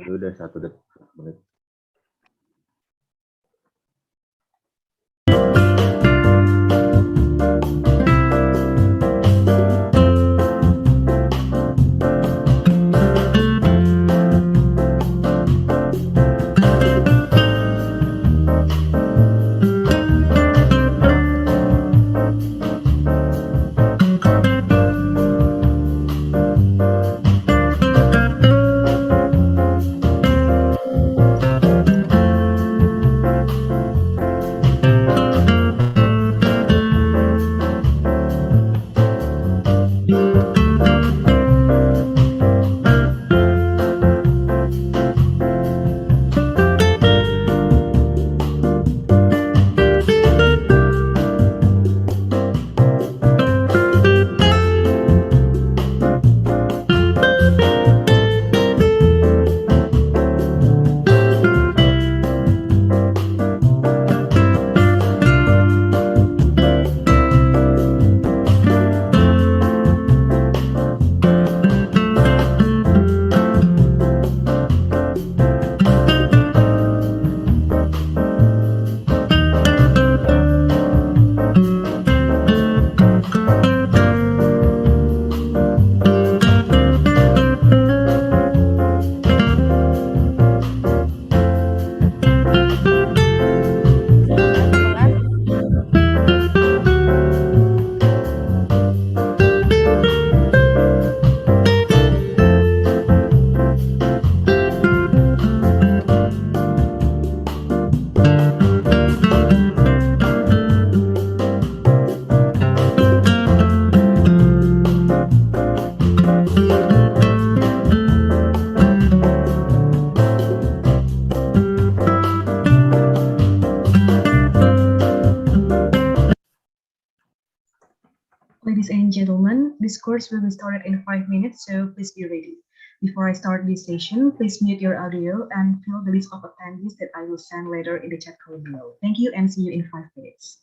Udah 1 menit. Ladies and gentlemen, this course will be started in 5 minutes, so please be ready. Before I start this session, please mute your audio and fill the list of attendees that I will send later in the chat column below. Thank you and see you in 5 minutes.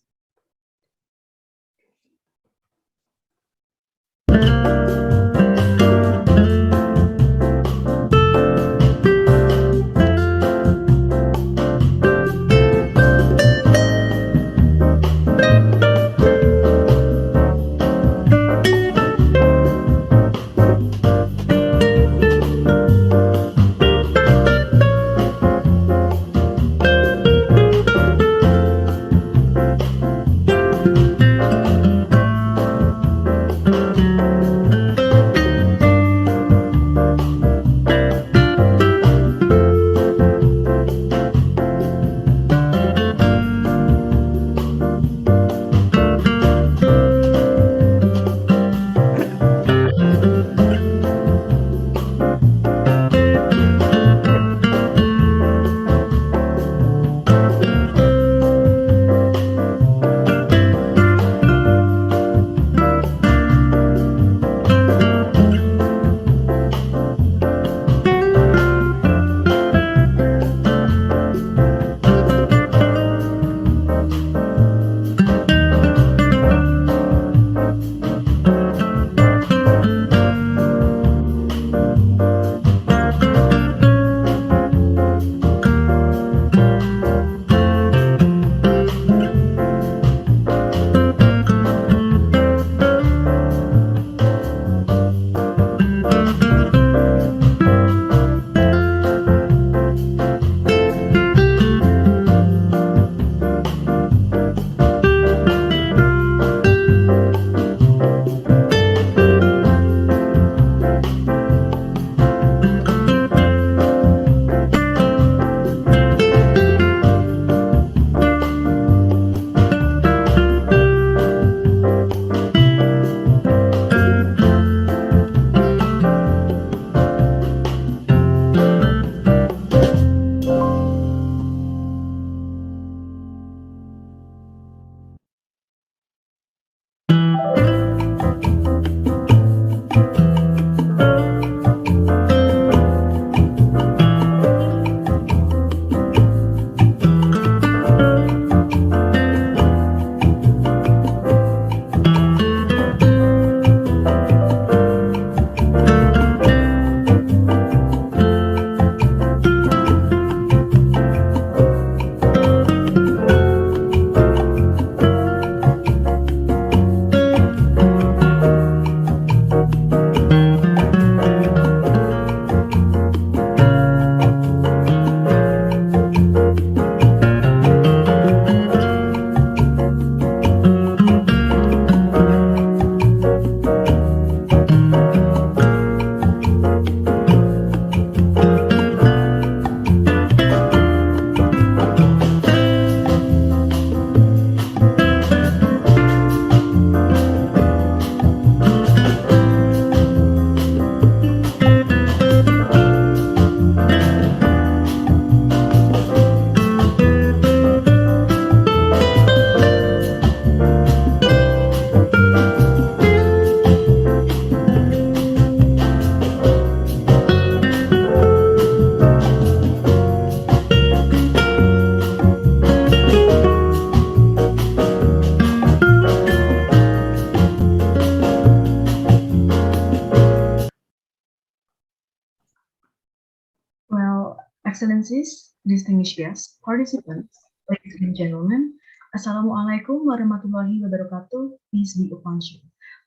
Excellencies, distinguished guests, participants, ladies and gentlemen, Assalamualaikum warahmatullahi wabarakatuh. Peace be upon you.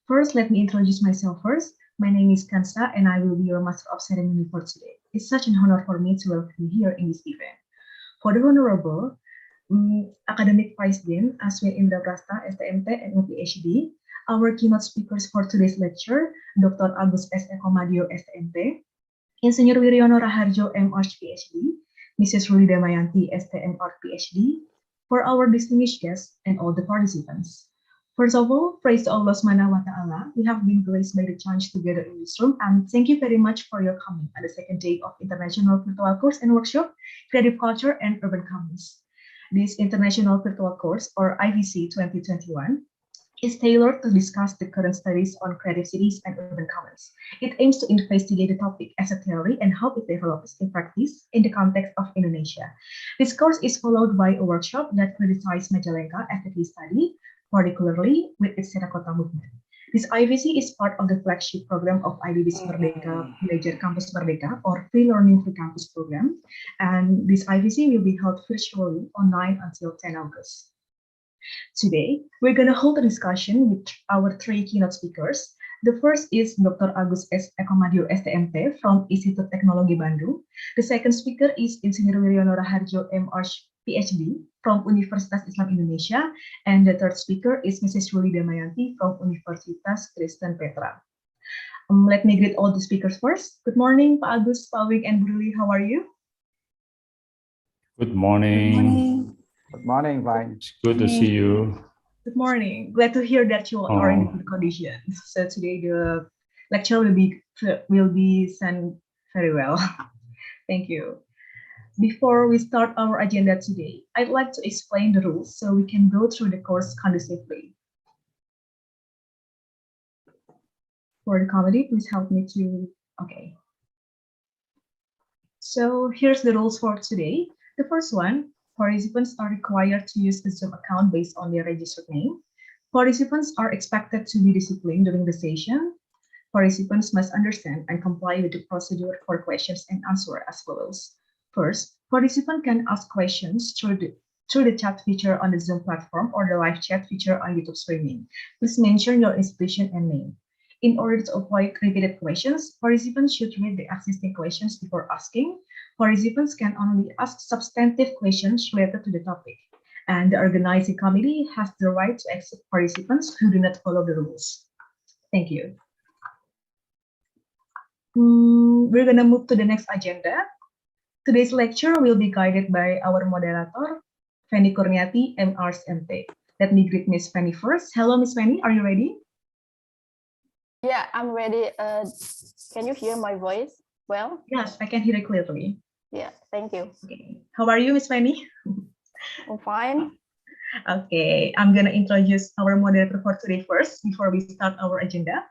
First, let me introduce myself first. My name is Kansa and I will be your Master of Ceremony for today. It's such an honor for me to welcome you here in this event. For the Honorable Academic Vice Dean Aswin Indra Prasta, STMT and PhD, our keynote speakers for today's lecture, Dr. Agus S. Ekomadyo, STMT, Insinyur Wiryono Raharjo, MArch PhD, Mrs. Ruli Damayanti, STM-Art PhD, for our distinguished guests and all the participants. First of all, praise to Allah Subhanahu wa Ta'ala. We have been graced by the chance together in this room, and thank you very much for your coming at the second day of International Virtual Course and Workshop, Creative Culture and Urban Commons. This International Virtual Course, or IVC 2021, is tailored to discuss the current studies on creative cities and urban commons. It aims to investigate the topic as a theory and how it develops in practice in the context of Indonesia. This course is followed by a workshop that criticizes Majalengka as a case study, particularly with its Terracotta movement. This IVC is part of the flagship program of IDB's Merdeka Belajar Campus Merdeka, or Free Learning Free Campus program, and this IVC will be held virtually on 9 until 10 August. Today, we're going to hold a discussion with our three keynote speakers. The first is Dr. Agus S. Ekomadyo, STMT from Institut Teknologi Bandung. The second speaker is Insinyur Wiryono Raharjo, MArch PhD from Universitas Islam Indonesia. And the third speaker is Mrs. Ruli Damayanti from Universitas Kristen, Petra. Let me greet all the speakers first. Good morning, Pak Agus, Pak Wing, and Bu Ruli. How are you? Good morning. Good morning. Good morning, Vine. It's good to see you. Good morning. Glad to hear that you are in good conditions. So today the lecture will be sent very well. Thank you. Before we start our agenda today, I'd like to explain the rules so we can go through the course conducively. For the committee, please help me to, okay. So here's the rules for today. The first one, participants are required to use the Zoom account based on their registered name. Participants are expected to be disciplined during the session. Participants must understand and comply with the procedure for questions and answers as follows. First, participants can ask questions through the chat feature on the Zoom platform or the live chat feature on YouTube streaming. Please mention your institution and name. In order to avoid repeated questions, participants should read the existing questions before asking. Participants can only ask substantive questions related to the topic, and the organizing committee has the right to accept participants who do not follow the rules. Thank you. We're going to move to the next agenda. Today's lecture will be guided by our moderator, Fanny Kurniati, MArch MT. Let me greet Miss Fanny first. Hello, Miss Fanny. Are you ready? Yeah, I'm ready. Can you hear my voice well? Yes, I can hear it clearly. Yeah, thank you. Okay. How are you, Miss Fanny? I'm fine. Okay, I'm gonna introduce our moderator for today first before we start our agenda.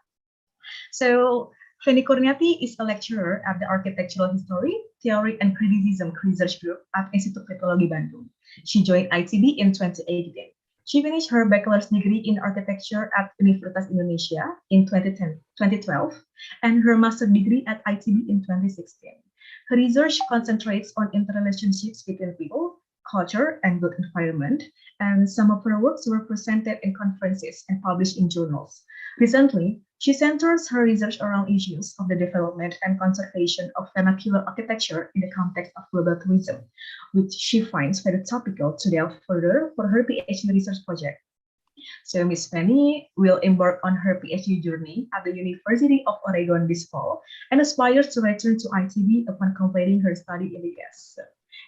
So, Fanny Kurniati is a lecturer at the Architectural History, Theory and Criticism Research Group at Institut Teknologi Bandung. She joined ITB in 2018. She finished her bachelor's degree in architecture at Universitas Indonesia in 2012 and her master's degree at ITB in 2016. Her research concentrates on interrelationships between people, culture, and built environment, and some of her works were presented in conferences and published in journals. Recently, she centers her research around issues of the development and conservation of vernacular architecture in the context of global tourism, which she finds very topical to delve further for her PhD research project. So Miss Fanny will embark on her PhD journey at the University of Oregon this fall and aspires to return to ITB upon completing her study in the US. So,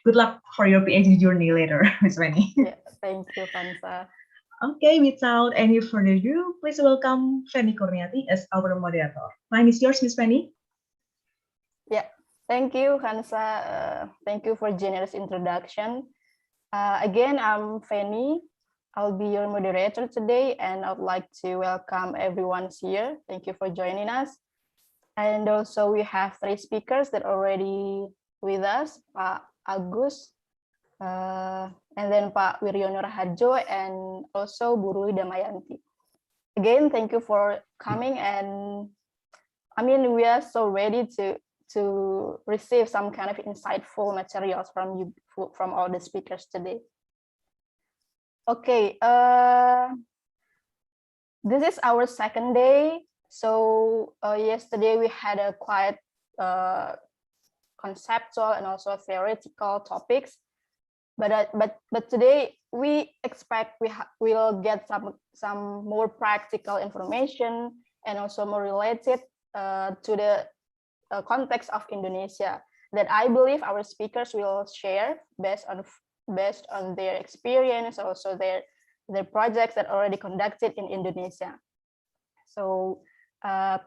good luck for your PhD journey later, Miss Fanny. Yeah, thank you, Kansa. Okay, without any further ado, please welcome Fanny Kurniati as our moderator. Mine is yours, Miss Fanny. Yeah, thank you, Kansa. Thank you for generous introduction. Again, I'm Fanny. I'll be your moderator today, and I'd like to welcome everyone here. Thank you for joining us. And also, we have three speakers that are already with us, Pak Agus, and then Pak Wiryono Raharjo, and also Bu Ruli Damayanti. Again, thank you for coming, and I mean, we are so ready to to receive some kind of insightful materials from you, from all the speakers today. Okay, this is our second day. So yesterday we had a quite conceptual and also theoretical topics, but today we expect we'll get some more practical information and also more related to the context of Indonesia that I believe our speakers will share based on their experience, also their projects that already conducted in Indonesia. So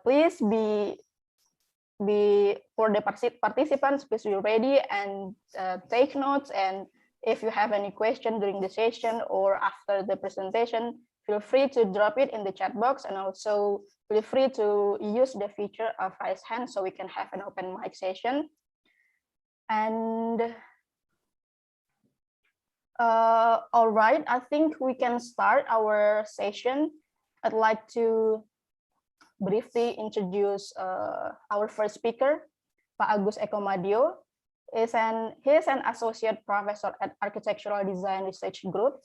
please be for the participants, please be ready and take notes. And if you have any question during the session or after the presentation, feel free to drop it in the chat box, and also feel free to use the feature of raise hand so we can have an open mic session. And all right, I think we can start our session. I'd like to briefly introduce our first speaker, Pak Agus Ekomadyo. He is an associate professor at Architectural Design Research Group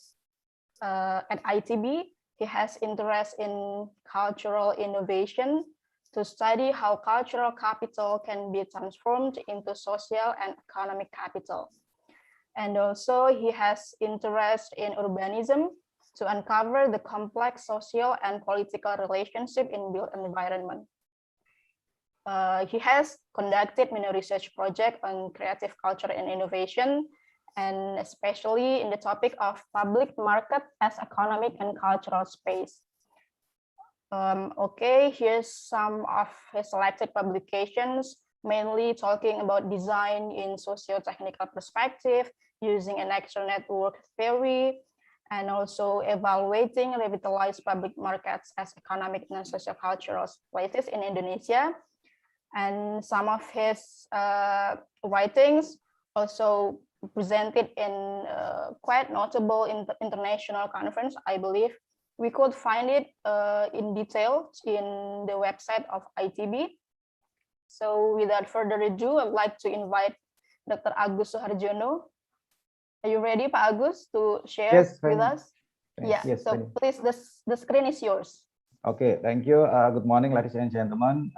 at ITB. He has interest in cultural innovation to study how cultural capital can be transformed into social and economic capital. And also he has interest in urbanism to uncover the complex social and political relationship in built environment. He has conducted many research projects on creative culture and innovation, and especially in the topic of public market as economic and cultural space. Okay, here's some of his selected publications, mainly talking about design in socio-technical perspective, using an extra network theory, and also evaluating revitalized public markets as economic and socio-cultural places in Indonesia. And some of his writings also presented in quite notable international conference. I believe we could find it in detail in the website of ITB. So without further ado, I'd like to invite Dr. Agus Raharjo. Are you ready, Pak Agus, to share with us? Thanks. Yeah, yes, so please, the screen is yours. Okay, thank you. Good morning, ladies and gentlemen.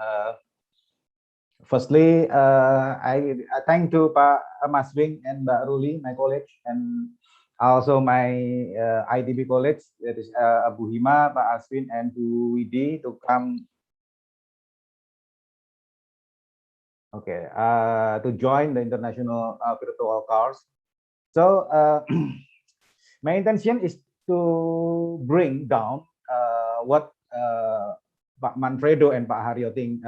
Firstly, I thank to Pak Maswing and Mbak Ruli, my colleague, and also my ITB colleagues, that is Abu Hima, Pak Aswin, and Bu Widi to come. Okay, to join the international virtual course. So my intention is to bring down what Pak Manfredo and Pak Haryo think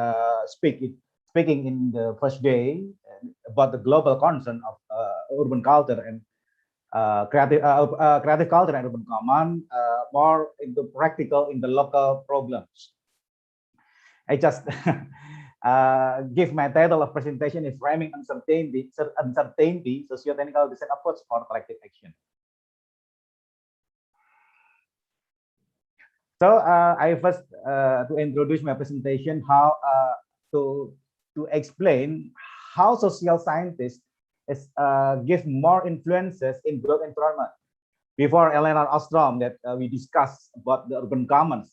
speaking in the first day about the global concern of urban culture and creative culture and urban common, more into practical in the local problems. I just give my title of presentation is Framing Uncertainty, Socio-technical Design Approach for Collective Action. So I first to introduce my presentation, how to explain how social scientists give more influences in built environment. Before Eleanor Ostrom that we discussed about the urban commons,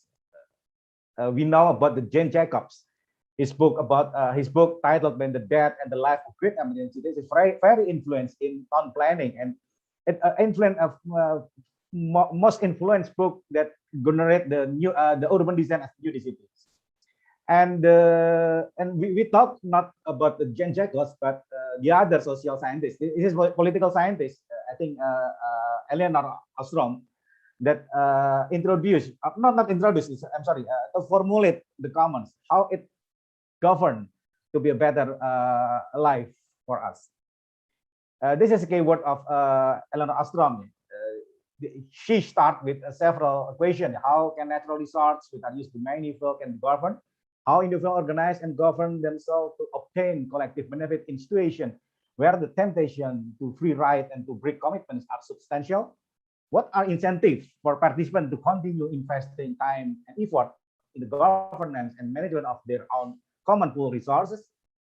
we know about the Jane Jacobs. His book titled "When the Death and the Life of Great Emergency." This is very influenced in town planning, and it influence of most influenced book that generate the urban design as new disciplines. And we talk not about the Jane Jacobs, but the other social scientists. This is political scientists. I think Eleanor Ostrom that introduced, not introduce. I'm sorry, to formulate the commons, how it govern to be a better life for us. This is a keyword of Eleanor Ostrom. She starts with several equations. How can natural resources which are used to manufacture can be governed? How individuals organize and govern themselves to obtain collective benefit in situations where the temptation to free ride and to break commitments are substantial? What are incentives for participants to continue investing time and effort in the governance and management of their own common pool resources?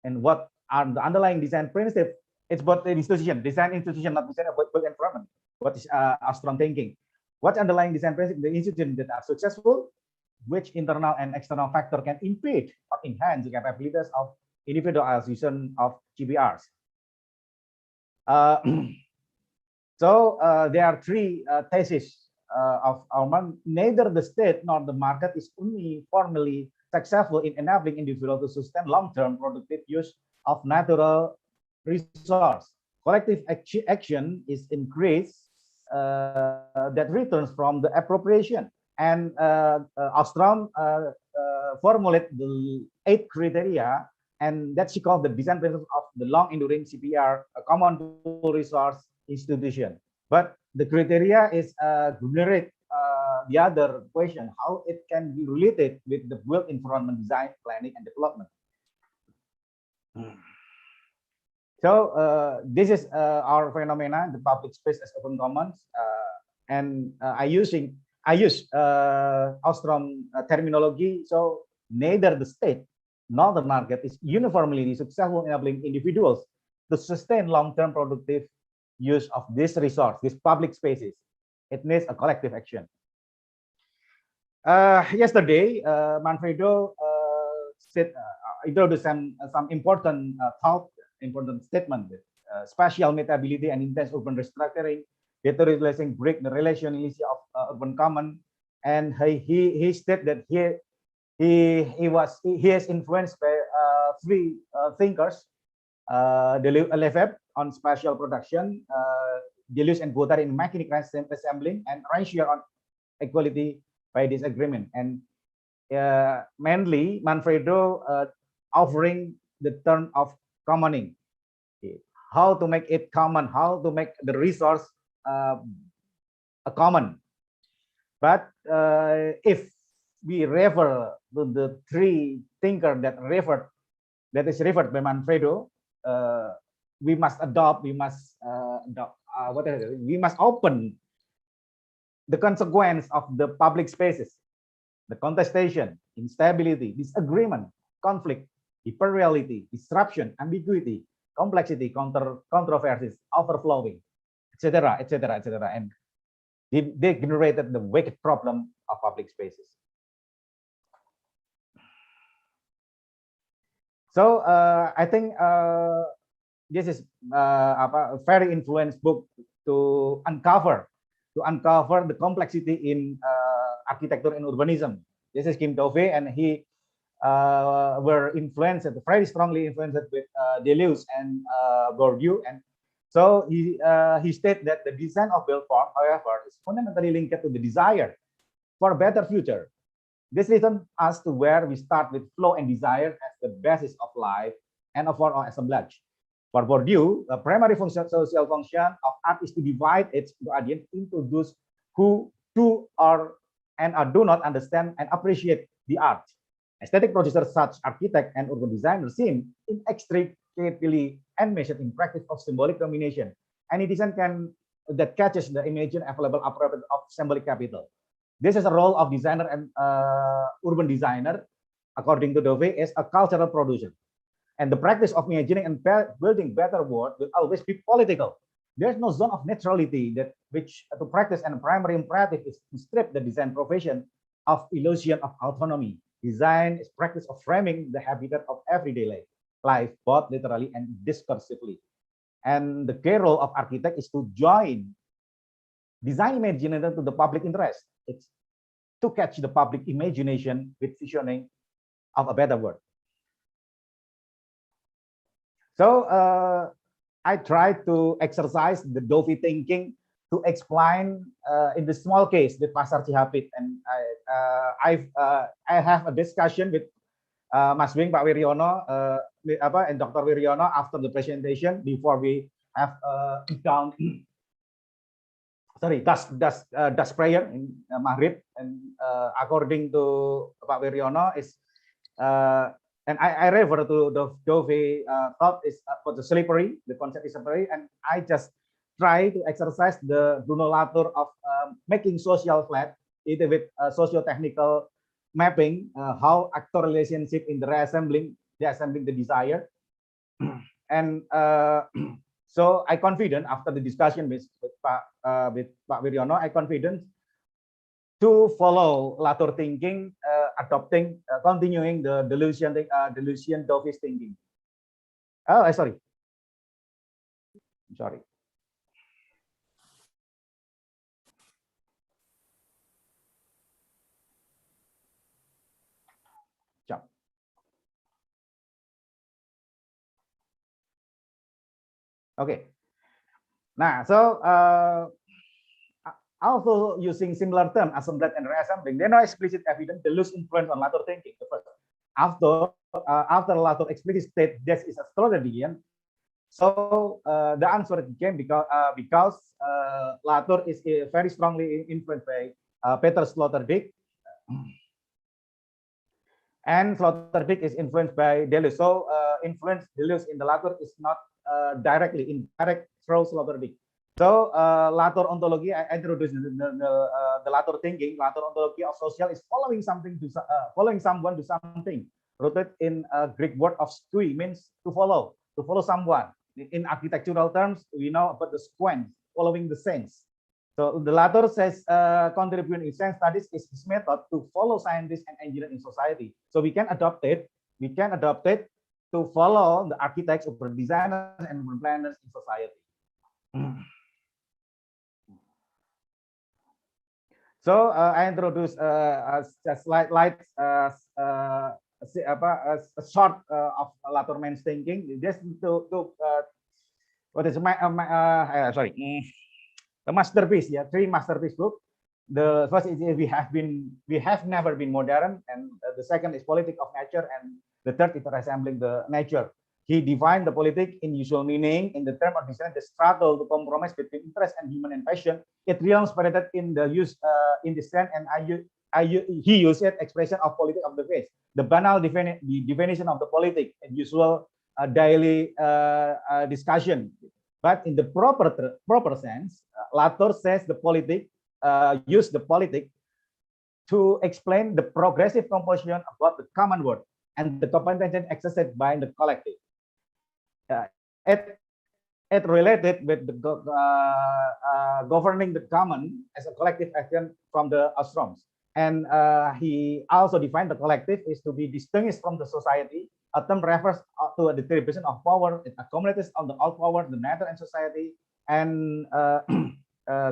and what are the underlying design principles. It's about the institution, design institution, not design about built environment. What is Ostrom thinking? What underlying design principles, the institutions that are successful, which internal and external factor can impede or enhance the capabilities of individualization of GPRs. So there are three theses of Aumann. Neither the state nor the market is uniformly successful in enabling individuals to sustain long-term productive use of natural resource. Collective action is increased that returns from the appropriation. And Ostrom formulate the 8 criteria, and that she called the design principles of the long-enduring CPR, a common pool resource institution. But the criteria is generate the other question, how it can be related with the built environment design, planning, and development. So this is our phenomena, the public space as open commons, and I use Ostrom terminology. So neither the state nor the market is uniformly successful in enabling individuals to sustain long-term productive use of this resource, these public spaces. It needs a collective action. Yesterday, Manfredo introduced some important thought, important statement. Spatial mutability and intense urban restructuring, deteriorating break the relationality of urban common, and he stated that he has influenced by three thinkers, Lefebvre on spatial production, Deleuze and Guattari in mechanical assembling, and Raharjo on equality by disagreement. And mainly Manfredo offering the term of commoning, how to make it common, how to make the resource a common. But if we refer to the three thinkers that is referred by Manfredo, we must open the consequence of the public spaces, the contestation, instability, disagreement, conflict, hyperreality, disruption, ambiguity, complexity, controversies, overflowing, etc., etc., etc. And they generated the wicked problem of public spaces. So I think this is a very influential book to uncover the complexity in architecture and urbanism. This is Kim Dove, and he were influenced, very strongly influenced with Deleuze and Bourdieu. And so he stated that the design of built form, however, is fundamentally linked to the desire for a better future. This leads us to where we start with flow and desire as the basis of life and of our assemblage. For Bourdieu, the primary social function of art is to divide its audience into those who do not understand and appreciate the art. Aesthetic producers such architect and urban designers seem inextricably enmeshed in practice of symbolic combination. Any design that catches the imagined available appropriate of symbolic capital. This is a role of designer and urban designer, according to Dove, is a cultural producer. And the practice of imagining and building better world will always be political. There's no zone of neutrality which to practice, and primary imperative is to strip the design profession of illusion of autonomy. Design is practice of framing the habitat of everyday life, both literally and discursively. And the key role of architect is to join design imagination to the public interest. It's to catch the public imagination with visioning of a better world. So I try to exercise the Dove thinking to explain in the small case with Pasar Cihapit, and I have a discussion with Mas Wing, Pak Wiryono, and Dr. Wiryono after the presentation before we have down. Sorry, das prayer in Maghrib, and according to Pak Wiryono is and I refer to the Dove thought is for the slippery, the concept is slippery, and I just try to exercise the Bruno Latour of making social flat, either with socio-technical mapping, how actor relationship in the reassembling the desire, And so I confident after the discussion with Pak Wiryono, I confident to follow Latour thinking, adopting, continuing the delusion Dovist thinking. Oh, sorry. Jump. Okay. Now, so also using similar term, assembly and reassembling, there are no explicit evidence the loose influence on Latour thinking. After Latour explicitly state this is a Sloterdijkian, so the answer came because Latour is very strongly influenced by Peter Sloterdijk, and Sloterdijk is influenced by Deleuze. So influence Deleuze in the Latour is not directly indirect through Sloterdijk. So Latour ontology, I introduced the Latour thinking. Latour ontology of social is following something to following someone to something. Rooted in Greek word of stui, means to follow someone. In architectural terms, we know about the sequence, following the sense. So the Latour says contributing in sense studies is his method to follow scientists and engineers in society. So we can adopt it. We can adopt it to follow the architects, urban designers, and urban planners in society. So I introduce a short of Latour man's thinking, just to what is sorry, the masterpiece, yeah, 3 masterpiece book. The first is we have never been modern, and the second is Politic of Nature, and the third is Resembling the Nature. He defined the politic in usual meaning in the term of design, the struggle to compromise between interest and human and passion. It really spread in the use in the sense, and he used it expression of politic of the face. The banal definition of the politic in usual daily discussion. But in the proper sense, Latour says the politic use the politic to explain the progressive composition about the common word and the competence exercised by the collective. It related with the governing the common as a collective action from the ashrams. And he also defined the collective is to be distinguished from the society. A term refers to a distribution of power. It accommodates on the all power, the matter and society, and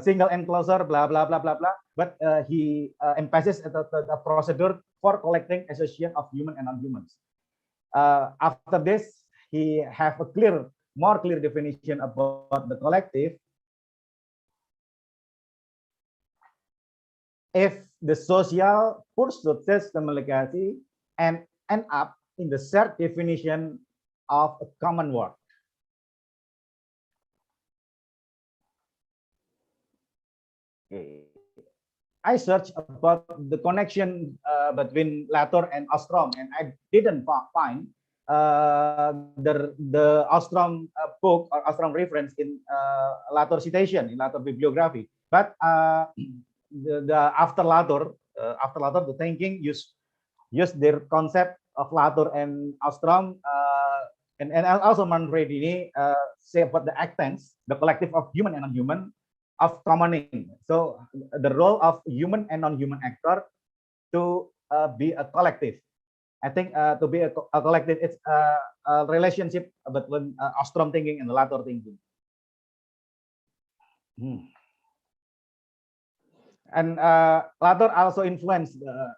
single enclosure, blah, blah, blah, blah, blah. But he emphasizes the procedure for collecting association of human and non-humans. After this, he have a more clear definition about the collective. If the social pursuit systematically and end up in the shared definition of a common work. Okay. I searched about the connection between Latour and Ostrom, and I didn't find the Ostrom book or Ostrom reference in Latour citation, in Latour bibliography. But after Latour, the thinking use their concept of Latour and Ostrom, and also Manfredini say about the actants, the collective of human and non-human, of commoning. So the role of human and non-human actor to be a collective. I think to be a collective, it's a relationship between Ostrom thinking and the Latour thinking. And Latour also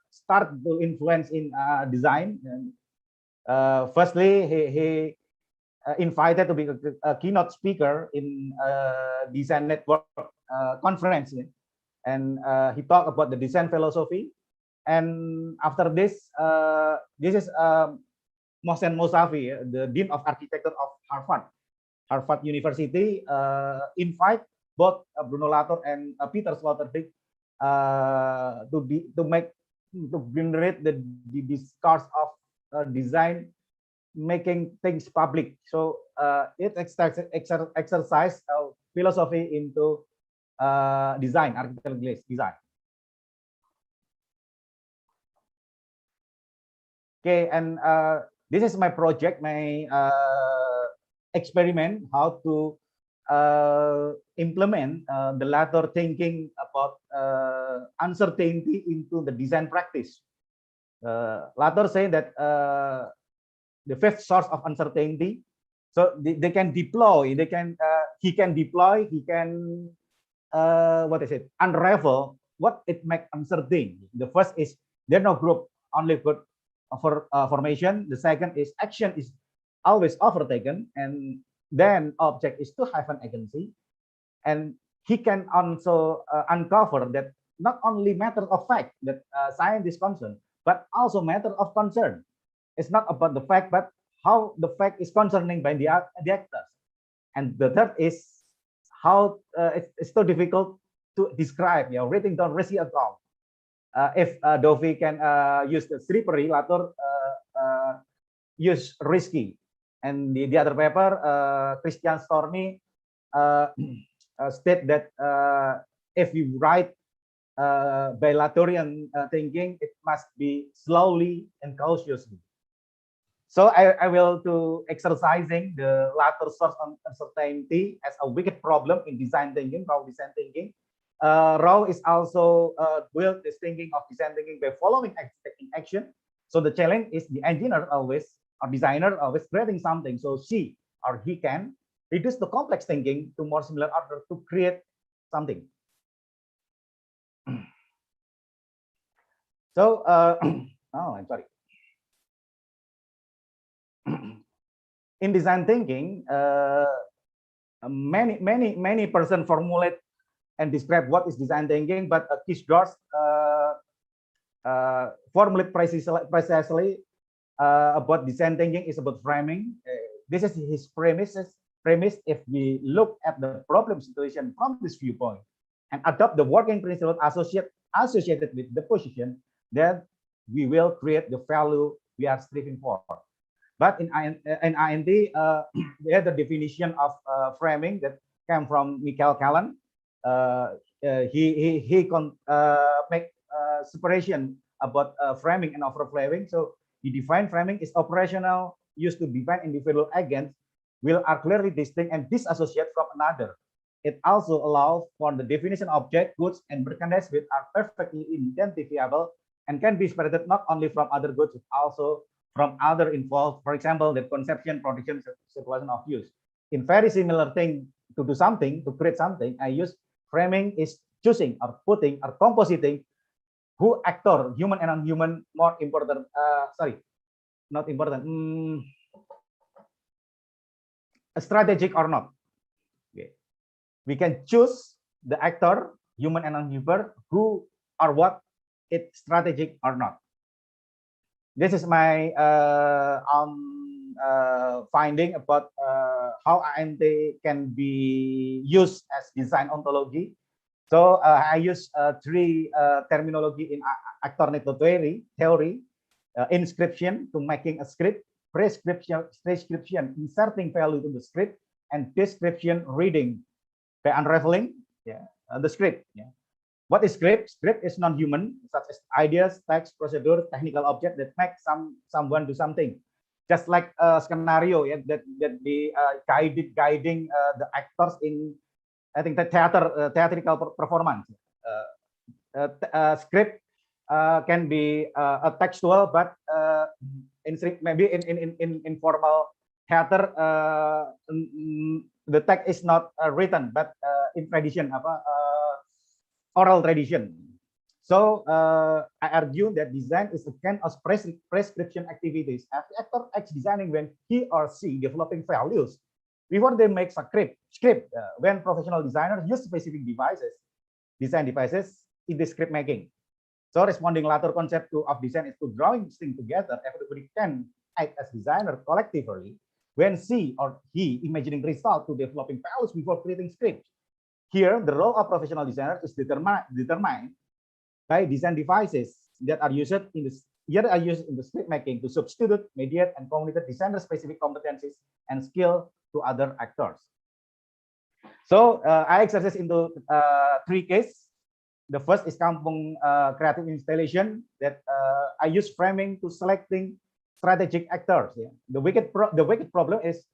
start to influence in design. And, firstly, he invited to be a keynote speaker in design network conference, and he talked about the design philosophy. And after this, this is Mohsen Mousavi, the Dean of Architecture of Harvard University, invite both Bruno Latour and Peter Sloterdijk to generate the discourse of design, making things public. So it exercise philosophy into design, architectural design. Okay, and this is my project, my experiment how to implement the latter thinking about uncertainty into the design practice. Latter say that the fifth source of uncertainty, so they can deploy, they can he can deploy, he can what is it, unravel what it makes uncertain. The first is there's no group, only good for formation. The second is action is always overtaken, and then object is to have an agency. And he can also uncover that not only matter of fact that science is concerned, but also matter of concern. It's not about the fact, but how the fact is concerning by the actors. And the third is how it's so difficult to describe, written down risk account. If Dovi can use the slippery, later use risky. And the other paper, Christian Stormy state that if you write bilateral thinking, it must be slowly and cautiously. So I will to exercising the latter source of uncertainty as a wicked problem in design thinking, raw design thinking. Raw is also built this thinking of design thinking by following taking action. So the challenge is the engineer always, or designer always creating something. So she or he can reduce the complex thinking to more similar order to create something. So, oh, I'm sorry. In design thinking, many person formulate and describe what is design thinking, but Kisdorf formulate precisely about design thinking is about framing. This is his premise. If we look at the problem situation from this viewpoint and adopt the working principle associated with the position, then we will create the value we are striving for. But in INT, they have the definition of framing that came from Michael Callan. He make separation about framing and overframing. So he defined framing is operational, used to define individual agents, will are clearly distinct and disassociate from another. It also allows for the definition object, goods, and merchandise which are perfectly identifiable and can be separated not only from other goods, but also from other involved, for example, the conception, production, circulation of use. In very similar thing, to do something, to create something, I use framing is choosing or putting or compositing who actor, human and non-human, more important, sorry, not important, strategic or not. Okay. We can choose the actor, human and non-human, who or what it's strategic or not. This is my finding about how INT can be used as design ontology. So I use three terminology in actor theory: inscription to making a script, prescription inserting value to the script, and description reading by unraveling the script. What is script? Script is non-human, such as ideas, text, procedure, technical object that make someone do something. Just like a scenario that the guiding the actors in, I think, the theatrical performance. Script can be a textual, but maybe in informal theater, the text is not written, but in tradition, oral tradition. So I argue that design is a kind of prescription activities. As the actor acts designing when he or she developing values before they make a script. When professional designers use specific design devices in the script making. So responding latter concept of design is to drawing things together. Everybody can act as designer collectively when she or he imagining result to developing values before creating scripts. Here, the role of professional designers is determined by design devices that are used in the script making to substitute, mediate, and communicate designer-specific competencies and skill to other actors. So I exercise into three cases. The first is Kampung creative installation that I use framing to selecting strategic actors. The wicked problem is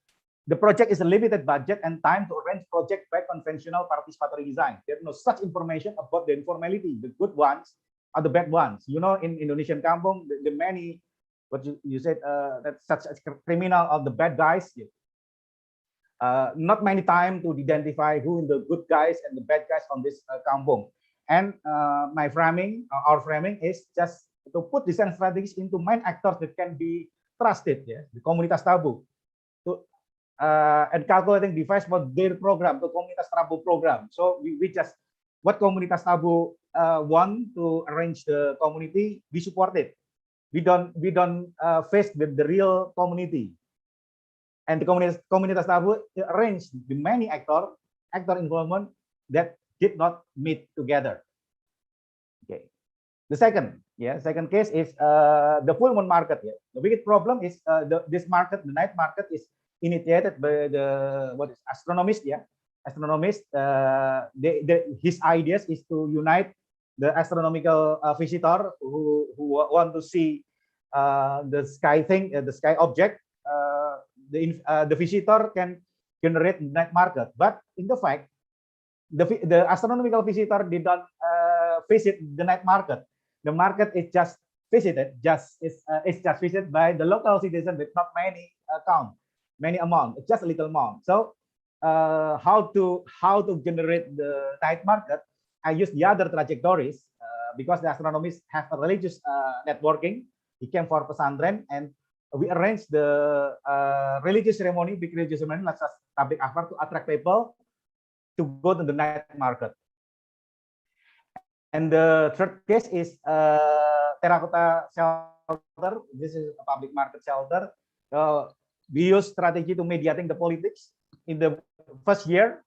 The project is a limited budget and time to arrange project by conventional participatory design. There's no such information about the informality, the good ones or the bad ones. You know, in Indonesian Kampung, the many, what you said, that such as criminal or the bad guys. Not many time to identify who the good guys and the bad guys on this Kampung. And my framing, our framing is just to put design strategies into main actors that can be trusted, the komunitas tabu, to and calculating device for their program, the komunitas tabu program. So we just what komunitas tabu want to arrange the community, we support it. We don't face with the real community. And the komunitas tabu arranged the many actor involvement that did not meet together. Okay. The second case is the full moon market. The biggest problem is this market, the night market, is initiated by the astronomist. Astronomist. His ideas is to unite the astronomical visitor who want to see the sky thing, the sky object. The visitor can generate night market, but in the fact, the astronomical visitor did not visit the night market. The market is just visited, it's just visited by the local citizen with not many amount, just a little amount. So how to generate the night market? I use the other trajectories because the astronomists have a religious networking. He came for pesantren, and we arranged the religious ceremony, big religious ceremony, like tablik akbar, to attract people to go to the night market. And the third case is terracotta shelter. This is a public market shelter. We use strategy to mediating the politics. In the first year,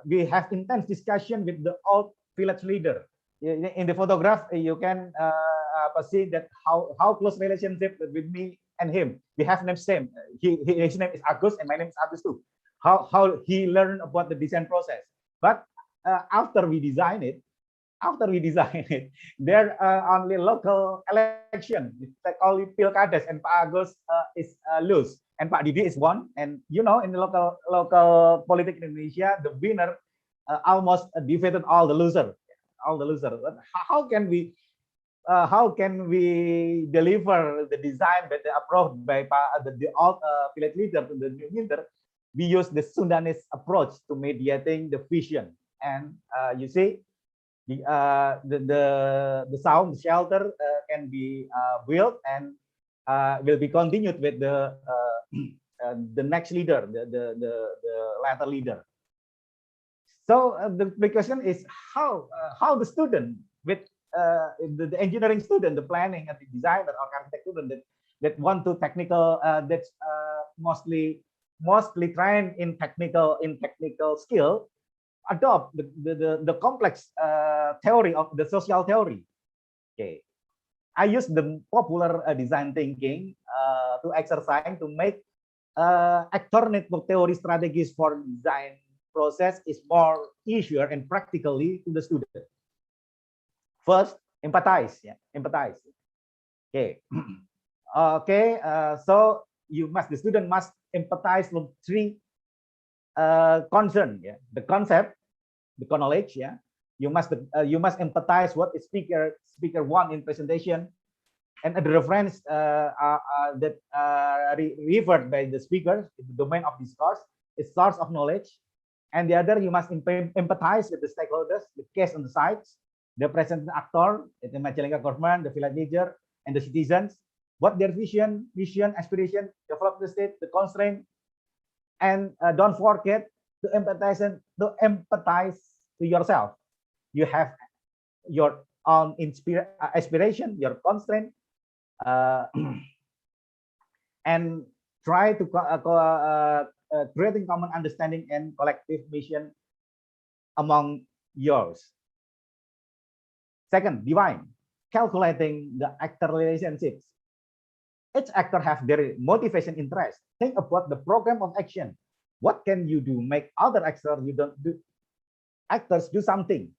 we have intense discussion with the old village leader. In the photograph, you can see that how close relationship with me and him. We have name same. His name is Agus and my name is Agus too. How he learned about the design process. But after we design it, there are only local election. It's like only pilkades, and Pak Agus is lose, and Pak Didi is won. And you know, in the local politics in Indonesia, the winner almost defeated all the loser. But how can we deliver the design that approved by the old village leader to the new leader? We use the Sundanese approach to mediating the vision, and you see. The sound shelter can be built and will be continued with the next leader, the latter leader. So the big question is how the student with the engineering student, the planning and the designer or architect student that want to technical that's mostly trained in technical skill, adopt the complex theory of the social theory. Okay, I use the popular design thinking to exercise to make actor network theory strategies for design process is more easier and practically to the student. First, empathize. Okay. So the student must empathize with three concern. The concept, the knowledge. You must empathize what the speaker want in presentation, and the reference that referred by the speaker, the domain of discourse, is source of knowledge. And the other, you must empathize with the stakeholders, the case on the sides, the present actor, the Majalengka government, the village leader, and the citizens. What their vision, aspiration, develop the state, the constraint, and don't forget to empathize to yourself. You have your own aspiration, your constraint, and try to creating common understanding and collective mission among yours. Second, divine, calculating the actor relationships. Each actor have their motivation, interest. Think about the program of action. What can you do? Make other actors do something.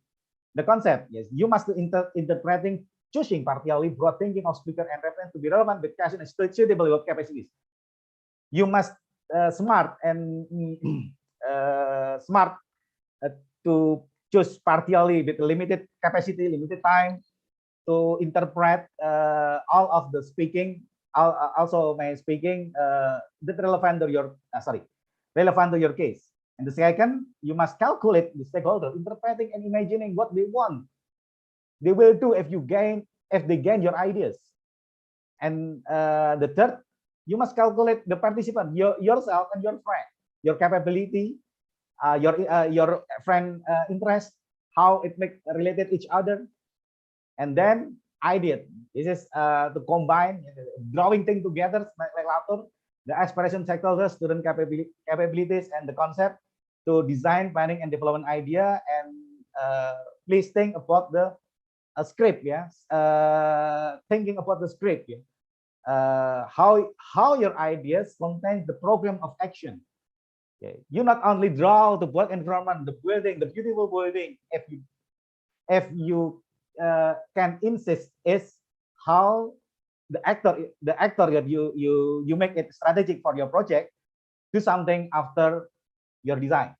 The concept, yes, you must interpreting, choosing partially broad thinking of speaker and reference to be relevant with question and suitable with capacities. You must smart and smart to choose partially with limited capacity, limited time to interpret all of the speaking, also my speaking that relevant to your relevant to your case. And the second, you must calculate the stakeholder interpreting and imagining what they want. They will do if they gain your ideas. And the third, you must calculate the participant, yourself and your friend, your capability, your friend interest, how it make related each other. And then I did. This is to combine drawing things together like later, the aspiration stakeholders, student capabilities, and the concept to design, planning, and development idea. And please think about the script, yeah. Thinking about the script, yeah. How your ideas contain the program of action. Okay. You not only draw the work environment, the building, the beautiful building. If you can insist is how the actor that you make it strategic for your project, do something after your design,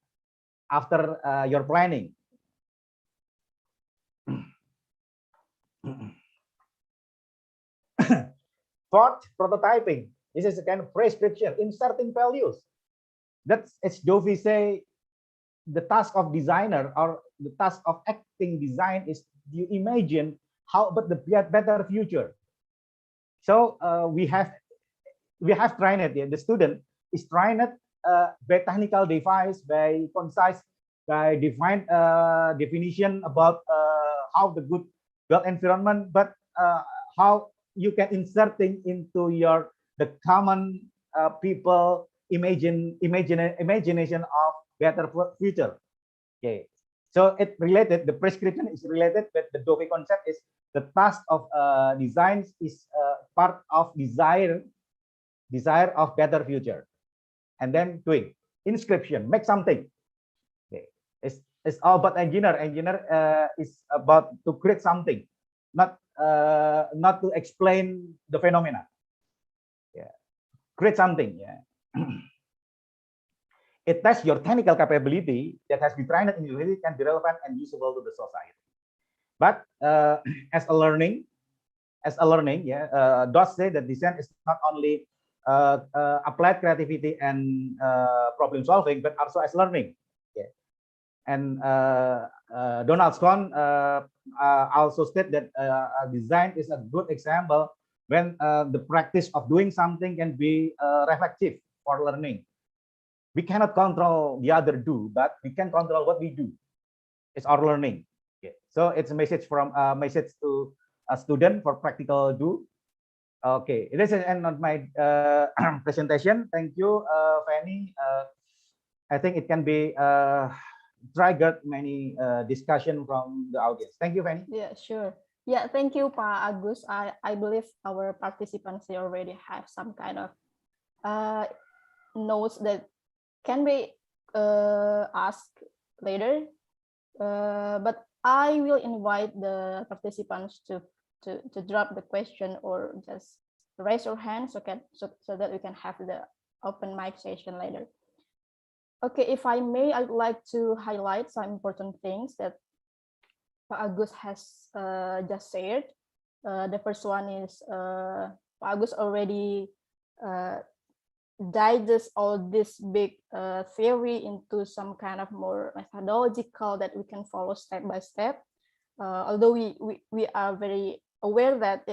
after your planning. Fourth, prototyping. This is a kind of prescription, inserting values. That's, as Jovi say, the task of designer or the task of acting design is you imagine how about the better future. So we have trained it. Yeah? The student is trained by technical device, by concise, by defined definition about how the good built environment, but how you can inserting into the common people imagination of better future. Okay, so it related, the prescription is related, but the Dovi concept is the task of designs is part of desire of better future. And then doing inscription, make something. Okay, it's all about engineer is about to create something, not to explain the phenomena. Yeah, create something. Yeah. It tests your technical capability that has been trained in university, can be relevant and usable to the society. But as a learning, yeah, does say that design is not only applied creativity and problem solving, but also as learning. Yeah. And Donald Scott also said that design is a good example when the practice of doing something can be reflective for learning. We cannot control the other do, but we can control what we do. It's our learning. Okay. So it's a message from message to a student for practical do. Okay, this is the end of my presentation. Thank you, Fanny. I think it can be triggered many discussion from the audience. Thank you, Fanny. Yeah, sure. Yeah, thank you, Pa Agus. I believe our participants, they already have some kind of notes that can be asked later, but I will invite the participants to drop the question or just raise your hand so that we can have the open mic session later. Okay, if I may, I'd like to highlight some important things that Pa Agus has just shared. The first one is Pa Agus already digest all this big theory into some kind of more methodological that we can follow step by step. Although we are very aware that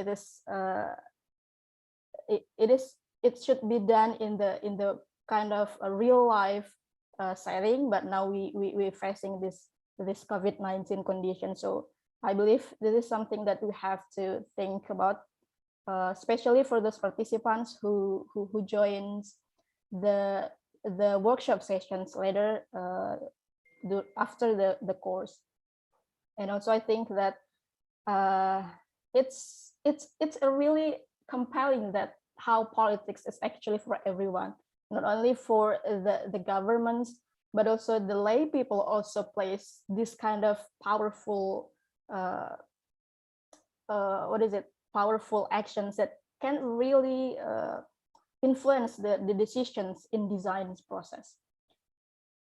it should be done in the kind of a real life setting, but now we're facing this COVID-19 condition. So I believe this is something that we have to think about. Especially for those participants who joins the workshop sessions later after the course. And also I think that it's a really compelling that how politics is actually for everyone, not only for the governments, but also the lay people also plays this kind of powerful powerful actions that can really influence the decisions in design process.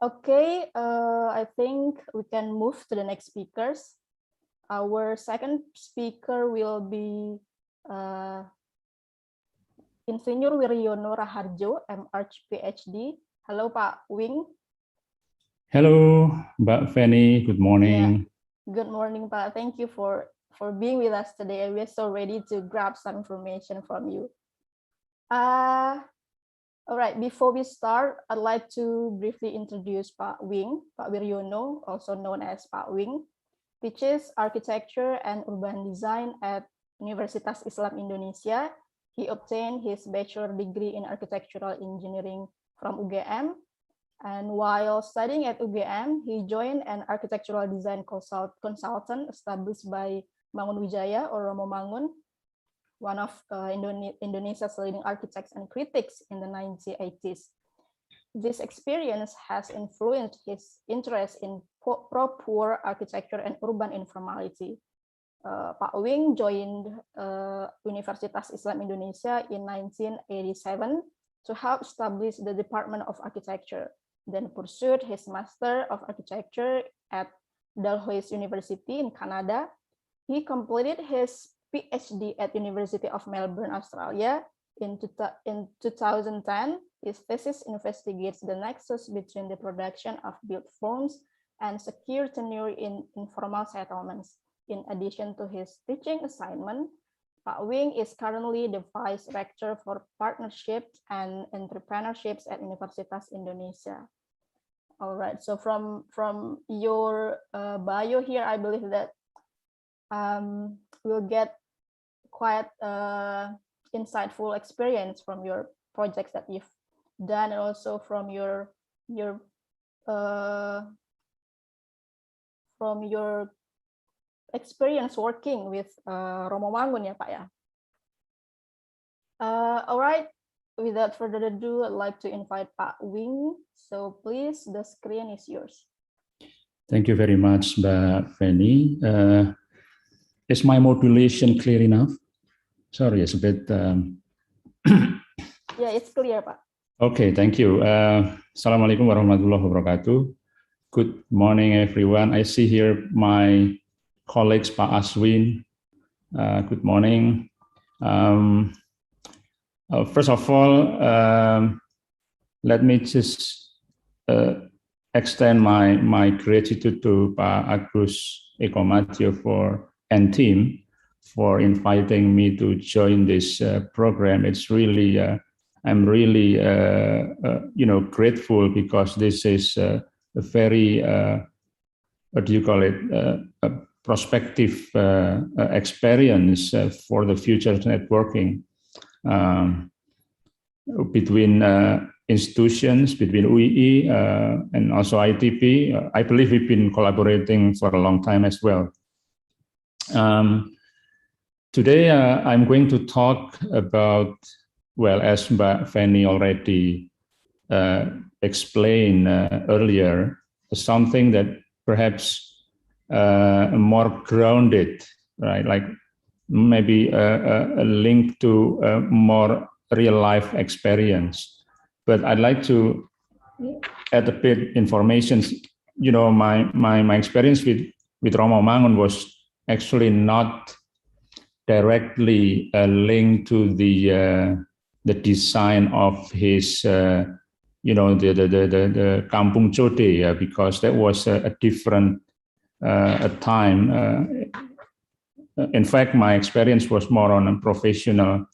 Okay, I think we can move to the next speakers. Our second speaker will be Insinyur Wiryono Raharjo, MArch PhD. Hello, Pak Wing. Hello, Mbak Fanny. Good morning. Yeah. Good morning, Pak. Thank you for being with us today. We're so ready to grab some information from you. All right, before we start, I'd like to briefly introduce Pak Wing. Pak Wiryono, also known as Pak Wing, teaches architecture and urban design at Universitas Islam Indonesia. He obtained his bachelor degree in architectural engineering from UGM. And while studying at UGM, he joined an architectural design consultant established by Mangun Wijaya or Romo Mangun, one of Indonesia's leading architects and critics in the 1980s. This experience has influenced his interest in pro-poor architecture and urban informality. Pak Wing joined Universitas Islam Indonesia in 1987 to help establish the Department of Architecture, then pursued his Master of Architecture at Dalhousie University in Canada. He completed his PhD at University of Melbourne, Australia in 2010. His thesis investigates the nexus between the production of built forms and secure tenure in informal settlements. In addition to his teaching assignment, Pak Wing is currently the Vice Rector for Partnerships and Entrepreneurships at Universitas Indonesia. All right, so from your bio here, I believe that we'll get quite insightful experience from your projects that you've done, and also from your experience working with Romo Mangun, ya Pak ya. All right, without further ado, I'd like to invite Pak Wing. So please, the screen is yours. Thank you very much, Mbak Fanny. Is my modulation clear enough? Sorry, it's a bit... Yeah, it's clear, Pak. Okay, thank you. Assalamualaikum warahmatullahi wabarakatuh. Good morning, everyone. I see here my colleagues, Pak Aswin. Good morning. First of all, let me just extend my gratitude to Pak Agus Ekomadyo and team for inviting me to join this program. It's really, I'm really, grateful, because this is a very, what do you call it, a prospective experience for the future networking between institutions, between UII and also ITP. I believe we've been collaborating for a long time as well. Today, I'm going to talk about, well, as Mbak Fanny already explained earlier, something that perhaps more grounded, right? Like maybe a link to a more real life experience. But I'd like to add a bit information. You know, my experience with Romo Mangun was actually not directly linked to the design of his, the Kampung Chode, because that was a different time. In fact, my experience was more on a professional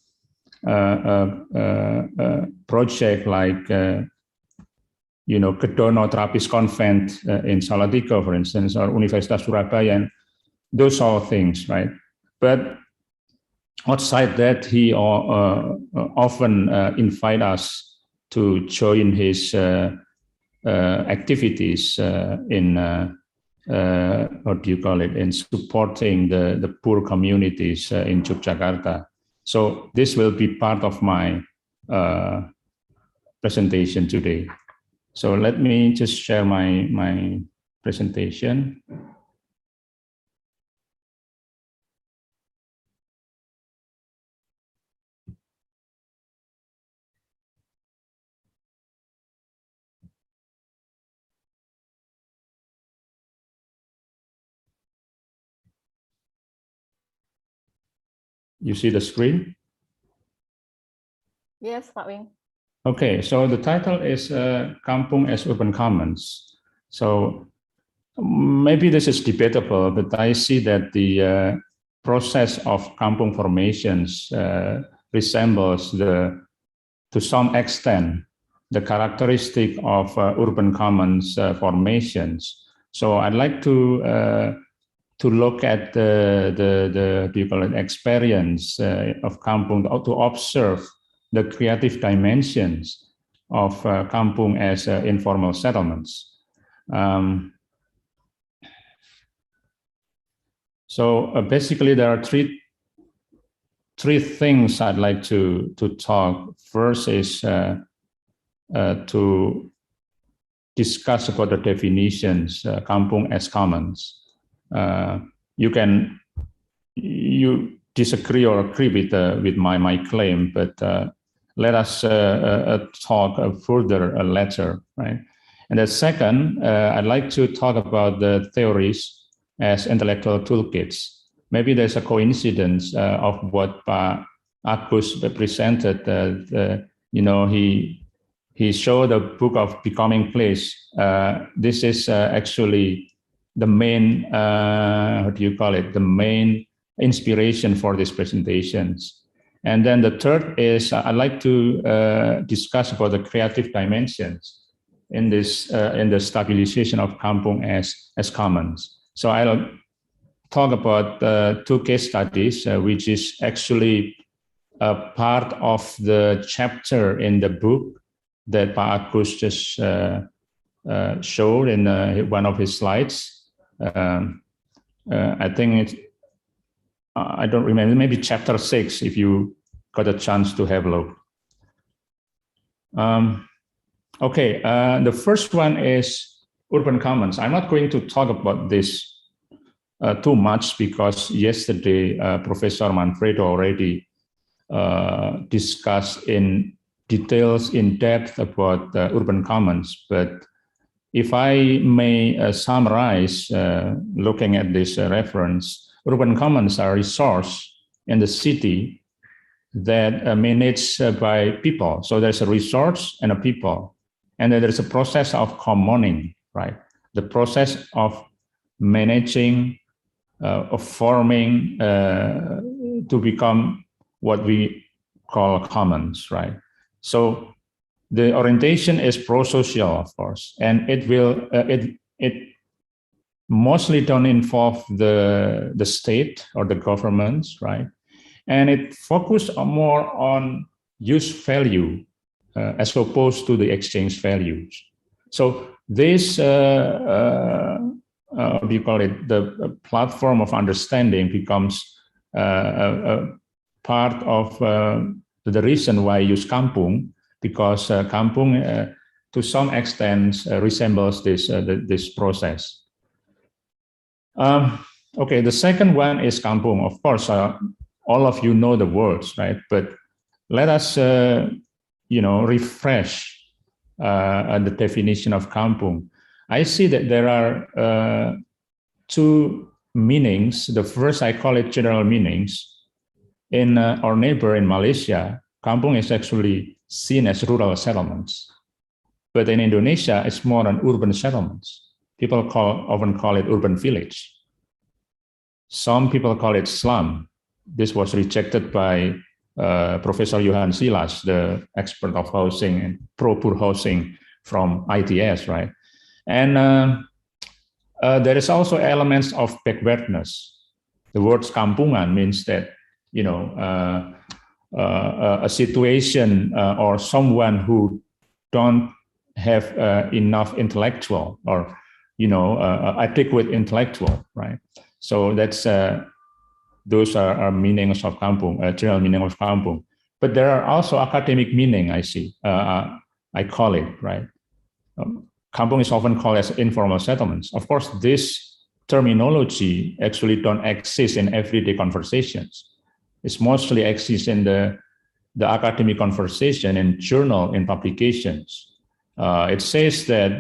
project like, Kedono Trappist Convent in Salatiga, for instance, or Universitas Surabaya, and those are things, right? But outside that, he often invite us to join his activities in, what do you call it, in supporting the poor communities in Yogyakarta. So this will be part of my presentation today. So let me just share my presentation. You see the screen? Yes, Pak Wing. Okay, so the title is Kampung as Urban Commons. So maybe this is debatable, but I see that the process of kampung formations resembles to some extent the characteristic of urban commons formations. So I'd like to look at the people experience of kampung, to observe the creative dimensions of kampung as informal settlements. So basically, there are three things I'd like to talk. First is to discuss about the definitions, kampung as commons. You disagree or agree with my claim, but let us talk further later, right? And the second, I'd like to talk about the theories as intellectual toolkits. Maybe there's a coincidence of what Agus presented. He showed a book of Becoming Place. This is actually the main, the main inspiration for these presentations. And then the third is I'd like to discuss about the creative dimensions in this in the stabilization of kampung as commons. So I'll talk about two case studies, which is actually a part of the chapter in the book that Agus just showed in one of his slides. I think it's, I don't remember, maybe chapter 6, if you got a chance to have a look. Okay, the first one is urban commons. I'm not going to talk about this too much because yesterday Professor Manfredo already discussed in details, in depth about urban commons. But if I may summarize, looking at this reference, urban commons are a resource in the city that managed by people. So there's a resource and a people. And then there's a process of commoning, right? The process of managing, of forming to become what we call commons, right? So the orientation is pro-social, of course, and it will it mostly don't involve the state or the governments, right? And it focuses more on use value as opposed to the exchange values. So this, what do you call it, the platform of understanding becomes a part of the reason why I use kampung, because kampung to some extent resembles this process. Okay, the second one is kampung. Of course, all of you know the words, right? But let us, refresh the definition of kampung. I see that there are two meanings. The first, I call it general meanings. In our neighbor in Malaysia, kampung is actually seen as rural settlements. But in Indonesia, it's more than urban settlements. People often call it urban village. Some people call it slum. This was rejected by Professor Johan Silas, the expert of housing and pro-poor housing from ITS, right? And there is also elements of backwardness. The word kampungan means that, a situation or someone who don't have enough intellectual or, adequate intellectual, right? So that's those are meanings of kampung, general meaning of kampung. But there are also academic meaning, I see. I call it, right? Kampung is often called as informal settlements. Of course, this terminology actually don't exist in everyday conversations. It's mostly exists in the academic conversation, in journal, in publications. It says that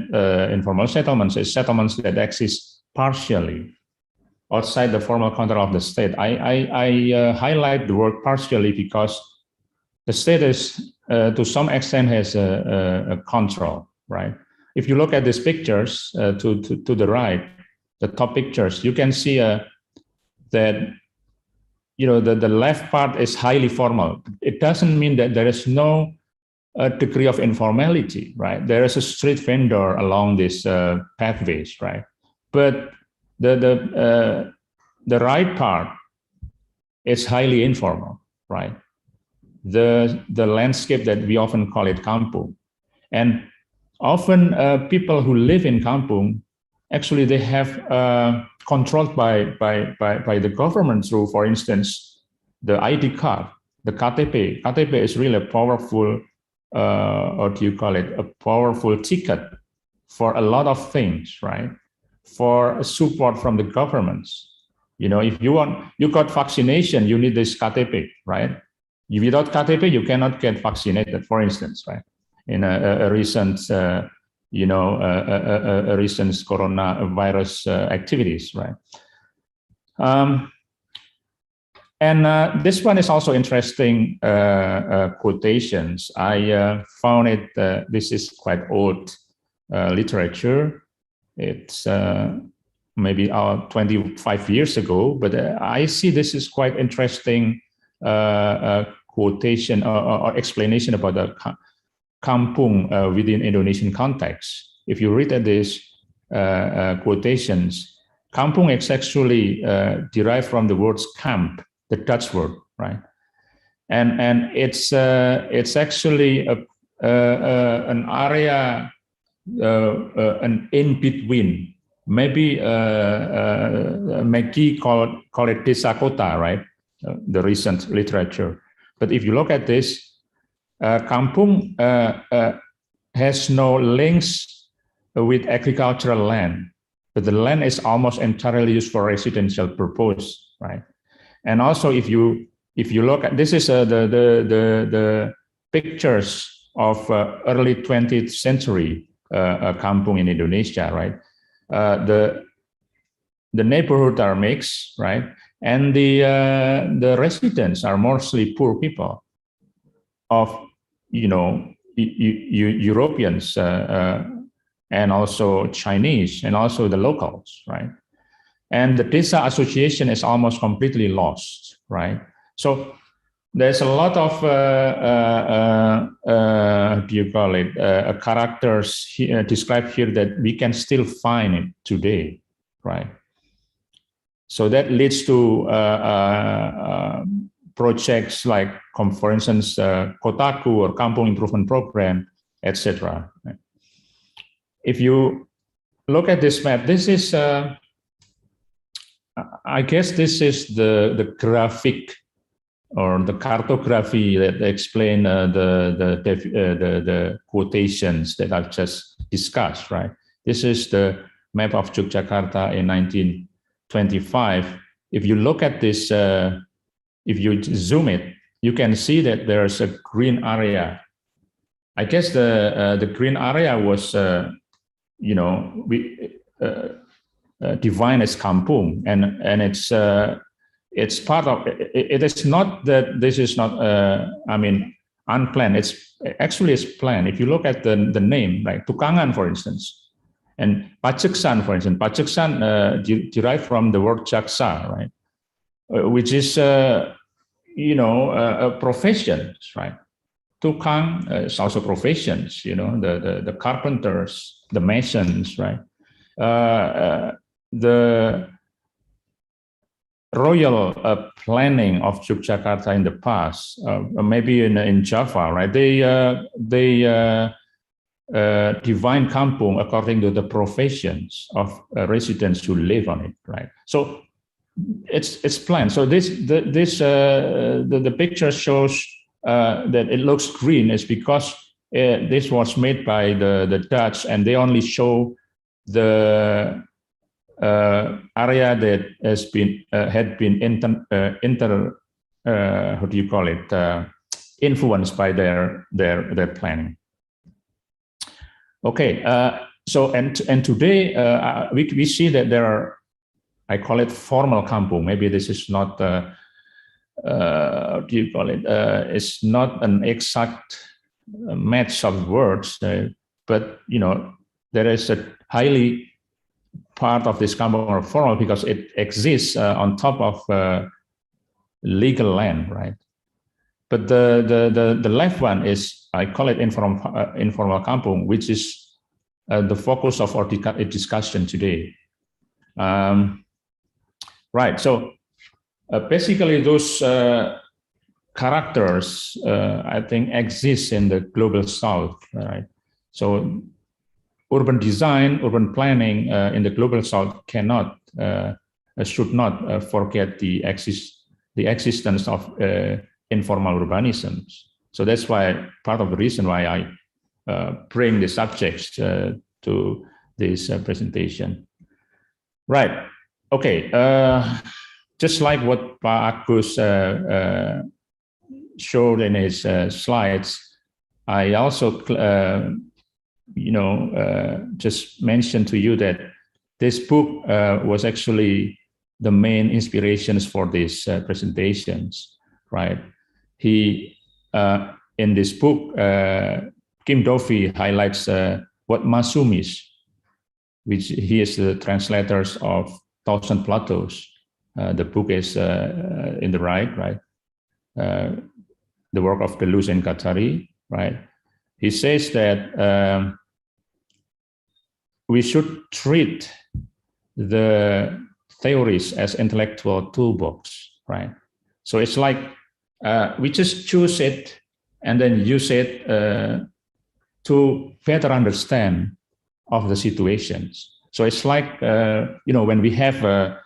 informal settlements is settlements that exist partially. outside the formal control of the state. I highlight the word partially because the state is, to some extent, has a control, right? If you look at these pictures to the right, the top pictures, you can see that the left part is highly formal. It doesn't mean that there is no degree of informality, right? There is a street vendor along these pathways, right? But the right part is highly informal, right? The landscape that we often call it Kampung, and often people who live in Kampung, actually they have controlled by the government through, for instance, the ID card, the KTP. KTP is really a powerful, what do you call it? A powerful ticket for a lot of things, right? For support from the governments. If you got vaccination, you need this KTP, right? Without KTP, you cannot get vaccinated, for instance, right? In a recent, recent coronavirus activities, right? And this one is also interesting quotations. I found it, this is quite old literature. It's maybe 25 years ago, but I see this is quite interesting quotation or explanation about the Kampung within Indonesian context. If you read at these quotations, Kampung is actually derived from the words kamp, the Dutch word, right? And it's actually an area, an in between. Maybe Maggie call it desa kota, right? The recent literature. But if you look at this, Kampung has no links with agricultural land, but the land is almost entirely used for residential purpose, right? And also, if you look at this, is the pictures of early 20th century Kampung in Indonesia, right? The neighborhoods are mixed, right? And the residents are mostly poor people of Europeans and also Chinese and also the locals, right? And the desa association is almost completely lost, right? So there's a lot of characters described here that we can still find it today, right? So that leads to projects like, for instance, Kotaku or Kampung Improvement Program, etc. If you look at this map, this is, I guess this is the graphic or the cartography that explain the quotations that I've just discussed, right? This is the map of Yogyakarta in 1925. If you look at this, if you zoom it, you can see that there's a green area. I guess the green area was, defined as Kampung, and it's part of. It is not that this is not, unplanned. It's planned. If you look at the name, like Tukangan, for instance, and Paceksan, for instance, Paceksan derived from the word jaksa, right? Which is, a professions, right? Tukang is also professions, the carpenters, the masons, right? The royal planning of Yogyakarta in the past, maybe in Java, right? They define Kampung according to the professions of residents who live on it, right? So it's planned. So the picture shows that it looks green is because this was made by the Dutch, and they only show the area that has been influenced by their planning. Okay, so and today we see that there are I call it formal kampung. Maybe this is not, what do you call it? It's not an exact match of words, but there is a highly part of this kampung or formal because it exists on top of legal land, right? But the left one is, I call it informal kampung, which is the focus of our discussion today. Right, so basically those characters, I think, exist in the global South, right? So urban design, urban planning in the global South cannot, should not forget the existence of informal urbanisms. So that's why part of the reason why I bring the subjects to this presentation. Right. Okay. Just like what Agus showed in his slides, I also, just mentioned to you that this book was actually the main inspirations for these presentations, right? He, in this book, Kim Dovi highlights what Masum is, which he is the translators of Thousand Plateaus. The book is in the right? The work of Deleuze and Guattari, right? He says that we should treat the theories as intellectual toolbox, right? So it's like we just choose it and then use it to better understand of the situations. So it's like when we have a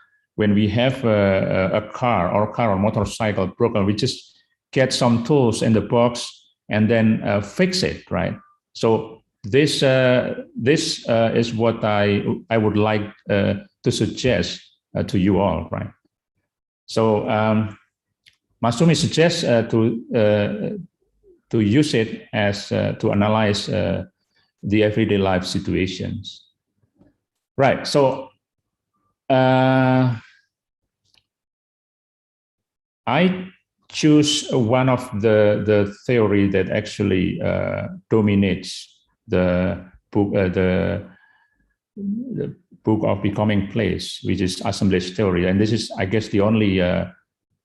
car or motorcycle broken, we just get some tools in the box and then fix it, right? So this is what I would like to suggest to you all, right? So Masumi suggests to use it as to analyze the everyday life situations. Right, so I choose one of the theory that actually dominates the book of Becoming Place, which is assemblage theory, and this is, I guess, the only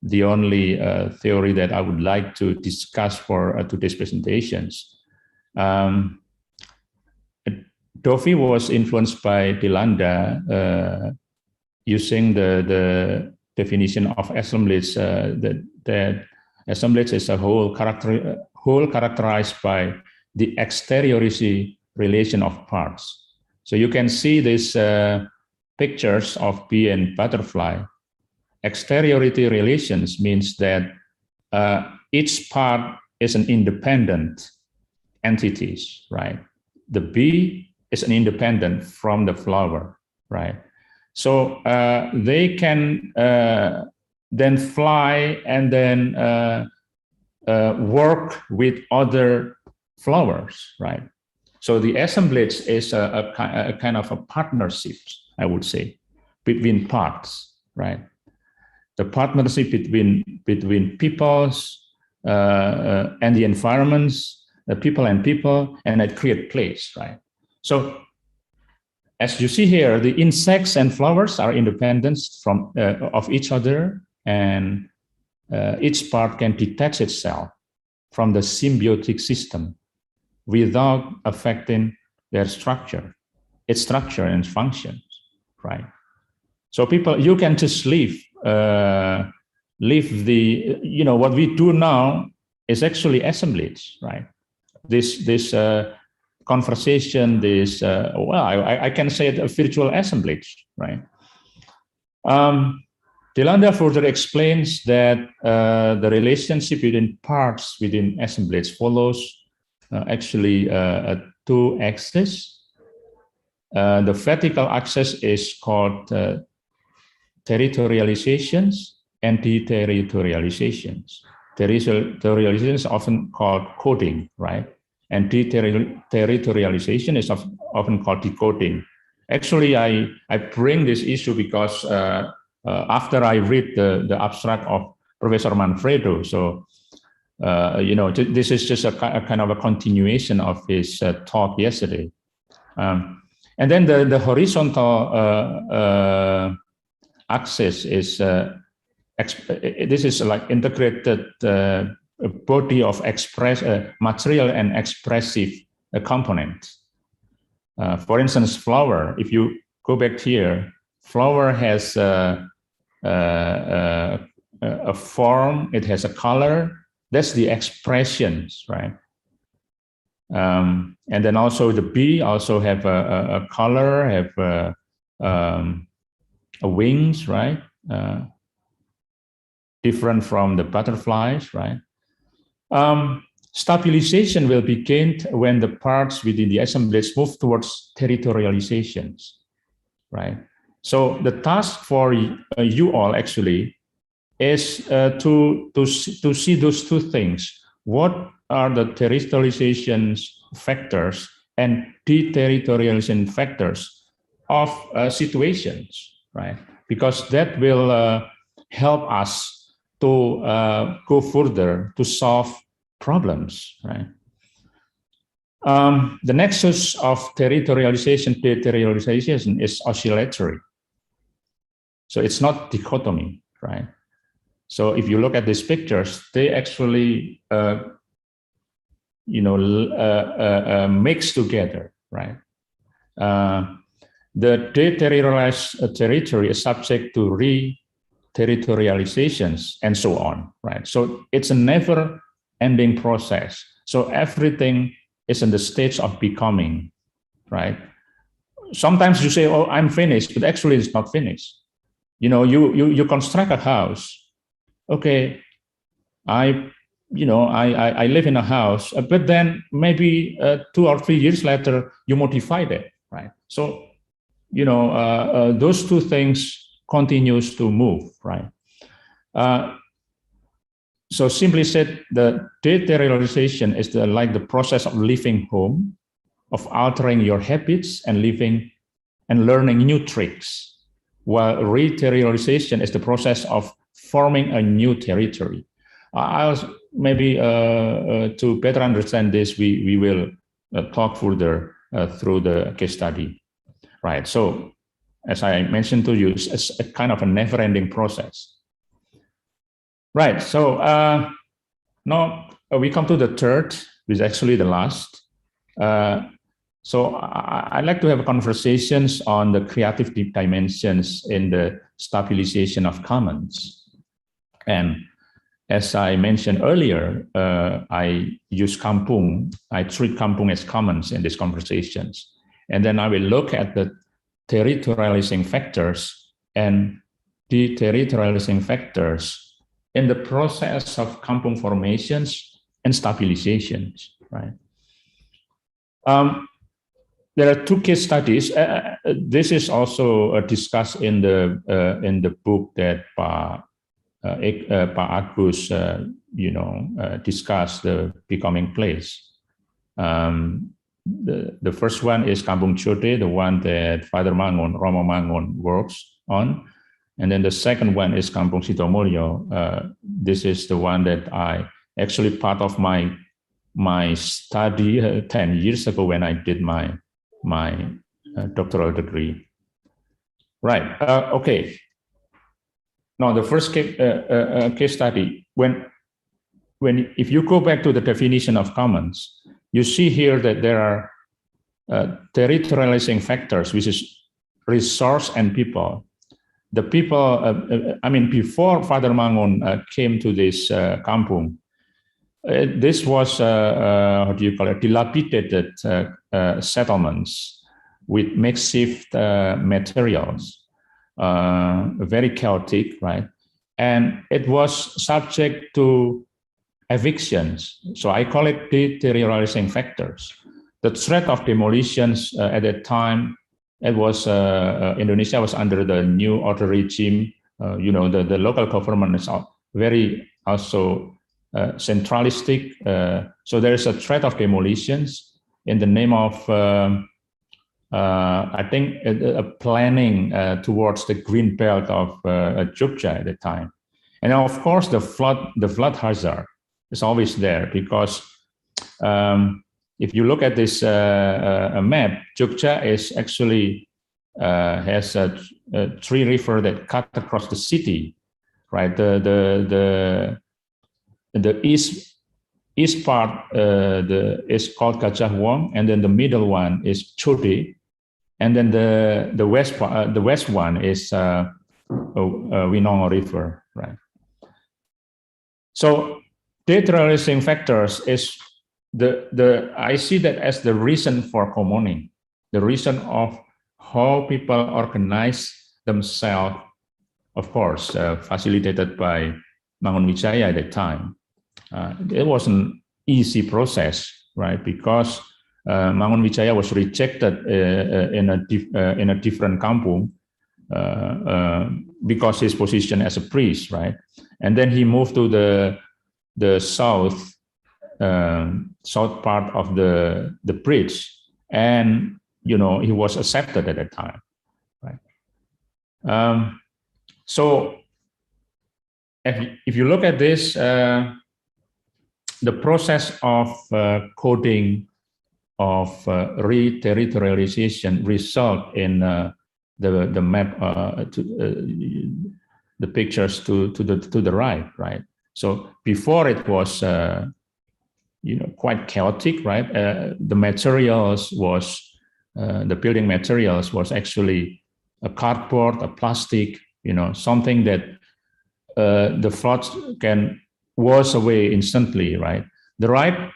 theory that I would like to discuss for today's presentations. Dovi was influenced by Delanda using the definition of assemblage, that assemblage is a whole characterized by the exteriority relation of parts. So you can see these pictures of bee and butterfly. Exteriority relations means that each part is an independent entities, right? The bee is an independent from the flower, right? So they can then fly and then work with other flowers, right? So the assemblage is a kind of a partnership, I would say, between parts, right? The partnership between peoples and the environments, the people and people, and it create place, right? So as you see here, the insects and flowers are independent from of each other, and each part can detach itself from the symbiotic system without affecting their structure, its structure and functions, right? So people, you can just leave the, what we do now is actually assemblage, right? This conversation, this, I can say it a virtual assemblage, right? Delanda further explains that the relationship between parts within assemblage follows actually two axes. The vertical axis is called territorializations and deterritorializations. Territorialization is often called coding, right? And deterritorialization is often called decoding. Actually, I bring this issue because after I read the abstract of Professor Manfredo, so this is just a kind of a continuation of his talk yesterday. And then the horizontal axis is this is like integrated body of material and expressive components. For instance, flower. If you go back here, flower has a form. It has a color. That's the expressions, right? And then also the bee also have a color, have a wings, right? Different from the butterflies, right? Stabilization will begin when the parts within the assemblage move towards territorializations, right? So the task for you all actually is to see those two things. What are the territorialization factors and deterritorialization factors of situations, right? Because that will help us to go further to solve problems, right? The nexus of territorialization, deterritorialization is oscillatory. So it's not dichotomy, right? So if you look at these pictures, they actually, mix together, right? The deterritorialized territory is subject to re-territorializations and so on, right? So it's a never-ending process. So everything is in the stage of becoming, right? Sometimes you say, "Oh, I'm finished," but actually it's not finished. You construct a house. Okay, I live in a house, but then maybe 2 or 3 years later, you modified it, right? So, those two things continues to move, right? So simply said, the deterritorialization is like the process of leaving home, of altering your habits and living and learning new tricks, while re-territorialization is the process of forming a new territory. I'll maybe to better understand this, we will talk further through the case study, right? So, as I mentioned to you, it's a kind of a never-ending process, right? So now we come to the third, which is actually the last. So I'd like to have conversations on the creative dimensions in the stabilization of commons. And as I mentioned earlier, I use Kampung. I treat Kampung as commons in these conversations. And then I will look at the territorializing factors and deterritorializing factors in the process of Kampung formations and stabilizations, right? There are 2 case studies. This is also discussed in the book that Agus, discussed the becoming place. The first one is Kampung Chode, the one that Father Mangun, Romo Mangun works on. And then the second one is Kampung Sitomulyo. This is the one that I actually part of my study 10 years ago when I did my doctoral degree. Right, okay. Now the first case study, if you go back to the definition of commons, you see here that there are territorializing factors, which is resource and people. The people, before Father Mangun came to this Kampung, this was, dilapidated settlements with makeshift materials, very chaotic, right? And it was subject to evictions. So I call it deteriorizing factors. The threat of demolitions at that time, it was Indonesia was under the new order regime. The local government is very also centralistic. So there is a threat of demolitions in the name of I think a planning towards the green belt of Jogja at the time. And of course, the flood hazard is always there, because if you look at this map, Jogja is actually has three rivers that cut across the city, right? The east part is called Gajah Wong, and then the middle one is Chode, and then the west one is Wiryono River, right? So deteriorating factors is I see that as the reason for commoning, the reason of how people organize themselves, of course, facilitated by Mangun Wijaya at the time. It was an easy process, right? Because Mangun Wijaya was rejected in a different kampung because his position as a priest, right? And then he moved to the south part of the bridge, and he was accepted at that time, right? So if you look at this, the process of coding of re-territorialization result in the map, the pictures to the right. So before it was quite chaotic, right? The materials was the building materials was actually a cardboard, a plastic, something that the floods can wash away instantly, right? The right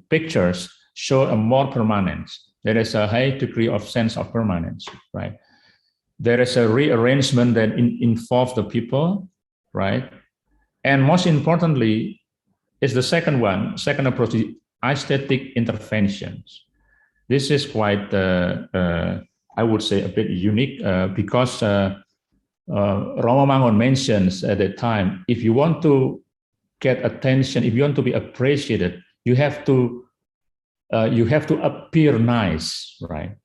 pictures show a more permanence. There is a high degree of sense of permanence, right? There is a rearrangement that involves the people, right? And most importantly, is the second approach, the aesthetic interventions. This is quite, I would say, a bit unique because Romo Mangun mentions at the time, if you want to get attention, if you want to be appreciated, you have to appear nice, right?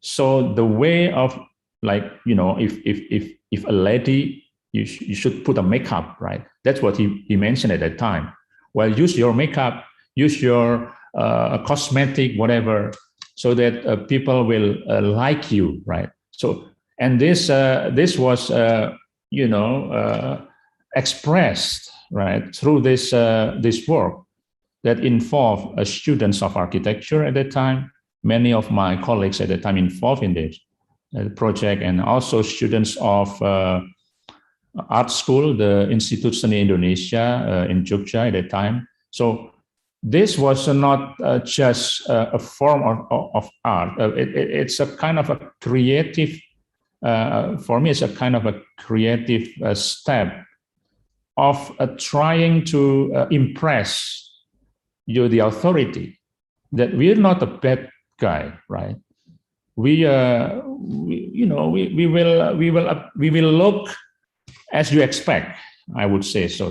So the way of, like, if a lady, you should put a makeup, right? That's what he mentioned at that time. Well, use your makeup, use your cosmetic, whatever, so that people will like you, right? So, and this was, expressed, right, through this work that involved students of architecture at that time. Many of my colleagues at the time involved in this project, and also students of art school, the Institut Seni Indonesia in Jogja at that time. So this was not just a form of art. It's a kind of a creative, for me, it's a kind of a creative step of trying to impress the authority that we're not a bad guy, right? We will look as you expect, I would say so.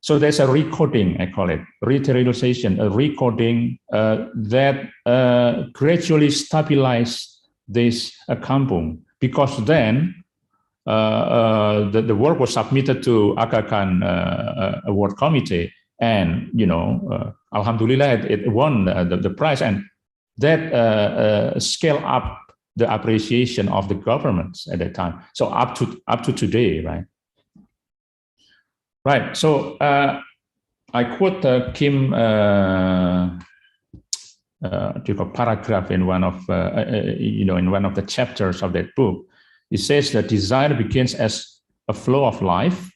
So there's a recoding, I call it, re-territorialization, a recoding that gradually stabilized this Kampung, because then the work was submitted to Aga Khan Award Committee, and Alhamdulillah, it won the prize, and that scaled up the appreciation of the governments at that time. So up to today, right? Right. So I quote Kim paragraph in one of in one of the chapters of that book. It says that desire begins as a flow of life,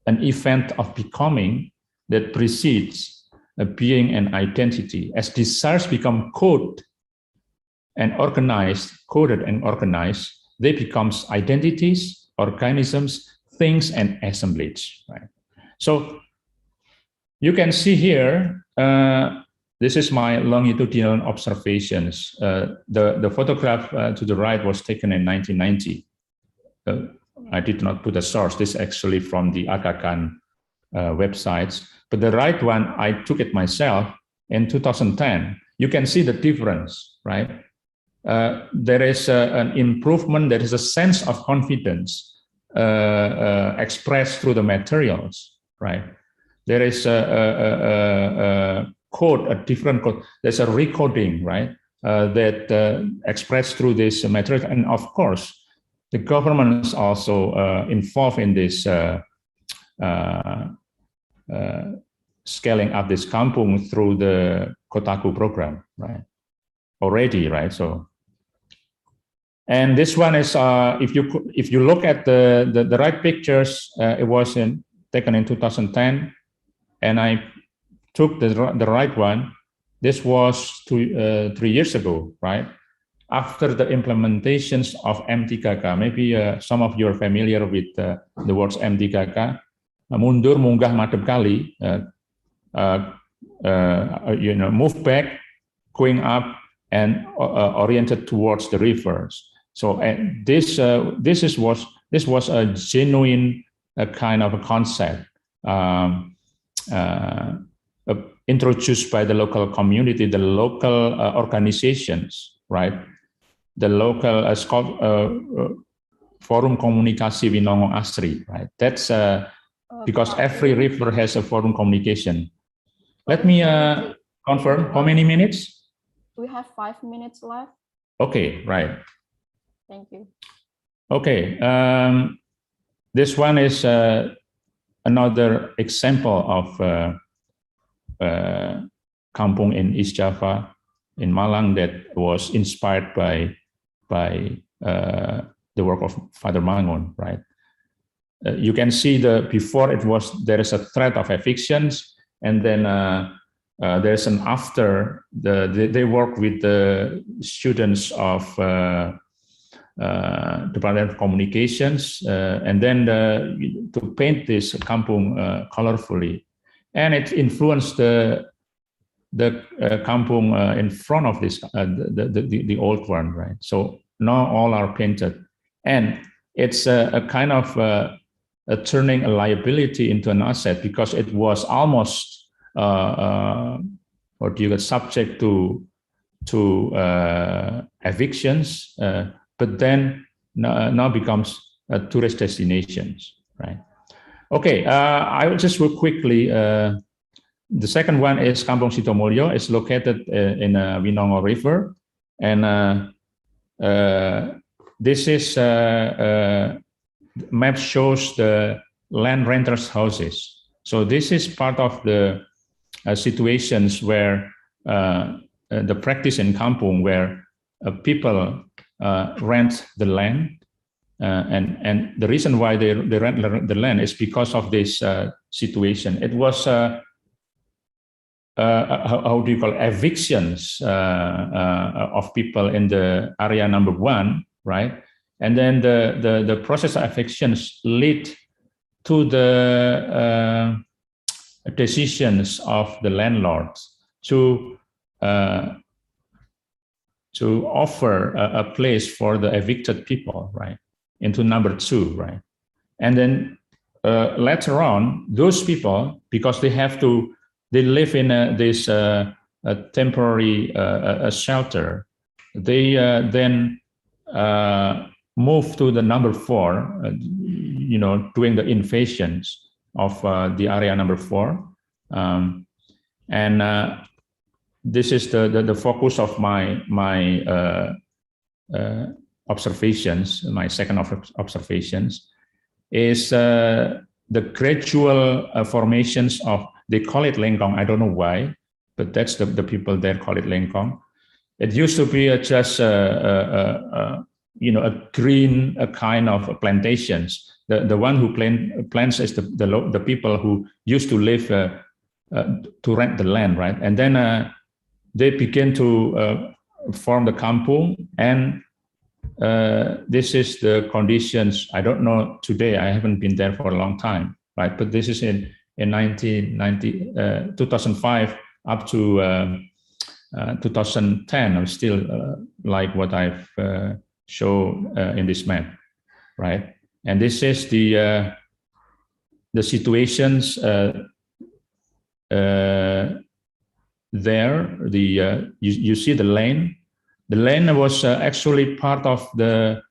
an event of becoming that precedes a being and identity. As desires become coded and organized, they become identities, organisms, things, and assemblages. Right. So you can see here, this is my longitudinal observations. The photograph to the right was taken in 1990. I did not put a source. This is actually from the Aga Khan websites. But the right one, I took it myself in 2010. you can see the difference, right? There is an improvement, there is a sense of confidence expressed through the materials, right? There is a code, a different code, there's a recoding, right? That expressed through this material. And of course, the government is also involved in this scaling up this Kampung through the Kotaku program, right? Already, right? So, and this one is if you look at the right pictures, it was taken in 2010, and I took the right one. This was 3 years ago, right? After the implementations of M3K, maybe some of you are familiar with the words M3K, mundur, munggah, madep kali, move back, going up, and oriented towards the rivers. So this was a genuine kind of a concept introduced by the local community, the local organizations, right? The local Forum Komunikasi Winongo Asri, right? That's because every river has a forum communication. Let me confirm, how many minutes? We have 5 minutes left. Okay, right. Thank you. Okay, this one is another example of Kampung in East Java, in Malang, that was inspired by the work of Father Mangun, right? You can see before there is a threat of evictions, and then there's an after. They work with the students of Department of Communications, and then to paint this Kampung colorfully, and it influenced the Kampung in front of this the old one, right? So now all are painted, and it's a kind of turning a liability into an asset, because it was almost subject to evictions, but then now becomes tourist destinations, right? Okay, I will just real quickly. The second one is Kampung Sitomulyo. It's located in Winongo River, and this is map shows the land renters' houses. So this is part of the situations where the practice in Kampung, where people rent the land, and the reason why they rent the land is because of this situation. It was how do you call it? Evictions of people in the area number 1, right? And then the process of evictions lead to the decisions of the landlords to offer a place for the evicted people, right, into number 2, right? And then later on, those people, because they live in this temporary shelter, they then move to the number 4, doing the invasions of the area number 4, and this is the focus of my observations. My second observations is the gradual formations of, they call it lengkong. I don't know why, but that's the people there call it lengkong. It used to be just a green kind of plantations. The one who plants is the people who used to live to rent the land, right? And then they begin to form the Kampung, and this is the conditions. I don't know today. I haven't been there for a long time, right? But this is in 2005 up to 2010. I'm still like what I've shown in this map, right? And this is the situations there, you see the lane. The lane was actually part of the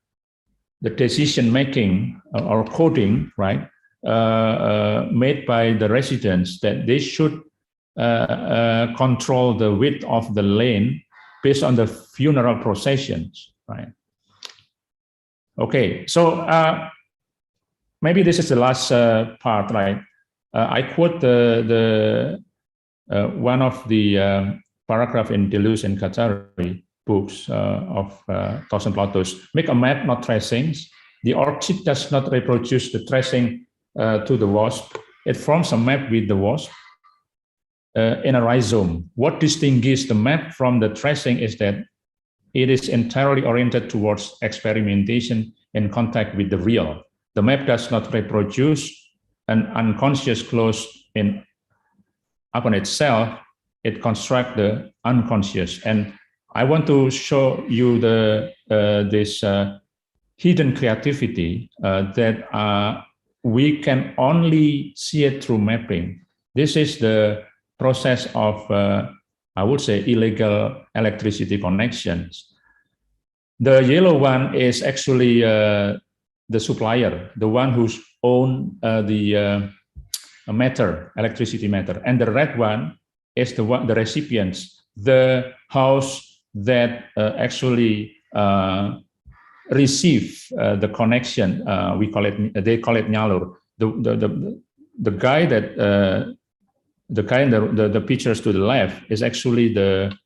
decision making or coding, right, made by the residents, that they should control the width of the lane based on the funeral processions, right? Okay, so maybe this is the last part, right? I quote the one of the paragraph in Deleuze and Guattari books of Thousand Plateaus. Make a map, not tracings. The orchid does not reproduce the tracing to the wasp. It forms a map with the wasp in a rhizome. What distinguishes the map from the tracing is that it is entirely oriented towards experimentation in contact with the real. The map does not reproduce an unconscious clause upon itself. It constructs the unconscious. And I want to show you this hidden creativity that we can only see it through mapping. This is the process of, I would say, illegal electricity connections. The yellow one is actually the supplier, the one who's own the matter, electricity matter, and the red one is the recipients, the house that actually receive the connection. They call it nyalur. The guy that the pictures to the left is actually the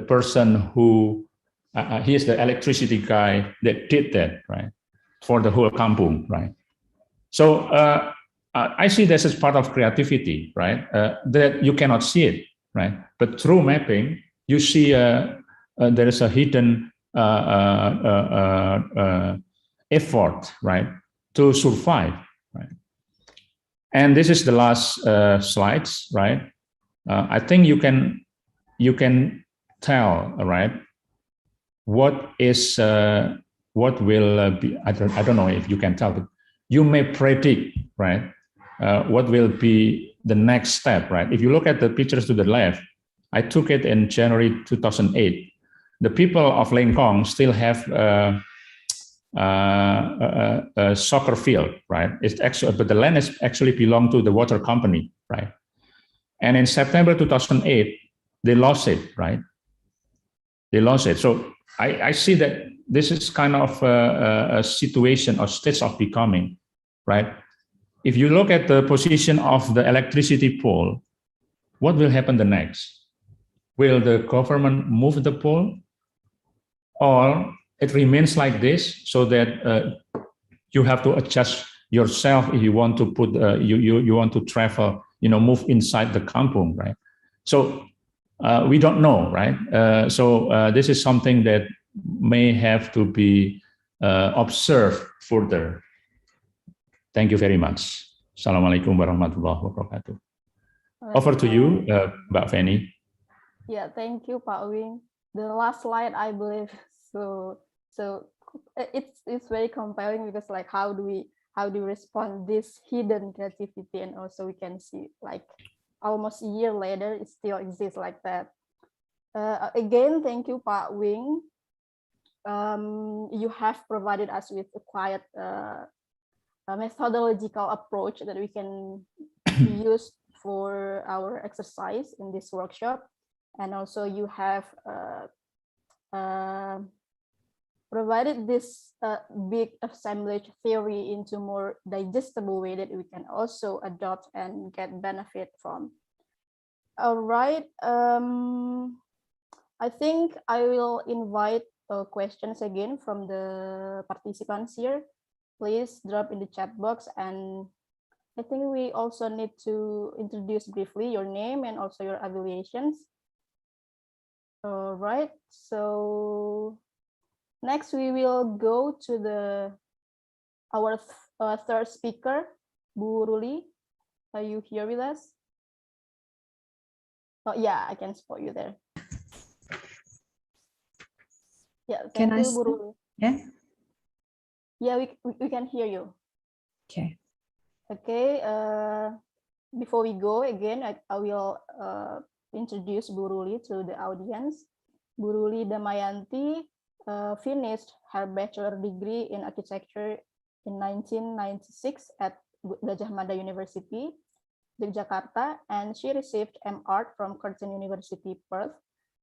person who he is the electricity guy that did that, right, for the whole Kampung, right? So I see this as part of creativity, right? That you cannot see it, right? But through mapping, you see there is a hidden effort, right, to survive, right? And this is the last slides, right? I think you can tell, right, what will be. I don't know if you can tell, but you may predict, right, what will be the next step, right? If you look at the pictures to the left, I took it in January 2008. The people of Lengkong still have a soccer field, right? It's actually, but the land is actually belong to the water company, right? And in September 2008, they lost it, right? They lost it. So I see that this is kind of a situation or stage of becoming, right? If you look at the position of the electricity pole, what will happen the next? Will the government move the pole, or it remains like this so that you have to adjust yourself if you want to put you want to travel, move inside the kampung, right? So we don't know, right? So this is something that may have to be observed further. Thank you very much. Assalamualaikum warahmatullahi wabarakatuh. Over to you, Mbak Feni. Yeah, thank you, Pak Wing. The last slide, I believe, so it's very compelling, because like how do we respond this hidden creativity, and also we can see like almost a year later it still exists like that. Again, thank you, Pak Wing. You have provided us with a quite a methodological approach that we can use for our exercise in this workshop, and also you have provided this big assemblage theory into more digestible way that we can also adopt and get benefit from. All right, I think I will invite questions again from the participants here. Please drop in the chat box, and I think we also need to introduce briefly your name and also your affiliations. All right, so next we will go to our third speaker, Bu Ruli. Are you here with us? Oh yeah, I can spot you there. Yeah, thank you, Bu Ruli. Yeah. Yeah, we can hear you. Okay. Okay. Before we go again, I will introduce Bu Ruli to the audience. Bu Ruli Damayanti finished her bachelor degree in architecture in 1996 at Gajah Mada University, Yogyakarta, and she received M.Art from Kristen University, Perth.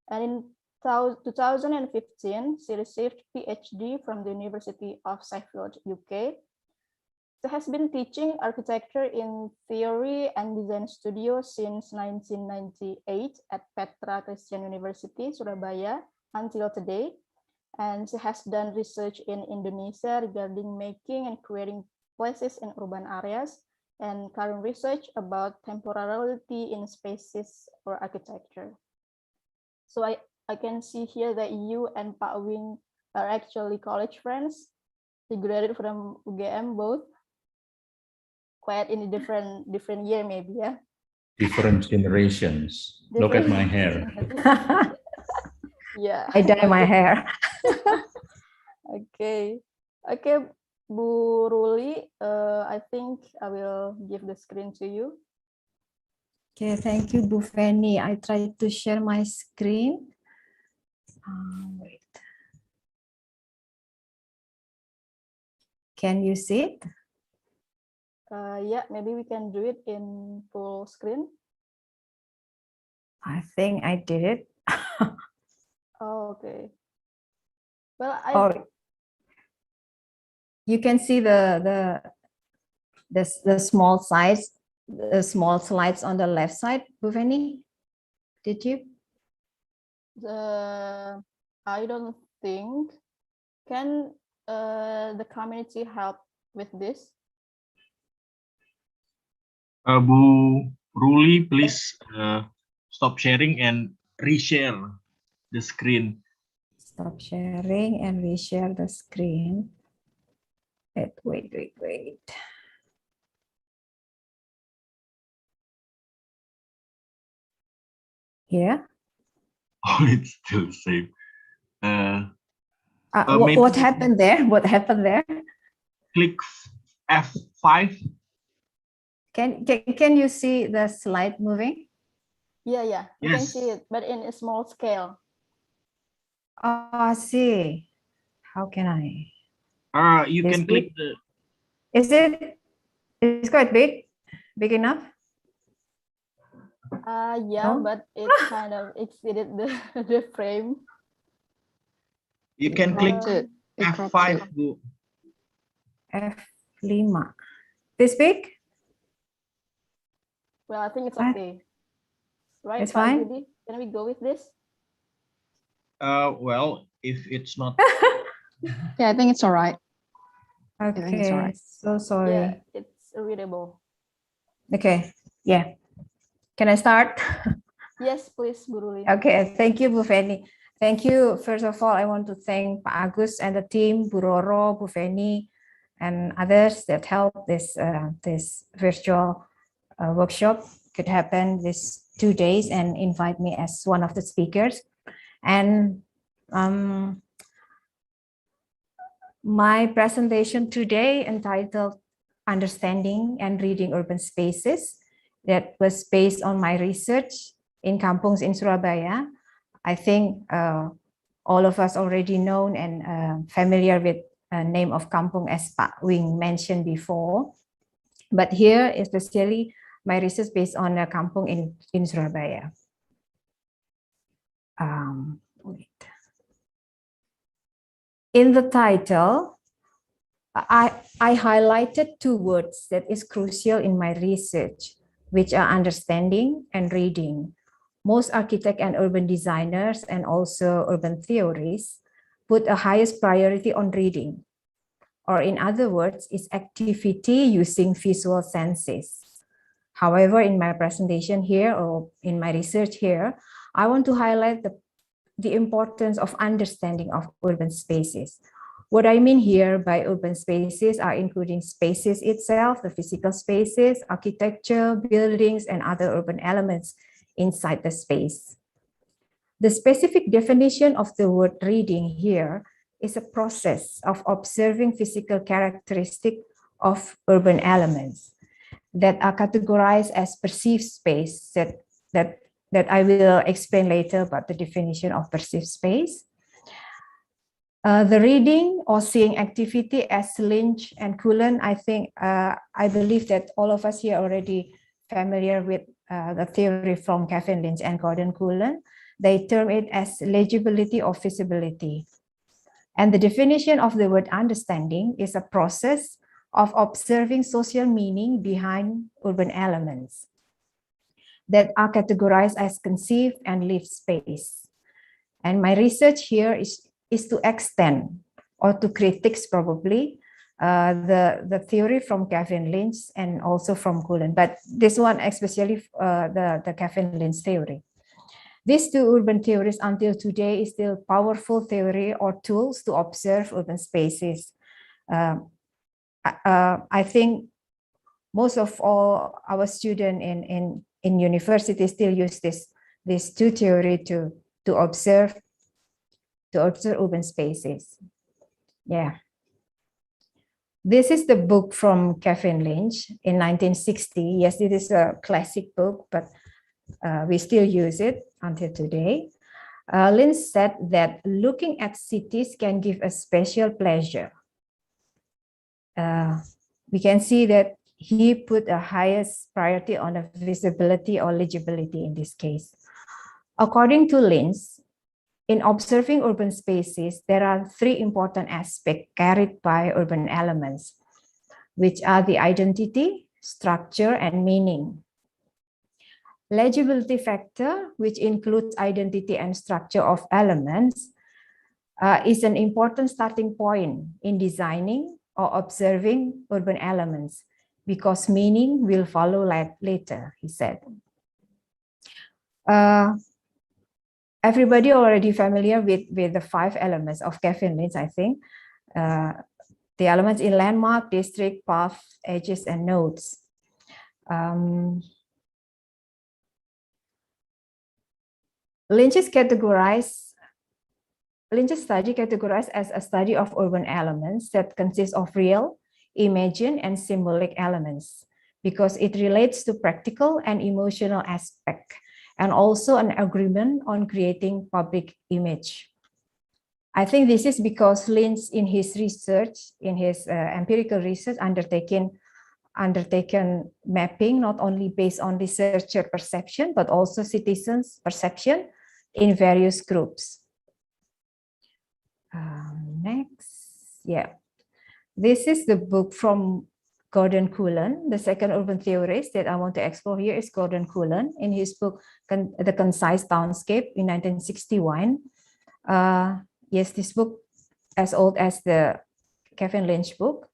And in 2015, she received PhD from the University of Sheffield, UK. She has been teaching architecture in theory and design studio since 1998 at Petra Christian University, Surabaya, until today. And she has done research in Indonesia regarding making and creating places in urban areas, and current research about temporality in spaces for architecture. So I can see here that you and Pak Wing are actually college friends. You graduated from UGM both, quite in a different year maybe, yeah? Different generations. Look at my hair. Yeah. I dye my hair. Okay, Bu Ruli, I think I will give the screen to you. Okay, thank you, Bu Feni. I try to share my screen. Wait. Can you see it? Yeah, maybe we can do it in full screen. I think I did it. Oh, okay. Well, you can see the small size, the small slides on the left side, Bu Feni. Did you? I don't think. Can the community help with this? Bu Ruli, please stop sharing and reshare the screen. Stop sharing and reshare the screen. Wait. Here. Oh, it's still the same. What happened there? What happened there? Click F5. Can you see the slide moving? Yeah. You can Yes. see it, but in a small scale. Oh, I see. How can I? You This can click the. Is it? It's quite big enough. Yeah, No? but it kind of exceeded the frame. You can click F5. Bu. F5. This big? Well, I think it's What? okay. Right, It's Pak fine? Budi? Can we go with this? Well, if it's not. Yeah, I think it's all right. Okay, it's all right. so sorry. Yeah, it's readable. Okay, yeah. Can I start? Yes, please, Bu Ruli. Okay, thank you, Bu Feni. Thank you. First of all, I want to thank Pak Agus and the team, Bu Roro, Bu Feni, and others that helped this virtual workshop could happen this 2 days and invite me as one of the speakers. And my presentation today entitled Understanding and Reading Urban Spaces, that was based on my research in Kampung in Surabaya. I think all of us already known and familiar with the name of Kampung as Pak Wing mentioned before. But here, especially my research based on Kampung in Surabaya. Wait. In the title, I highlighted 2 words that is crucial in my research, which are understanding and reading. Most architects and urban designers and also urban theorists put a highest priority on reading, or in other words, is activity using visual senses. However, in my presentation here or in my research here, I want to highlight the importance of understanding of urban spaces. What I mean here by urban spaces are including spaces itself, the physical spaces, architecture, buildings, and other urban elements inside the space. The specific definition of the word reading here is a process of observing physical characteristics of urban elements that are categorized as perceived space that that I will explain later about the definition of perceived space. The reading or seeing activity as Lynch and Cullen, I think, I believe that all of us here are already familiar with the theory from Kevin Lynch and Gordon Cullen. They term it as legibility or visibility. And the definition of the word understanding is a process of observing social meaning behind urban elements that are categorized as conceived and lived space. And my research here is to extend or to critiques probably the theory from Kevin Lynch and also from Cullen, but this one especially the Kevin Lynch theory. These two urban theories until today is still powerful theory or tools to observe urban spaces. I think most of all our students in university still use this two theory to observe urban spaces. Yeah. This is the book from Kevin Lynch in 1960. Yes, it is a classic book, but we still use it until today. Lynch said that looking at cities can give a special pleasure. We can see that he put the highest priority on the visibility or legibility in this case. According to Lynch, in observing urban spaces, there are three important aspects carried by urban elements, which are the identity, structure, and meaning. Legibility factor, which includes identity and structure of elements, is an important starting point in designing or observing urban elements, because meaning will follow later, he said. Everybody already familiar with the 5 elements of Kevin Lynch, I think. The elements in landmark, district, path, edges, and nodes. Lynch's study categorized as a study of urban elements that consists of real, imagined, and symbolic elements, because it relates to practical and emotional aspect, and also an agreement on creating public image. I think this is because Lynch, in his research, in his empirical research, undertaken mapping not only based on researcher perception, but also citizens' perception in various groups. Next, yeah. This is the book from Gordon Cullen. The second urban theorist that I want to explore here is Gordon Cullen in his book, The Concise Townscape in 1961. Yes, this book as old as the Kevin Lynch book.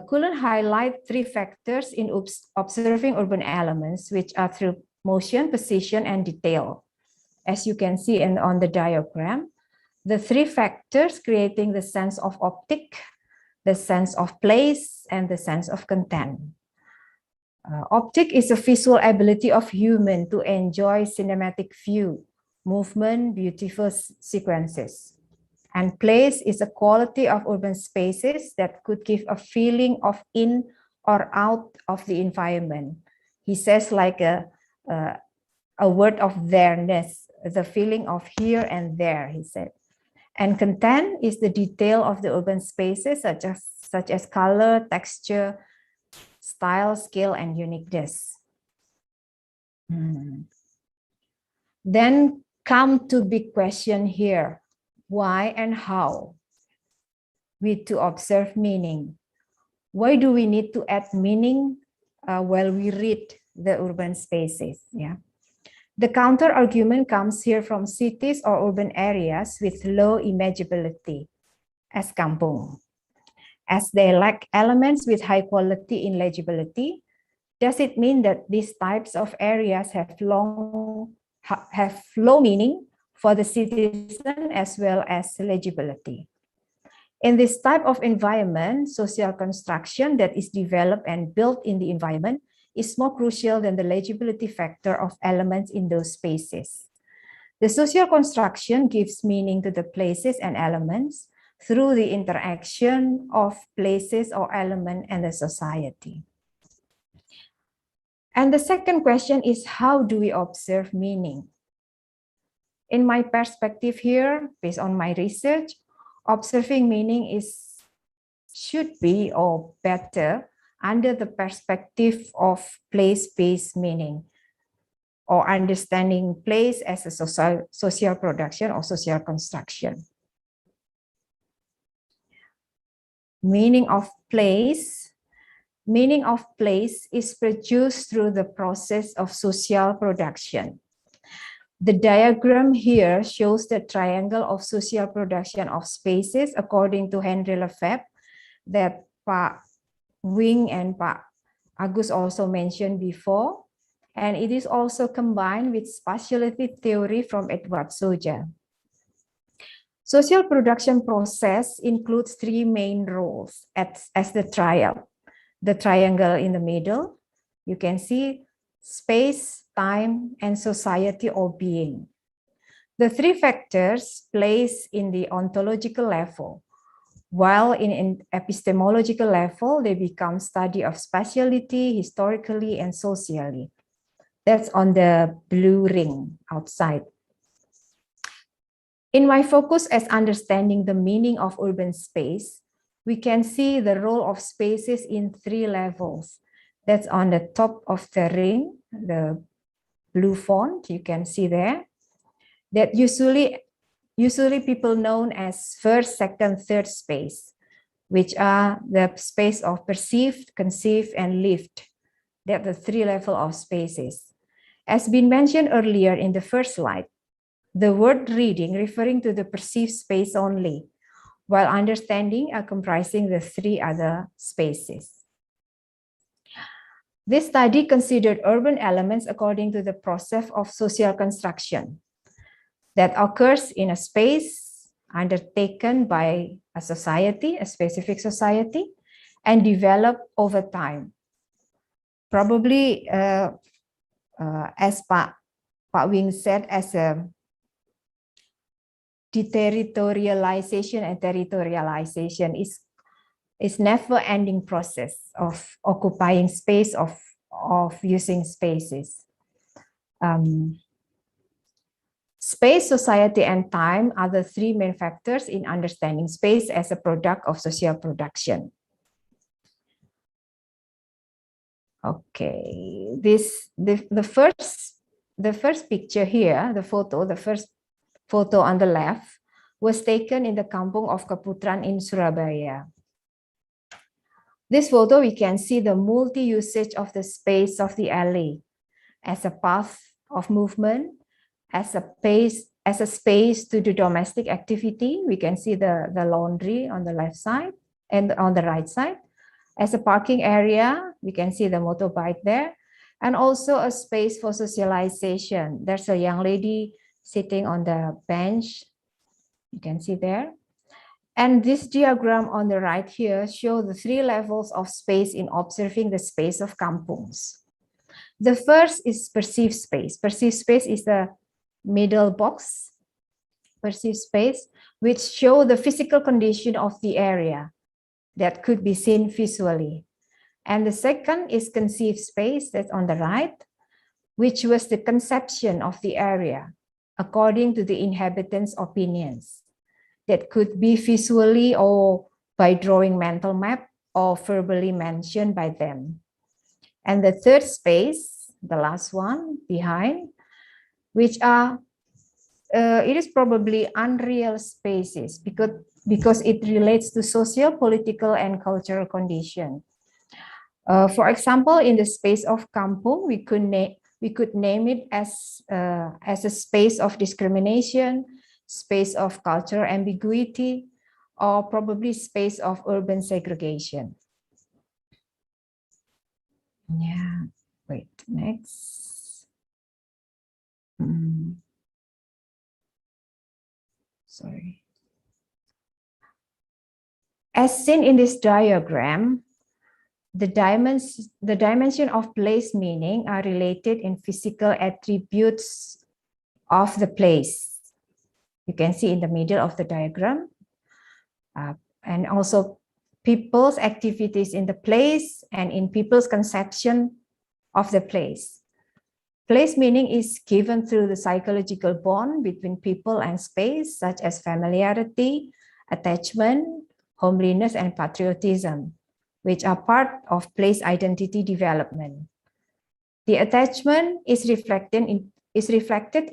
Cullen highlight 3 factors in observing urban elements, which are through motion, position, and detail. As you can see on the diagram, the 3 factors creating the sense of optic, the sense of place, and the sense of content. Optic is a visual ability of human to enjoy cinematic view, movement, beautiful sequences. And place is a quality of urban spaces that could give a feeling of in or out of the environment. He says like a word of there-ness, the feeling of here and there, he said. And content is the detail of the urban spaces, such as color, texture, style, scale, and uniqueness. Then come to big question here. Why and how? To observe meaning. Why do we need to add meaning while we read the urban spaces? Yeah. The counter argument comes here from cities or urban areas with low imageability, as Kampung. As they lack elements with high quality in legibility, does it mean that these types of areas have low meaning for the citizen as well as legibility? In this type of environment, social construction that is developed and built in the environment is more crucial than the legibility factor of elements in those spaces. The social construction gives meaning to the places and elements through the interaction of places or element and the society. And the second question is, how do we observe meaning? In my perspective here, based on my research, observing meaning should be or better under the perspective of place-based meaning, or understanding place as a social production or social construction. Meaning of place is produced through the process of social production. The diagram here shows the triangle of social production of spaces according to Henry Lefebvre that Pak Wing and Pak Agus also mentioned before, and it is also combined with spatiality theory from Edward Soja. Social production process includes three main roles as the triangle in the middle. You can see space, time, and society or being. The three factors place in the ontological level, while in epistemological level, they become study of spatiality, historically, and socially. That's on the blue ring outside. In my focus as understanding the meaning of urban space, we can see the role of spaces in three levels. That's on the top of the ring, the blue font, you can see there. That usually people known as first, second, third space, which are the space of perceived, conceived, and lived. They're the three levels of spaces. As been mentioned earlier in the first slide, the word reading referring to the perceived space only, while understanding are comprising the three other spaces. This study considered urban elements according to the process of social construction that occurs in a space undertaken by a society, a specific society, and developed over time. Probably, as Pak Wing said, as a deterritorialization and territorialization is never-ending process of occupying space, of using spaces. Space, society, and time are the three main factors in understanding space as a product of social production. Okay, the first picture here, the first photo on the left was taken in the Kampung of Keputaran in Surabaya. This photo, we can see the multi-usage of the space of the alley as a path of movement, as a space to do domestic activity. We can see the laundry on the left side and on the right side. As a parking area, we can see the motorbike there, and also a space for socialization. There's a young lady sitting on the bench, you can see there. And this diagram on the right here shows the three levels of space in observing the space of kampungs. The first is perceived space. Perceived space is the middle box, perceived space, which show the physical condition of the area that could be seen visually. And the second is conceived space, that's on the right, which was the conception of the area according to the inhabitants' opinions. That could be visually or by drawing mental map or verbally mentioned by them. And the third space, the last one behind, which are, it is probably unreal spaces because it relates to social, political, and cultural condition. For example, in the space of Kampung, we could name it as a space of discrimination, space of cultural ambiguity, or probably space of urban segregation. Yeah, wait, next. Sorry. As seen in this diagram, the dimension of place meaning are related in physical attributes of the place. You can see in the middle of the diagram, and also people's activities in the place and in people's conception of the place. Place meaning is given through the psychological bond between people and space, such as familiarity, attachment, homeliness, and patriotism, which are part of place identity development. The attachment is reflected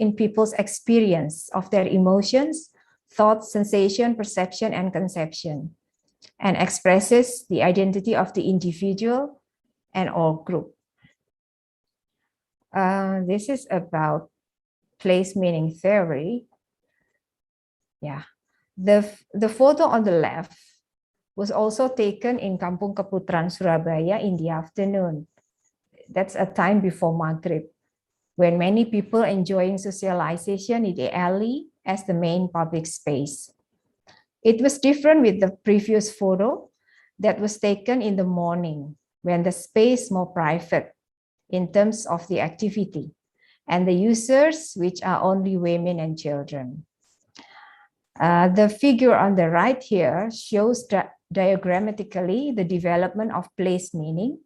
in people's experience of their emotions, thoughts, sensation, perception, and conception, and expresses the identity of the individual and all group. This is about place meaning theory. Yeah, the photo on the left was also taken in Kampung Keputaran, Surabaya in the afternoon. That's a time before Maghrib, when many people enjoying socialization in the alley as the main public space. It was different with the previous photo that was taken in the morning, when the space more private in terms of the activity, and the users, which are only women and children. The figure on the right here shows diagrammatically the development of place meaning,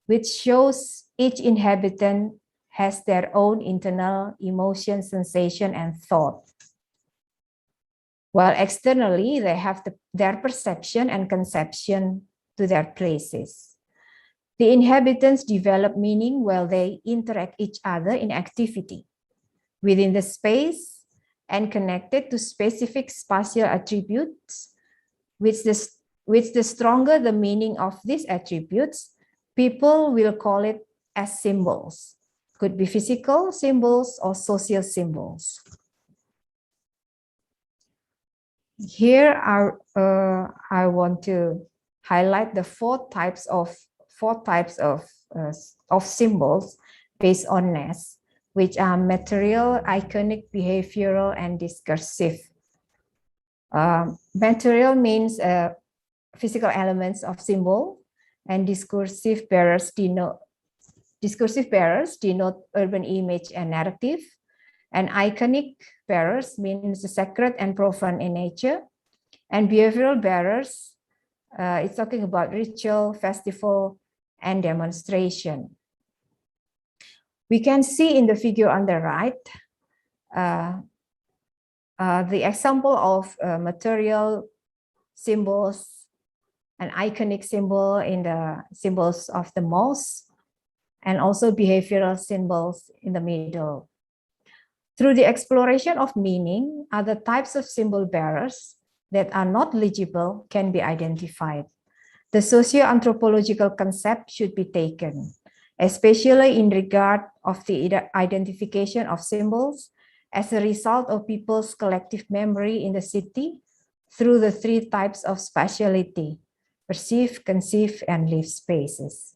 which shows each inhabitant has their own internal emotion, sensation, and thought. While externally, they have their perception and conception to their places. The inhabitants develop meaning while they interact each other in activity within the space and connected to specific spatial attributes, which the stronger the meaning of these attributes, people will call it as symbols. Could be physical symbols or social symbols. Here I want to highlight the four types of symbols based on NES, which are material, iconic, behavioral, and discursive. Material means physical elements of symbol, and discursive bearers denote urban image and narrative, and iconic bearers means sacred and profane in nature, and behavioral bearers, it's talking about ritual, festival, and demonstration. We can see in the figure on the right the example of material symbols, an iconic symbol in the symbols of the malls, and also behavioral symbols in the middle. Through the exploration of meaning, other types of symbol bearers that are not legible can be identified. The socio-anthropological concept should be taken, especially in regard of the identification of symbols as a result of people's collective memory in the city through the three types of spatiality: perceive, conceive, and live spaces.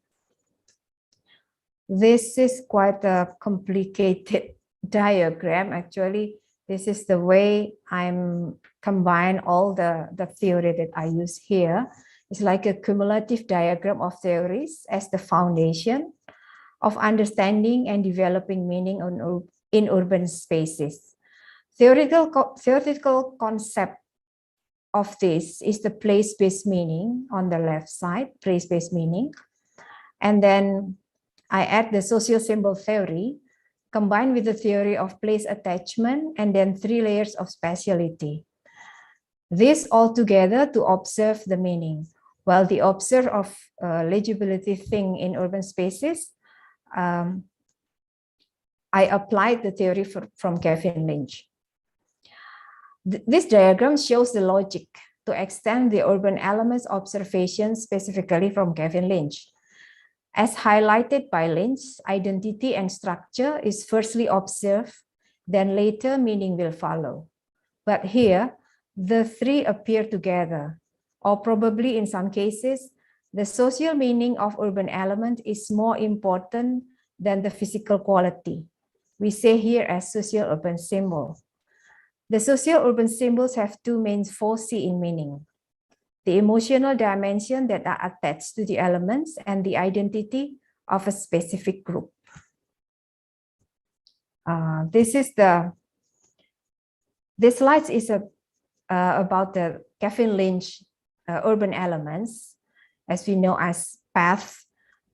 This is quite a complicated diagram. Actually, this is the way I'm combine all the theory that I use here. It's like a cumulative diagram of theories as the foundation of understanding and developing meaning in urban spaces. Theoretical concept of this is the place-based meaning on the left side, place-based meaning. And then I add the social symbol theory combined with the theory of place attachment, and then 3 layers of spatiality. This all together to observe the meaning. While the observe of legibility thing in urban spaces, I applied the theory from Kevin Lynch. This diagram shows the logic to extend the urban elements observation specifically from Kevin Lynch. As highlighted by Lynch, identity and structure is firstly observed, then later meaning will follow. But here, the three appear together, or probably in some cases, the social meaning of urban element is more important than the physical quality. We say here as social urban symbol. The social urban symbols have two main foci in meaning: the emotional dimension that are attached to the elements and the identity of a specific group. This slide is about the Kevin Lynch urban elements, as we know as path,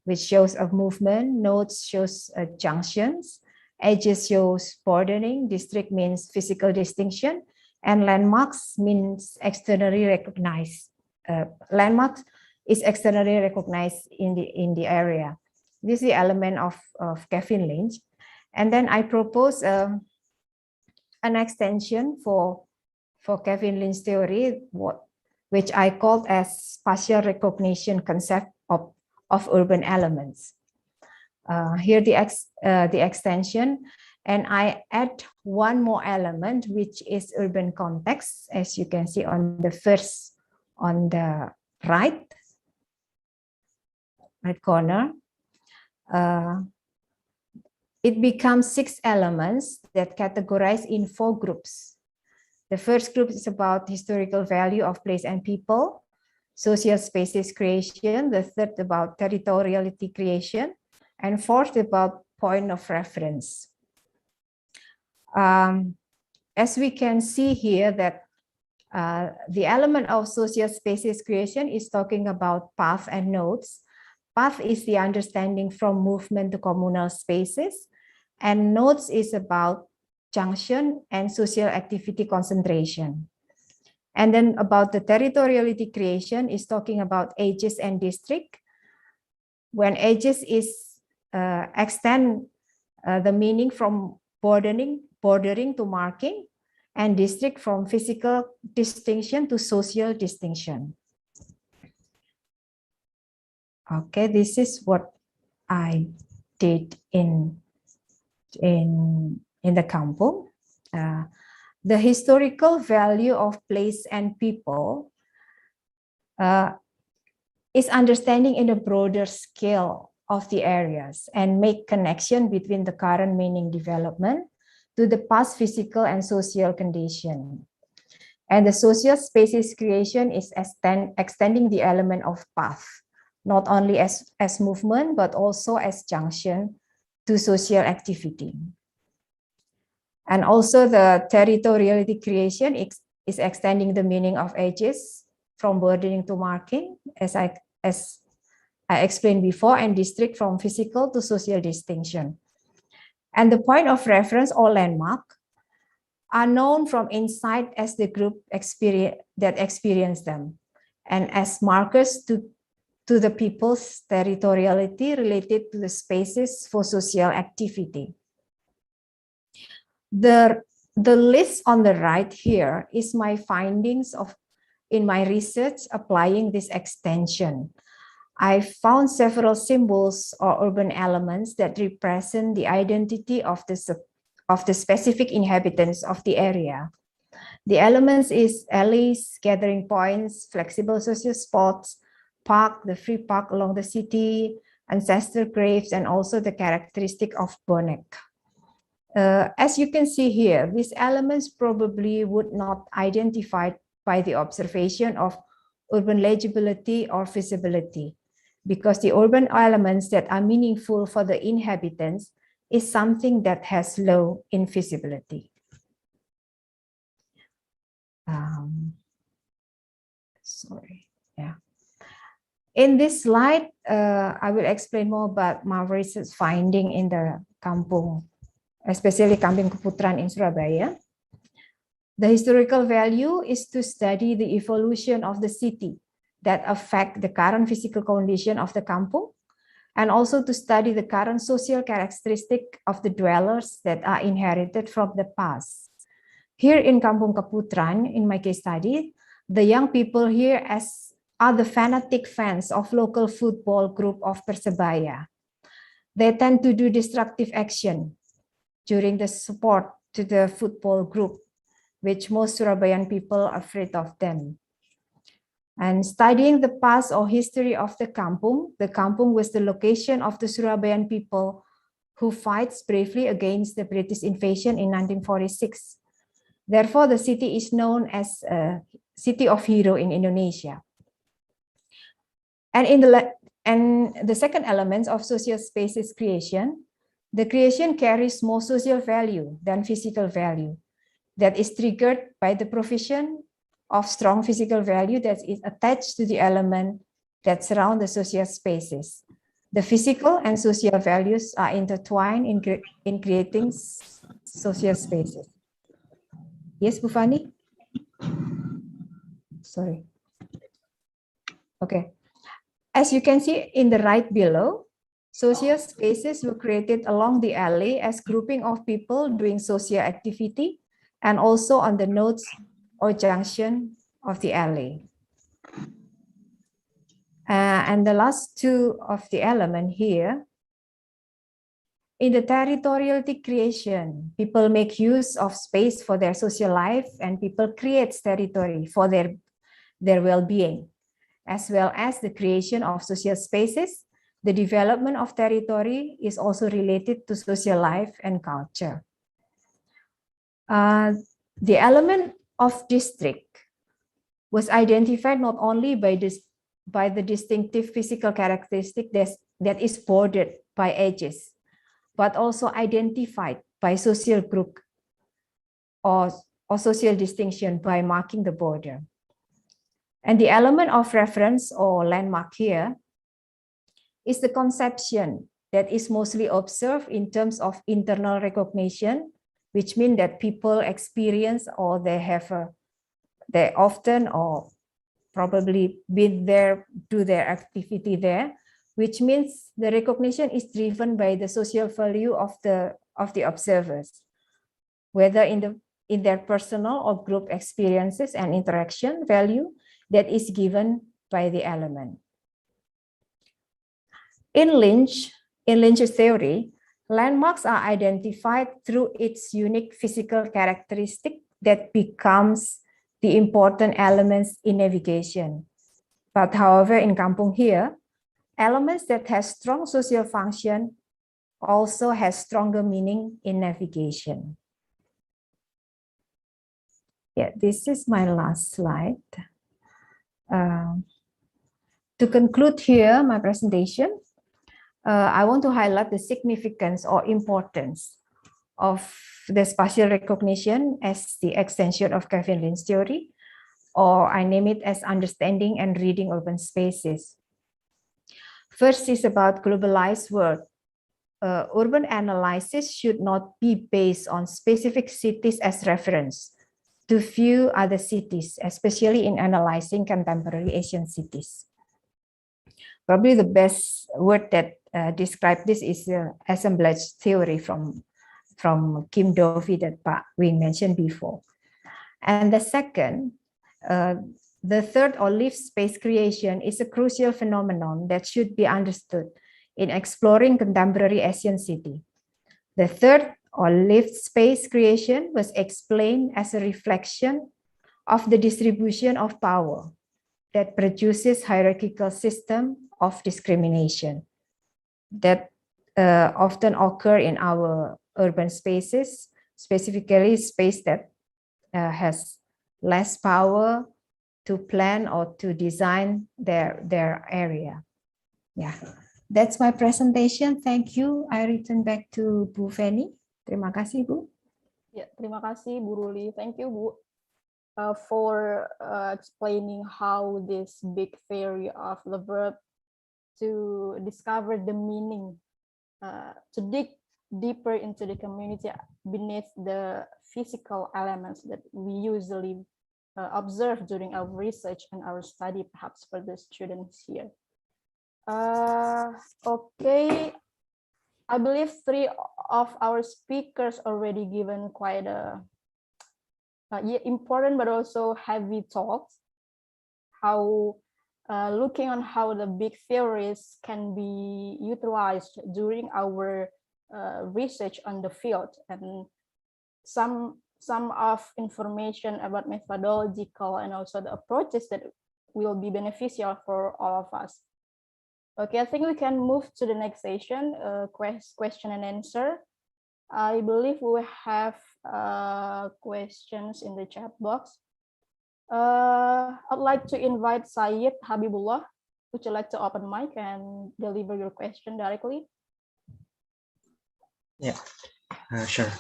which shows a movement, nodes shows junctions, edges shows bordering, district means physical distinction, and landmarks means externally recognized. Landmarks is externally recognized in the area. This is the element of Kevin Lynch. And then I propose an extension for Kevin Lynch's theory, which I called as spatial recognition concept of urban elements. Here the extension, and I add one more element, which is urban context, as you can see on the right corner. It becomes 6 elements that categorize in 4 groups. The first group is about historical value of place and people, social spaces creation, the third about territoriality creation, and fourth about point of reference. As we can see here that the element of social spaces creation is talking about path and nodes. Path is the understanding from movement to communal spaces, and nodes is about junction and social activity concentration. And then about the territoriality creation is talking about edges and district. When edges is extend the meaning from bordering to marking, and district from physical distinction to social distinction. Okay, this is what I did in the Kampung. The historical value of place and people is understanding in a broader scale of the areas and make connection between the current meaning development to the past physical and social condition. And the social spaces creation is extending the element of path, not only as movement, but also as junction to social activity. And also the territoriality creation is extending the meaning of edges from bordering to marking, as I explained before, and district from physical to social distinction. And the point of reference or landmark are known from inside as the group that experience them, and as markers to the people's territoriality related to the spaces for social activity. The list on the right here is my findings in my research applying this extension. I found several symbols or urban elements that represent the identity of the specific inhabitants of the area. The elements is alleys, gathering points, flexible social spots, park, the free park along the city, ancestor graves, and also the characteristic of bonek. As you can see here, these elements probably would not identified by the observation of urban legibility or visibility, because the urban elements that are meaningful for the inhabitants is something that has low invisibility. In this slide, I will explain more about my research finding in the Kampung, especially Kampung Keputaran in Surabaya. The historical value is to study the evolution of the city that affect the current physical condition of the kampung, and also to study the current social characteristic of the dwellers that are inherited from the past. Here in Kampung Keputaran, in my case study, the young people here are the fanatic fans of local football group of Persebaya. They tend to do destructive action during the support to the football group, which most Surabayan people are afraid of them. And studying the past or history of the kampung was the location of the Surabayan people who fights bravely against the British invasion in 1946. Therefore, the city is known as a city of hero in Indonesia. And the second element of social spaces creation, the creation carries more social value than physical value that is triggered by the provision of strong physical value that is attached to the element that surround the social spaces. The physical and social values are intertwined in creating social spaces. Yes, Bu Fani? Sorry. Okay. As you can see in the right below, social spaces were created along the alley as grouping of people doing social activity and also on the nodes or junction of the alley. And the last two of the element here, in the territoriality creation, people make use of space for their social life and people create territory for their well-being, as well as the creation of social spaces. The development of territory is also related to social life and culture. The element of district was identified not only by the distinctive physical characteristic that is bordered by edges, but also identified by social group or social distinction by marking the border. And the element of reference or landmark here is the conception that is mostly observed in terms of internal recognition, which means that people experience or they often or probably been there, do their activity there, which means the recognition is driven by the social value of the observers, whether in their personal or group experiences and interaction value that is given by the element. In Lynch's theory, landmarks are identified through its unique physical characteristic that becomes the important elements in navigation. But however, in Kampung here, elements that have strong social function also has stronger meaning in navigation. Yeah, this is my last slide. To conclude here my presentation, I want to highlight the significance or importance of the spatial recognition as the extension of Kevin Lin's theory, or I name it as understanding and reading urban spaces. First is about globalized world. Urban analysis should not be based on specific cities as reference to view other cities, especially in analyzing contemporary Asian cities. Probably the best word that describes this is the assemblage theory from Kim Dovey that Pak Wing mentioned before. And the second, the third or lived space creation is a crucial phenomenon that should be understood in exploring contemporary Asian city. The third or lived space creation was explained as a reflection of the distribution of power that produces hierarchical system of discrimination that often occur in our urban spaces, specifically space that has less power to plan or to design their area. Yeah, that's my presentation. Thank you. I return back to Bu Feni. Terima kasih, Bu. Ya, terima kasih, Bu Ruli. Thank you, Bu, for explaining how this big theory of the verb to discover the meaning, to dig deeper into the community beneath the physical elements that we usually observe during our research and our study, perhaps for the students here. Okay, I believe 3 of our speakers already given quite a important but also heavy talks, how looking on how the big theories can be utilized during our research on the field, and some of information about methodological and also the approaches that will be beneficial for all of us. Okay, I think we can move to the next session, question and answer. I believe we have questions in the chat box. I'd like to invite Syed Habibullah. Would you like to open mic and deliver your question directly? Yeah, sure.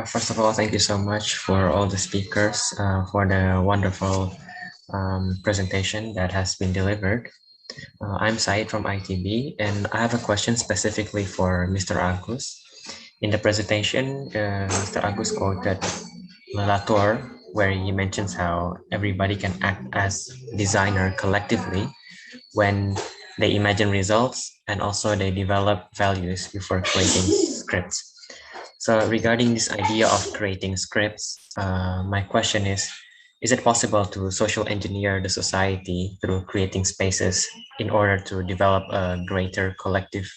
First of all, thank you so much for all the speakers for the wonderful presentation that has been delivered. I'm Said from ITB, and I have a question specifically for Mr. Agus. In the presentation, Mr. Agus quoted Latour, where he mentions how everybody can act as designer collectively when they imagine results and also they develop values before creating scripts. So regarding this idea of creating scripts, my question is it possible to social engineer the society through creating spaces in order to develop a greater collective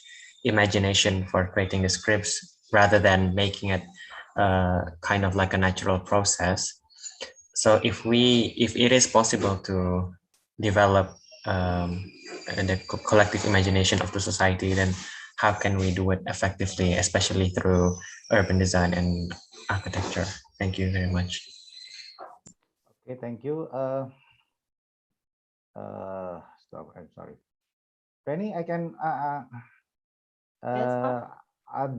imagination for creating the scripts rather than making it kind of like a natural process? So if it is possible to develop the collective imagination of the society, then how can we do it effectively, especially through urban design and architecture? Thank you very much. Okay, thank you. Stop. I'm sorry, Penny. I can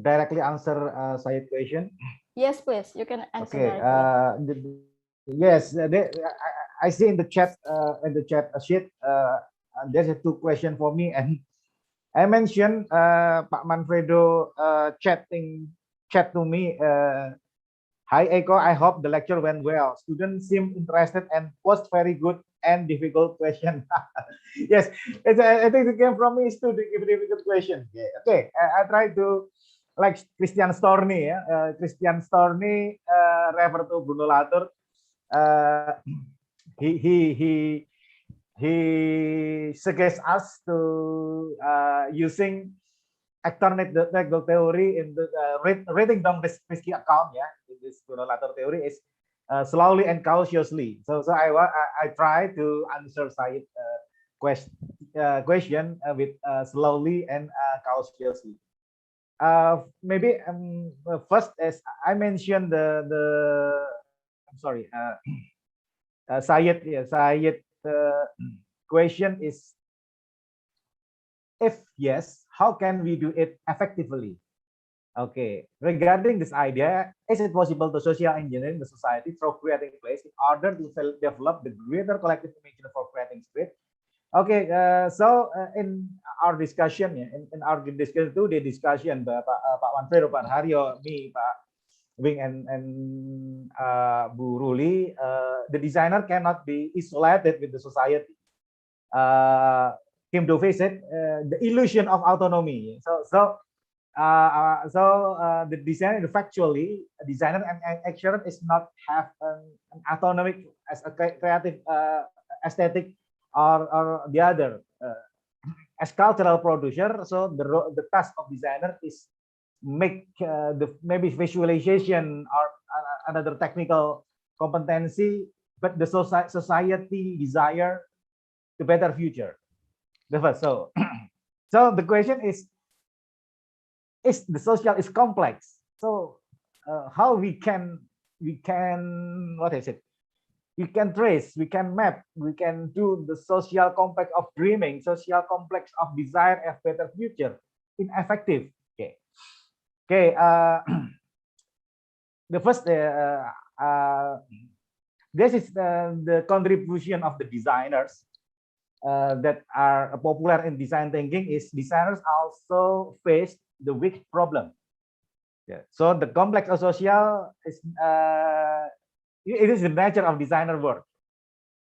directly answer Sayed's question. Yes, please. You can answer. Okay. Yes, I see in the chat sheet. There's a 2 question for me, and I mentioned Pak Manfredo chat to me. Hi Eko, I hope the lecture went well. Students seem interested and posed very good and difficult question. Yes, I think it came from me to give difficult question. Okay, I try to like Christian Storni. Christian Storni refer to Bruno Latour. He suggests us to using technological theory in the writing down this risky account. Yeah, in this Bruno Latour theory is slowly and cautiously. So I try to answer Said question with slowly and cautiously. Maybe first, as I mentioned, I'm sorry, Sayed. Yeah, Sayed. Question is, if yes, how can we do it effectively? Okay, regarding this idea, is it possible to social engineering the society through creating place in order to develop the greater collective image for creating spirit? Okay, so in our discussion, in our discussion today, discussion, Pak Manfredo, Pak Raharjo, me, Pak Wing, and Bu Ruli, the designer cannot be isolated with the society. Kim Dovey said the illusion of autonomy. So the designer, factually, a designer and actor is not have an autonomic as a creative aesthetic or the other as cultural producer. So the task of designer is make the maybe visualization or another technical competency, but the society desire the better future. The first, so the question is the social is complex. So how we can what is it? We can trace, we can map, we can do the social complex of dreaming, social complex of desire of better future in effective. Okay. The first, this is the contribution of the designers that are popular in design thinking. Is designers also face the wicked problem. Yeah. So the complex of social is it is the nature of designer work,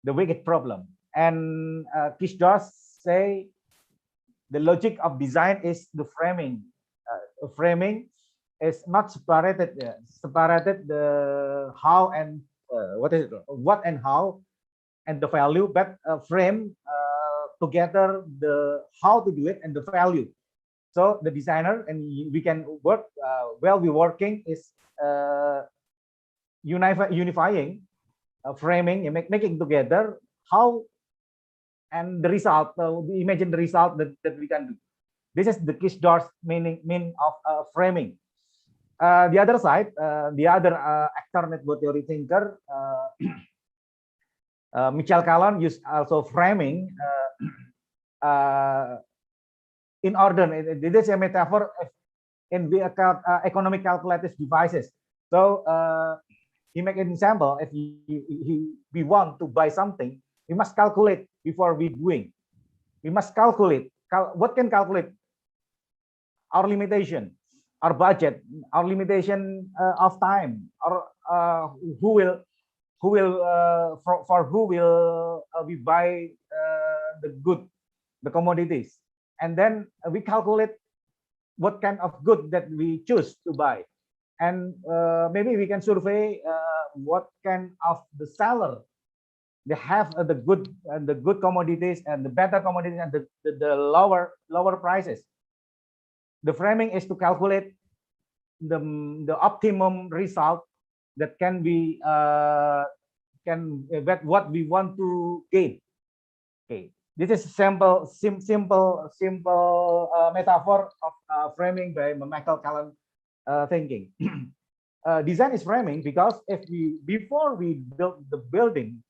the wicked problem. And Kisdos say the logic of design is the framing. Framing is not separated the how and what and how and the value, but frame together the how to do it and the value. So the designer and we can work while we working is unifying, framing, and making together how and the result. We imagine the result that we can do. This is the Kisdorf's meaning of framing. The other side, the other actor network theory thinker, Michel Calon used also framing in order. This is a metaphor in the economic calculative devices. So he make an example. If we want to buy something, we must calculate before we doing. We must calculate. What can calculate? Our limitation, our budget, our limitation of time, or who will for who will we buy the commodities, and then we calculate what kind of good that we choose to buy, and maybe we can survey what kind of the seller they have the good commodities and the better commodities and the lower prices. The framing is to calculate the optimum result that can be what we want to gain. Okay, this is simple metaphor of framing by Michael Callan thinking. Design is framing because before we build the building,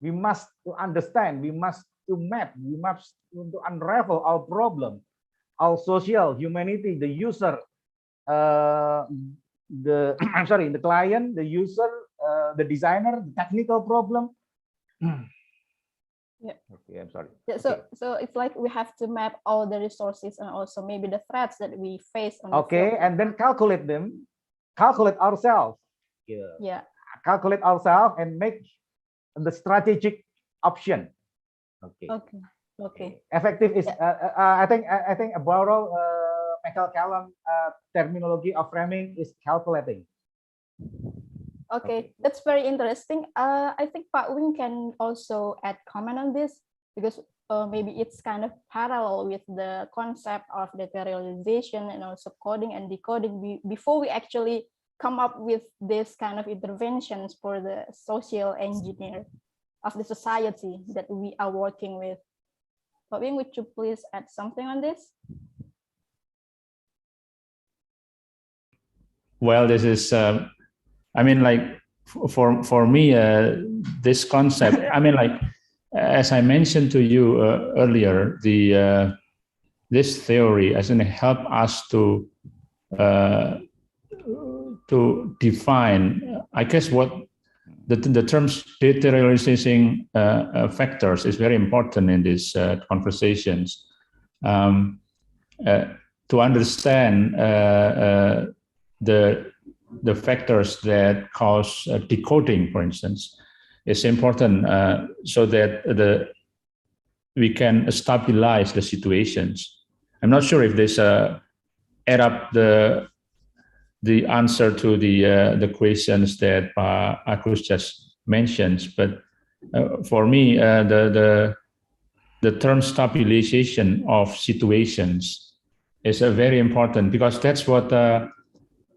we must to understand, we must to map, we must to unravel our problem, our social, humanity, the user, the client, the user, the designer, the technical problem. Yeah. Okay, I'm sorry. Yeah, so it's like we have to map all the resources and also maybe the threats that we face on okay, the field. and then calculate them, calculate ourselves. Yeah. Calculate ourselves and make the strategic option. Okay. Okay. Effective is I think I borrow Michael Callan terminology of framing is calculating. Okay, that's very interesting. I think Pak Wing can also add comment on this because maybe it's kind of parallel with the concept of materialization and also coding and decoding before we actually come up with this kind of interventions for the social engineer of the society that we are working with. Pak Wing, would you please add something on this? Well, this is, I mean, like for me, this concept, I mean, like, as I mentioned to you earlier, this theory as in help us to define, I guess, what the terms deteriorating factors is very important in these conversations. To understand the factors that cause decoding, for instance, is important so that we can stabilize the situations. I'm not sure if this add up the answer to the questions that Agus just mentioned, but for me, the term stabilization of situations is very important because that's what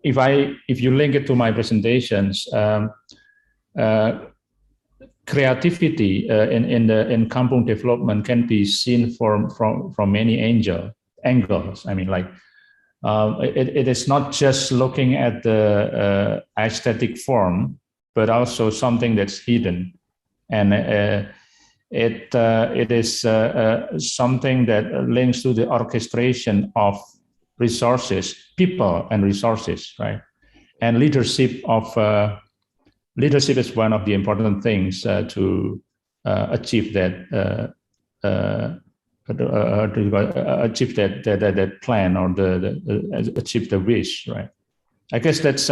if you link it to my presentations, creativity in Kampung development can be seen from many angles. I mean, like it is not just looking at the aesthetic form, but also something that's hidden, and it is something that links to the orchestration of resources, people and resources, right? And leadership is one of the important things to achieve that achieve that plan or achieve the wish, right? I guess that's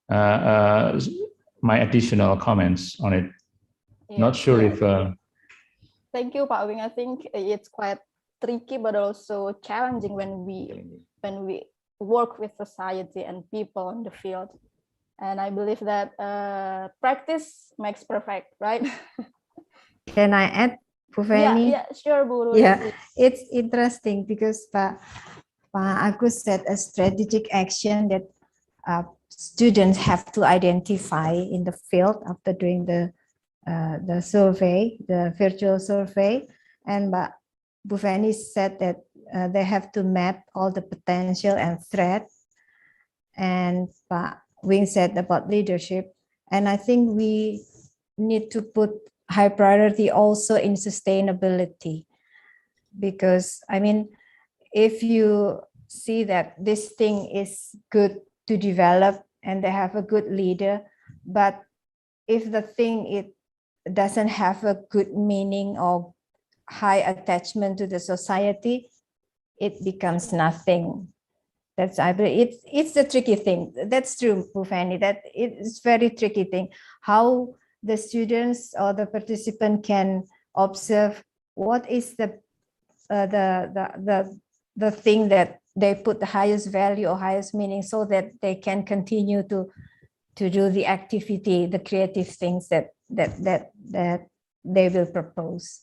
my additional comments on it. Yeah. Not sure if. Thank you, Pak Wing. I think it's quite tricky, but also challenging when we work with society and people on the field. And I believe that practice makes perfect, right? Can I add, Bu Feni? Yeah, sure, Bu. Yeah, it's interesting because Pak Agus said a strategic action that students have to identify in the field after doing the survey, the virtual survey, and Bu Feni said that they have to map all the potential and threat, and Pak Wing said about leadership, and I think we need to put high priority also in sustainability, because I mean, if you see that this thing is good to develop and they have a good leader, but if the thing it doesn't have a good meaning or high attachment to the society, it becomes nothing. That's, I believe, it's the tricky thing. That's true, Bu Fanny, that it's very tricky thing. How the students or the participant can observe what is the thing that they put the highest value or highest meaning, so that they can continue to do the activity, the creative things that they will propose.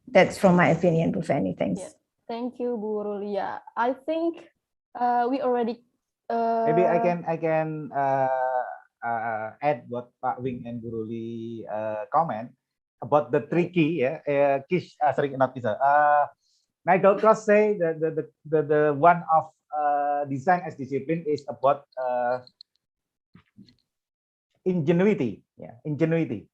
That's from my opinion, Bu Fanny. Thanks. Yeah. Thank you, Bu Rulia. I think we already. Maybe I can add what Pak Wing and Bu Ruli comment about the tricky. Nigel Cross say the one of design as discipline is about ingenuity. Ingenuity.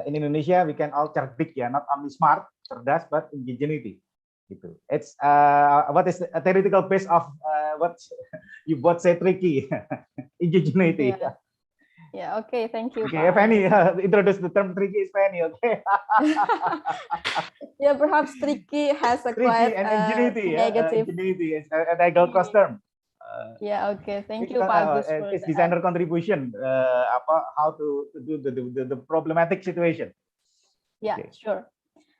In Indonesia we can all cerdik, not only smart, cerdas, but ingenuity. Gitu. It's what is the theoretical base of what you both say tricky. Ingenuity. Yeah. Okay. Thank you. Okay, Fanny, introduce the term tricky is Fanny. Okay. Yeah, perhaps tricky has a tricky quite and ingenuity. negative. Ingenuity is a Nigel Cross term. Yeah. Okay. Thank you, Pak Agus. It's designer contribution. How to do the problematic situation. Yeah. Okay. Sure.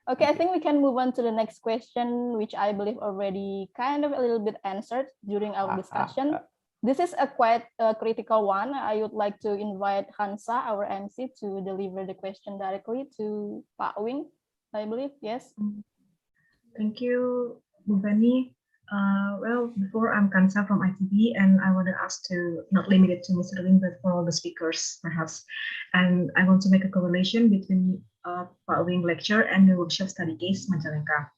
Okay, I think we can move on to the next question, which I believe already kind of a little bit answered during our discussion. This is a quite critical one. I would like to invite Hansa, our MC, to deliver the question directly to Pak Wing, I believe. Yes. Thank you, Bu Fanny. Well, before I'm Kansa from ITB, and I want to ask to not limit it to Mr. Wing, but for all the speakers, perhaps. And I want to make a correlation between Pak Wing lecture and the workshop study case Majalengka.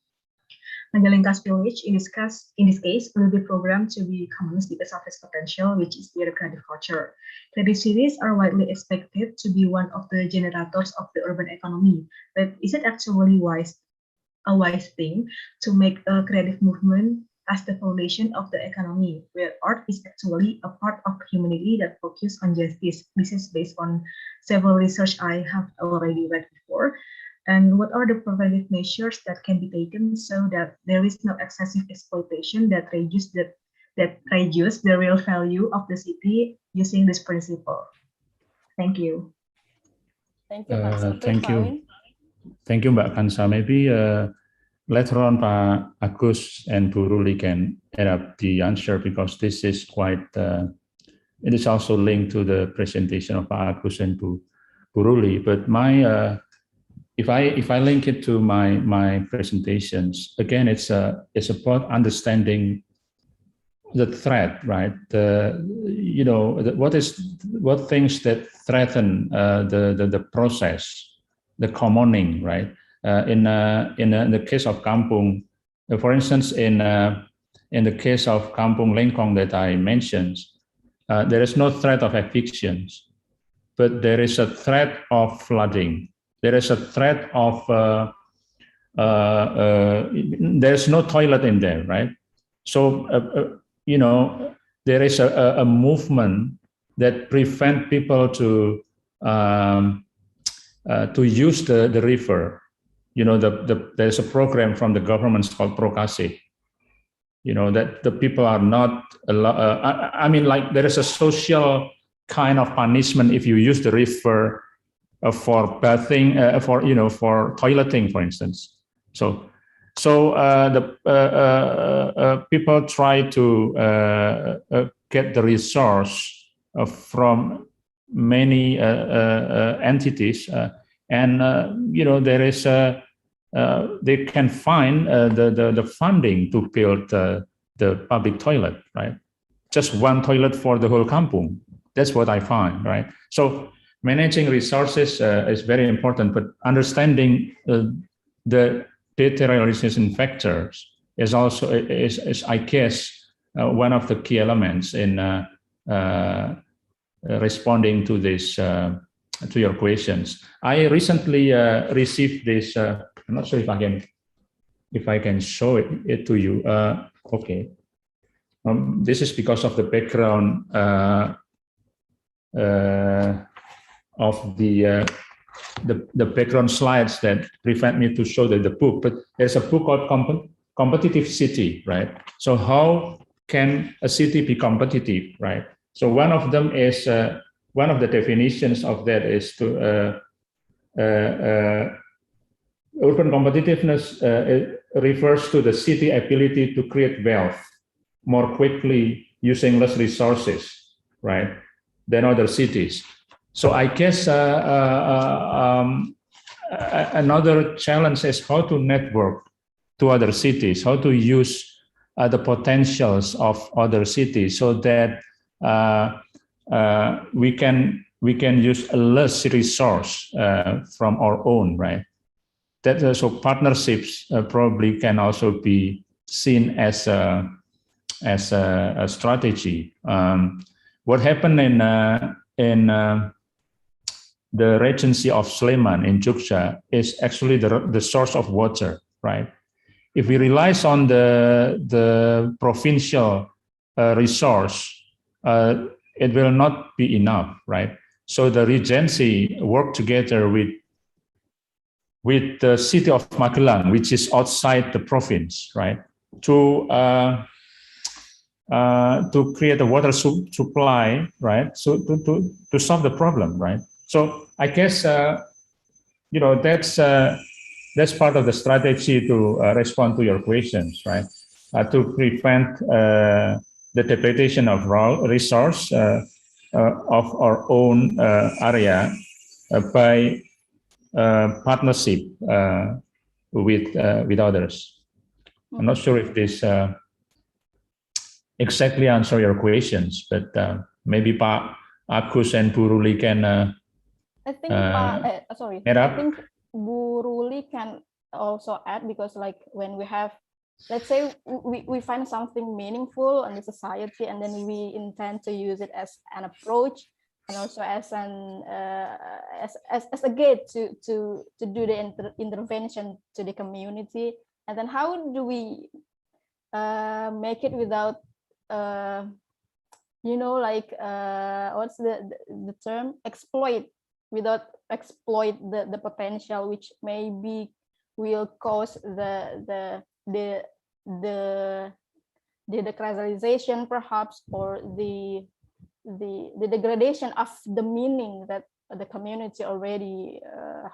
Majalengka's village, in this case, will be programmed to be commons because of its potential, which is their creative culture. Creative cities are widely expected to be one of the generators of the urban economy, but is it actually a wise thing to make a creative movement as the foundation of the economy, where art is actually a part of humanity that focuses on justice? This is based on several research I have already read before. And what are the preventive measures that can be taken so that there is no excessive exploitation that reduces the real value of the city using this principle? Thank you. Thank you, Hansa. Thank you. Thank you, Mbak Kansa. Maybe later on, Pak Agus and Bu Ruli can add up the answer, because this is quite, it is also linked to the presentation of Pak Agus and Bu Ruli. But my, if I link it to my presentations, again, it's about understanding the threat, right? What things that threaten the process, the commoning, right? In the case of Kampung, for instance, in the case of Kampung Lengkong that I mentioned, there is no threat of evictions, but there is a threat of flooding. There is a threat of there's no toilet in there, right? So there is a movement that prevent people to use the river. There's a program from the government called Prokasih. That the people are not allowed. There is a social kind of punishment if you use the river for bathing, for toileting, for instance. So the people try to get the resource from many entities, and there is they can find the funding to build the public toilet, right? Just one toilet for the whole kampung. That's what I find, right? So managing resources is very important, but understanding the deterioration factors is also is I guess one of the key elements in responding to this to your questions. I recently received this. I'm not sure if I can show it to you. Okay, this is because of the background of the the background slides that prevent me to show the book, but there's a book called Competitive City, right? So how can a city be competitive, right? So one of them is, one of the definitions of that is to, urban competitiveness refers to the city ability to create wealth more quickly using less resources, right, than other cities. So I guess another challenge is how to network to other cities, how to use the potentials of other cities so that we can use a less resource from our own, right? That so partnerships probably can also be seen as a strategy. What happened in the Regency of Sleman in Jogja is actually the source of water, right? If we rely on the provincial resource, it will not be enough, right? So the Regency worked together with the city of Magelang, which is outside the province, right, to create a water supply, right, so to solve the problem, right? So I guess you know, that's part of the strategy to respond to your questions, right? To prevent the depletion of raw resource of our own area by partnership with others. I'm not sure if this exactly answer your questions, but maybe Pak Agus and Bu Ruli can. I think add up. I think Bu Ruli can also add, because like when we have, let's say we find something meaningful in the society, and then we intend to use it as an approach and also as an as a gate to do the intervention to the community. And then how do we make it without you know, like what's the term, without exploit the potential, which maybe will cause the decriminalization perhaps, or the degradation of the meaning that the community already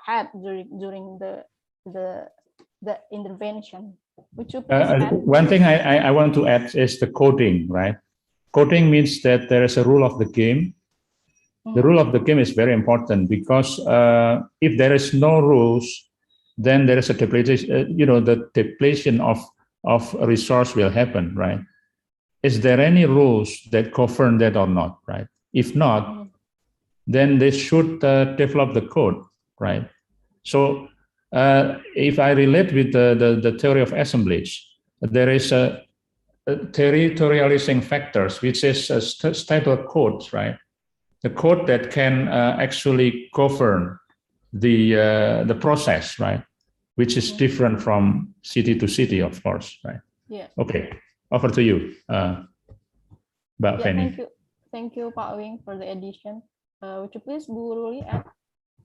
had during the intervention. Would you please add? One thing I want to add is the coding, right? Coding means that there is a rule of the game. The rule of the game is very important, because if there is no rules, then there is a depletion. You know, the depletion of resource will happen, right? Is there any rules that govern that or not, right? If not, then they should develop the code, right? So if I relate with the theory of assemblage, there is a territorializing factors, which is a stable codes, right? The code that can actually govern the process, right? Which is different from city to city, of course, right? Yeah. Okay, over to you, Mbak Fanny. Thank you, Pak Wing, for the addition. Would you please, Bu Ruli, add?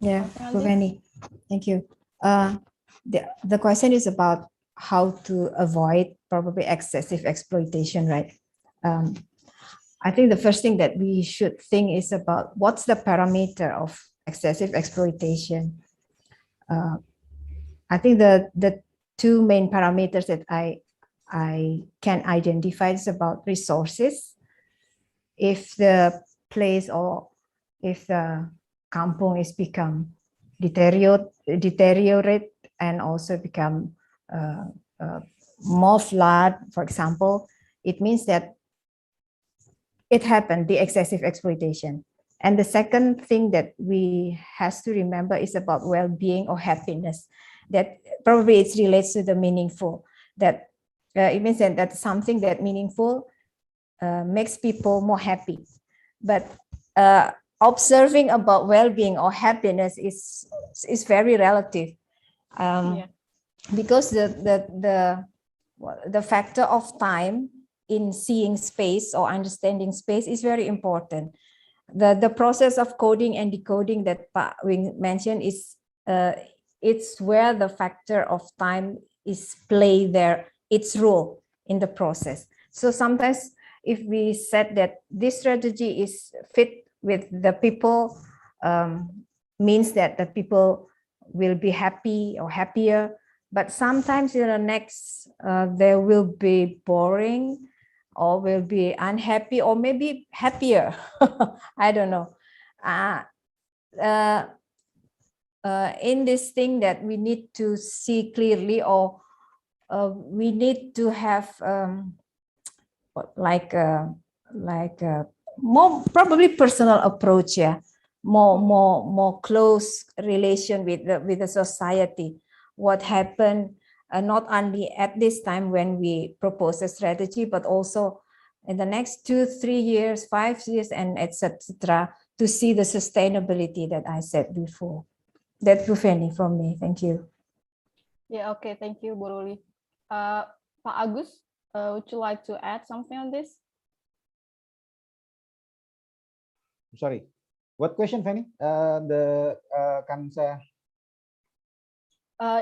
Yeah, Bu Fanny, thank you. The question is about how to avoid probably excessive exploitation, right? I think the first thing that we should think is about what's the parameter of excessive exploitation. I think the two main parameters that I can identify is about resources. If the place or if the kampung is become deteriorate and also become more flood, for example, it means that it happened, the excessive exploitation. And the second thing that we has to remember is about well-being or happiness, that probably it relates to the meaningful, that it means that something that meaningful makes people more happy. But observing about well-being or happiness is very relative, because the factor of time in seeing space or understanding space is very important. The process of coding and decoding that Pak Wing mentioned is it's where the factor of time is play its role in the process. So sometimes if we said that this strategy is fit with the people, means that the people will be happy or happier, but sometimes in the next they will be boring or will be unhappy or maybe happier. I don't know. In this thing that we need to see clearly, or we need to have more probably personal approach, yeah, more close relation with the society. What happened not only at this time when we propose a strategy, but also in the next 2, 3 years, 5 years, and etc. to see the sustainability that I said before. That's Fanny from me. Thank you. Yeah, okay, thank you, Bu Ruli. Pak Agus, would you like to add something on this? Sorry, what question, Fanny?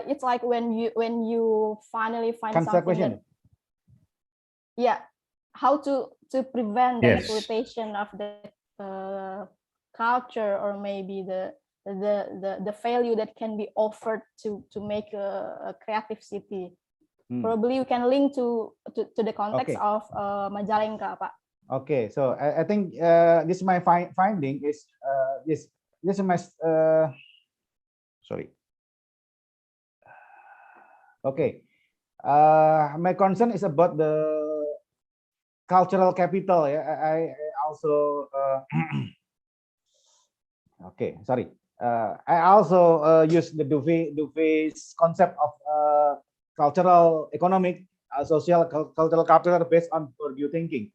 It's like when you finally find Kansa something question. that, yeah, how to prevent the Yes. exploitation of the culture, or maybe the value that can be offered to make a creative city. Probably you can link to the context of Majalengka, Pak. Okay, so I think this is my finding is this is my sorry. Okay, my concern is about the cultural capital. Yeah, I also okay, sorry. I also use the Duvey's concept of cultural, economic, social, cultural capital based on Bourdieu thinking.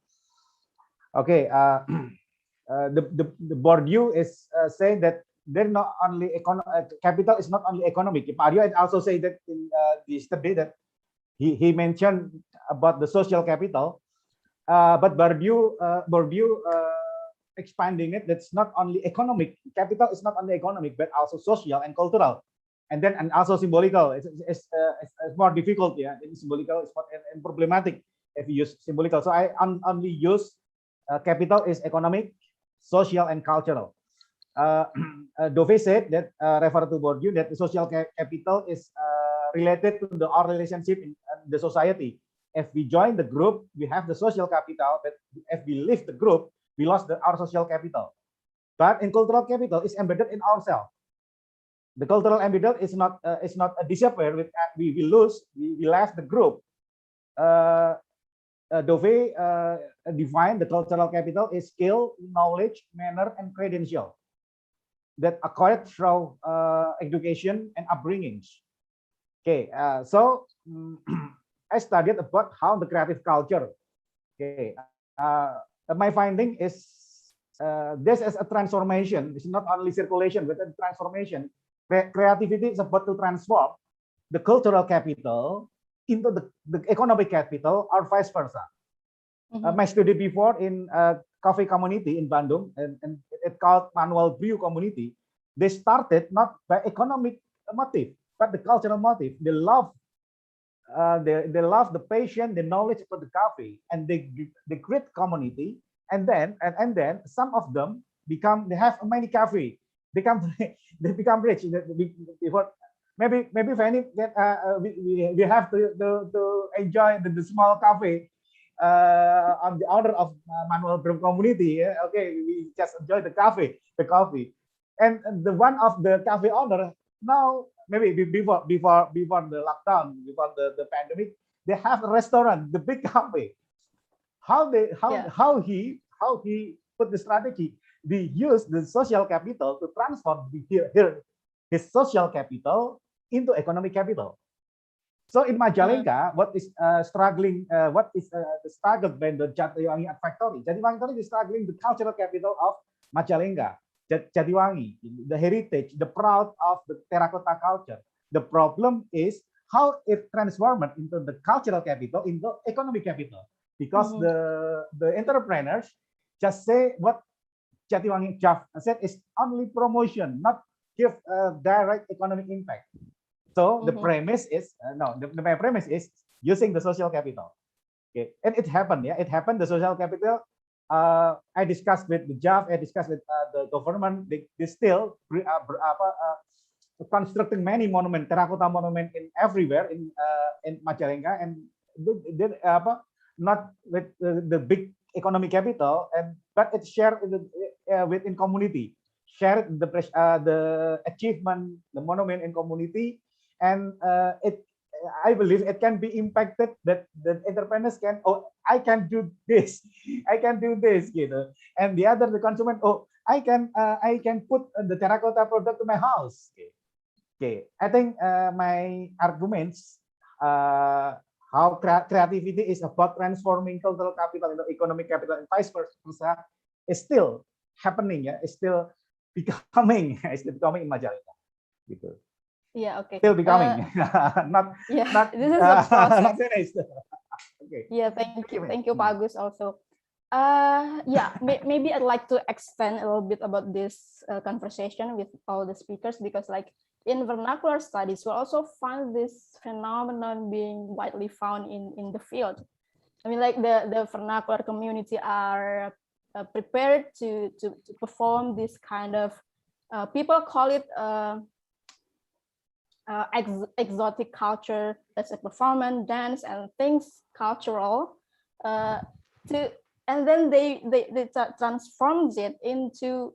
Okay, the Bourdieu is saying that they're not only capital is not only economic. Mario also say that in yesterday that he mentioned about the social capital, but Bourdieu expanding it. That's not only economic. Capital is not only economic, but also social and cultural, and also symbolical. It's more difficult. Yeah, it's symbolical is and problematic if you use symbolical. So I only use capital is economic, social, and cultural. Dove said that refer to Bourdieu that the social capital is related to our relationship in the society. If we join the group, we have the social capital. But if we leave the group, we lost our social capital. But in cultural capital is embedded in ourselves. The cultural embedded is not a disappear. We lose. We left the group. Dove defined the cultural capital is skill, knowledge, manner, and credential that acquired through education and upbringings. Okay, so I studied about how the creative culture. Okay, my finding is this is a transformation. It's not only circulation, but a transformation. Creativity is about to transform the cultural capital into the economic capital, or vice versa. My study before in coffee community in Bandung, and it called Manual Brew community. They started not by economic motive, but the cultural motive. They love they love the passion, the knowledge about the coffee, and they create community. And then some of them they have many cafe. They become rich. Before maybe Fanny that we have to enjoy the small cafe on the order of Manual Brew community. Yeah? Okay, we just enjoy the coffee, and the one of the cafe owner now maybe before the lockdown, before the pandemic, they have a restaurant, the big cafe. How he put the strategy? They use the social capital to transform his social capital into economic capital. So in Majalengka, what is struggling? What is the struggle by the Jatiwangi Factory? Jatiwangi Factory is struggling the cultural capital of Majalengka, Jatiwangi, the heritage, the proud of the terracotta culture. The problem is how it transformed into the cultural capital, into economic capital, because the entrepreneurs just say what Jatiwangi said is only promotion, not give a direct economic impact. So the Mhm. premise is my premise is using the social capital. Okay, and it happened. Yeah, it happened. The social capital. I discussed with the JAV. I discussed with the government. They still constructing many monument, terracotta monument in everywhere in Majalengka, and they not with the big economic capital, but it's shared within community. Share the achievement, the monument in community, and I believe it can be impacted that the entrepreneurs can, I can do this, I can do this, and the consumer, I can put the terracotta product to my house. Okay, I think my arguments, how creativity is about transforming cultural capital into economic capital and vice versa, is still happening. Yeah, it's still becoming, in Majalengka. Gitu. Yeah, okay. Still becoming, not this is a process. not finished. Okay. Yeah, thank you, Pak Agus. Also, maybe I'd like to extend a little bit about this conversation with all the speakers, because like in vernacular studies, we also find this phenomenon being widely found in the field. I mean, like the vernacular community are prepared to perform this kind of, people call it exotic culture, that's a performance, dance, and things cultural, and then they transforms it into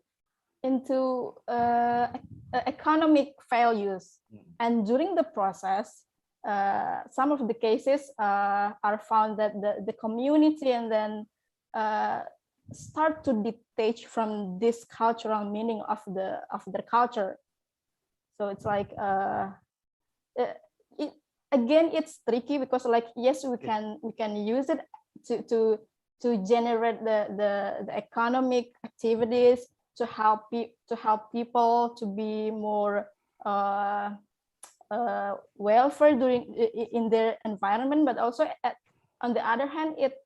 economic values. And during the process, some of the cases are found that the community and then start to detach from this cultural meaning of their culture. So it's like again, it's tricky, because like, yes, we can use it to generate the economic activities, to help people to be more welfare in their environment, but also on the other hand, it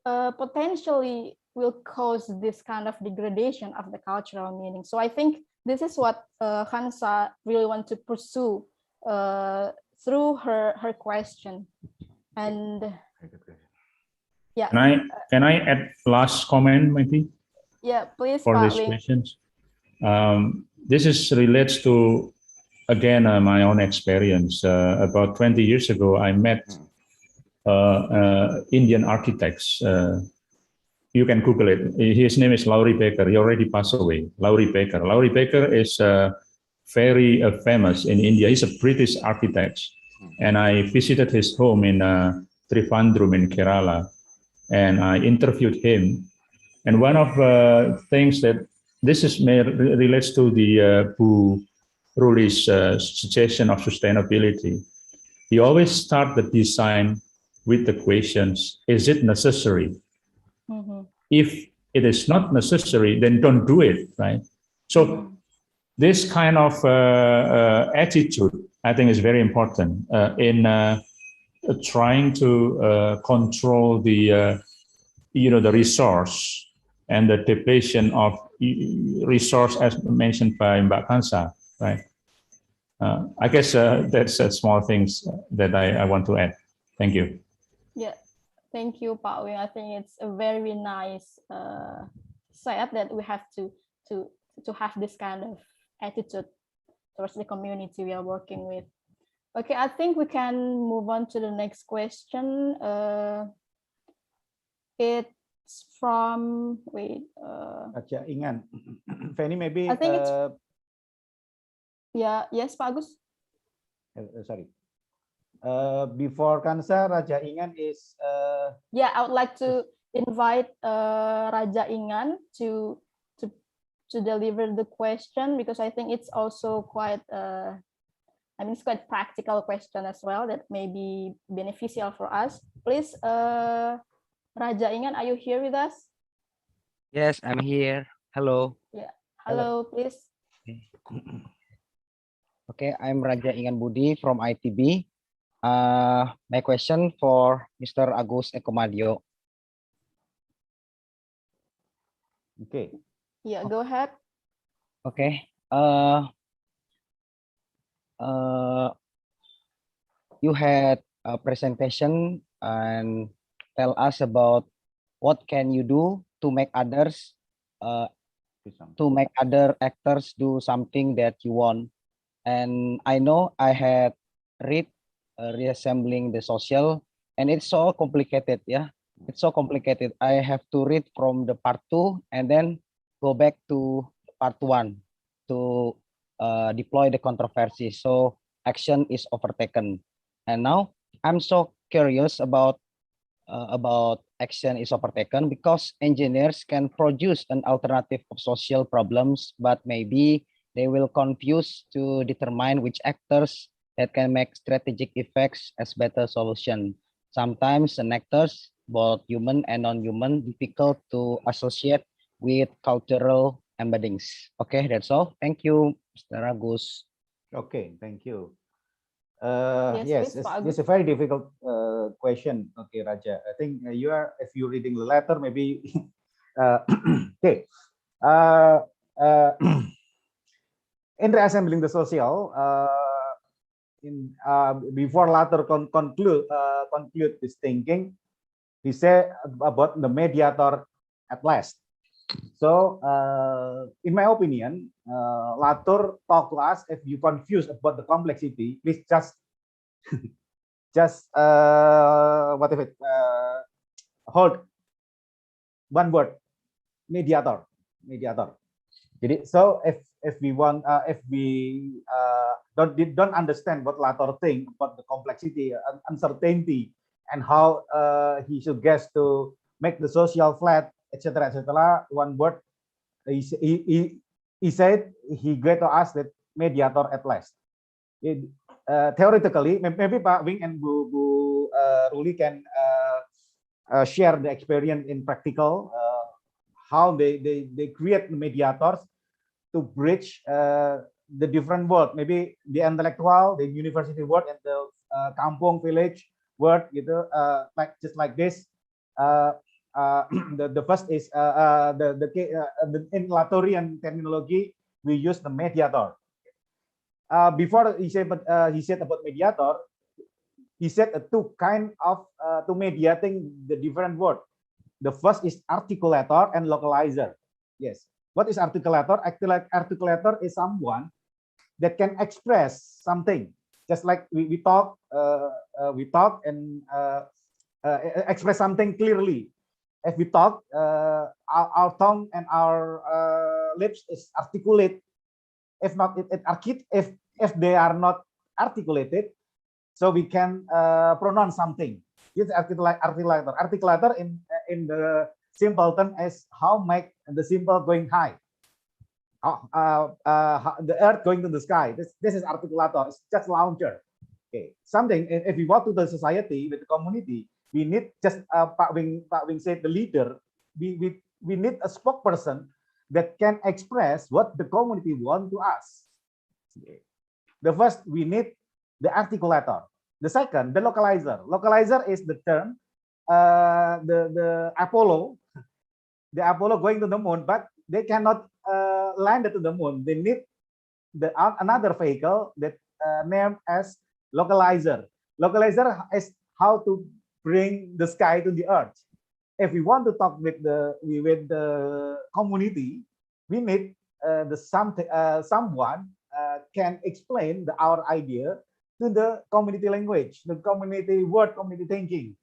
potentially will cause this kind of degradation of the cultural meaning. So I think this is what Hansa really want to pursue through her question. And yeah, can I add last comment, maybe? Yeah, please. For these questions, this relates to, again, my own experience. About 20 years ago, I met Indian architects. You can Google it. His name is Laurie Baker. He already passed away. Laurie Baker. Laurie Baker is very famous in India. He's a British architect, and I visited his home in Trivandrum in Kerala, and I interviewed him. And one of the things that relates to the Bu Ruli's suggestion of sustainability. He always start the design with the questions: is it necessary? Mm-hmm. If it is not necessary, then don't do it, right? So this kind of attitude, I think, is very important in trying to control the the resource and the depletion of resource, as mentioned by Mbak Hansa, right? I guess that's small things that I want to add. Thank you. Yeah, thank you, Pak Wing. I think it's a very nice set that we have to have this kind of attitude towards the community we are working with. Okay, I think we can move on to the next question. It's from Raja Ingan. Fanny, maybe. I think it's. Yeah. Yes, Pak Agus. Sorry. Before Kansa, Raja Ingan is. Yeah, I would like to invite Raja Ingan to deliver the question, because I think it's also quite. I mean, it's quite practical question as well that may be beneficial for us. Please, Raja Ingan, are you here with us? Yes, I'm here. Hello. Yeah. Hello, please. Okay, I'm Raja Ingan Budi from ITB. My question for Mr. Agus Ekomadyo. Okay. Yeah, go ahead. Okay. you had a presentation and tell us about what can you do to make others, to make other actors do something that you want. And I know I had read reassembling the social, and it's so complicated. Yeah, it's so complicated. I have to read from the part 2 and then go back to part 1 to deploy the controversy. So action is overtaken. And now I'm so curious about action is overtaken, because engineers can produce an alternative of social problems, but maybe they will confuse to determine which actors that can make strategic effects as better solution. Sometimes an actors, both human and non-human, difficult to associate with cultural embeddings. Okay, that's all. Thank you, Mr. Agus. Okay, thank you. Yes, Yes, please, it's a very difficult question. Okay, Raja. I think you are, if you're reading the letter, maybe. Okay. In reassembling the social, before later conclude this thinking, he said about the mediator at last. So, in my opinion, Latour talk to us. If you confused about the complexity, please just what if it hold one word, mediator. Jadi, so if we want, if we don't understand what Latour think about the complexity, uncertainty, and how he should guess to make the social flat, etc., etc. One word, he said he get to us that mediator at last. Theoretically, maybe Pak Wing and Bu Ruli can share the experience in practical, how they create mediators to bridge the different world, maybe the intellectual, the university world, and the Kampung village world, gitu, just like this. The first is in Latourian terminology, we use the mediator. Before he said about mediator, he said two kind of to mediating the different word. The first is articulator and localizer. Yes. What is articulator? Articulator is someone that can express something, just like we talk and express something clearly. If we talk, our tongue and our lips is articulate. If not, if they are not articulated, so we can pronounce something. It's articulator. Articulator in the simple term is how make the symbol going high. The earth going to the sky. This is articulator. It's just launcher. Okay, something. If we walk to the society with the community, we need just Pak Wing said, the leader. We need a spokesperson that can express what the community want to us. Okay. The first, we need the articulator. The second, the localizer. Localizer is the term the Apollo going to the moon, but they cannot land to the moon. They need another vehicle that named as localizer. Localizer is how to bring the sky to the earth. If we want to talk with the community, we need someone can explain our idea to the community language, the community word, community thinking.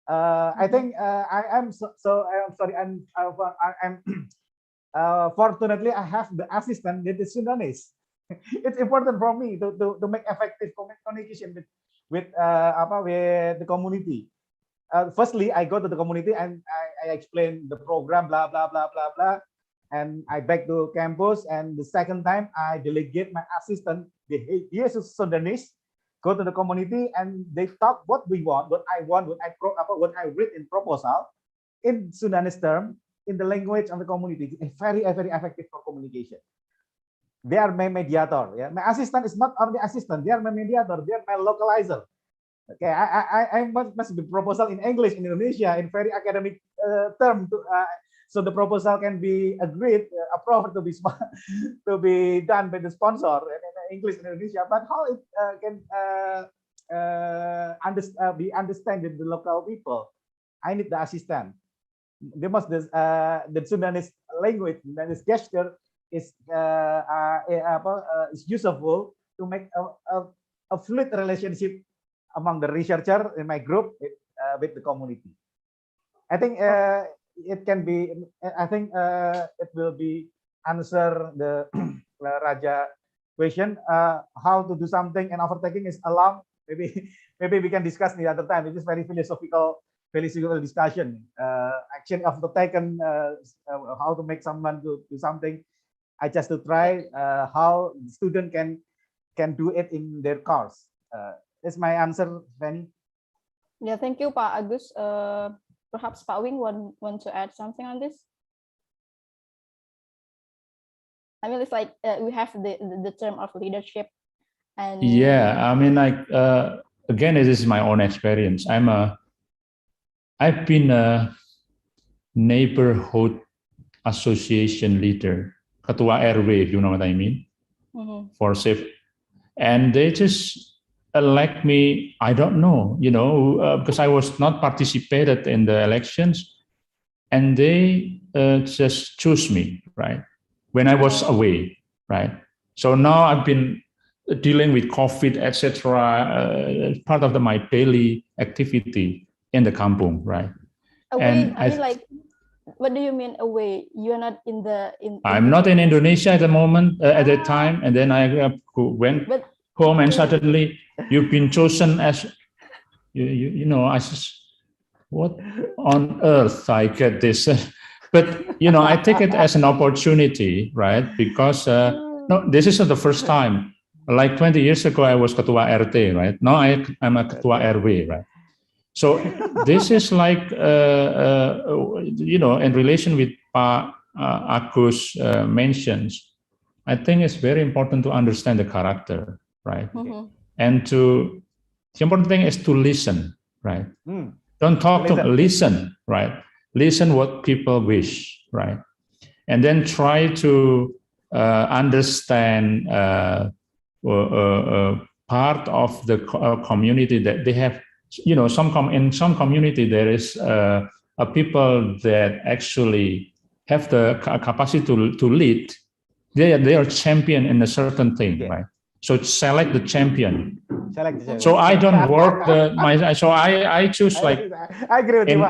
I think I'm sorry. I'm fortunately I have the assistant that is Sudanese. It's important for me to make effective communication with the community. Firstly, I go to the community and I explain the program, blah blah blah blah blah, and I back to campus. And the second time, I delegate my assistant. He is Sudanese. Go to the community and they talk what we want, what I want, what I read in proposal in Sudanese term, in the language of the community. It's very effective for communication. They are my mediator. Yeah, my assistant is not only assistant. They are my mediator. They are my localizer. Okay, I must be proposal in English in Indonesia in very academic term, so the proposal can be agreed, approved to be done by the sponsor English in Indonesia, but how it can be understood in the local people. I need the assistant. They must the Sundanese language, Sundanese gesture is useful to make a fluid relationship among the researcher in my group with the community. I think it can be. I think it will be answer the Raja question. How to do something and overtaking is along. Maybe we can discuss the other time. It is very philosophical discussion. Action overtaken. How to make someone do something. I just to try how the student can do it in their course. That's my answer, Fanny. Yeah, thank you, Pak Agus. Perhaps Pak Wing want to add something on this? I mean, it's like we have the term of leadership, and yeah, I mean, like again, it is my own experience. I've been a neighborhood association leader, ketua RW, if you know what I mean, for safe, and they just elect me. I don't know, because I was not participated in the elections, and they just choose me, right? When I was away, right? So now I've been dealing with COVID, etc. Part of my daily activity in the Kampung, right? Away, and I mean, like, what do you mean away? You're not in the I'm not in Indonesia at the moment, at that time, and then I went home, and suddenly you've been chosen as, I just, what on earth I get this? But, I take it as an opportunity, right? Because, no, this isn't the first time. Like 20 years ago, I was ketua RT, right? Now I'm a ketua RW, right? So this is like, in relation with Pak Agus mentions, I think it's very important to understand the character, right? And the important thing is to listen, right? Don't talk, to listen, right? Listen what people wish, right? And then try to understand part of the community that they have. In some community there is a people that actually have the capacity to lead. They are champion in a certain thing, right? So select the champion. So I don't work so I choose, like, I agree with you.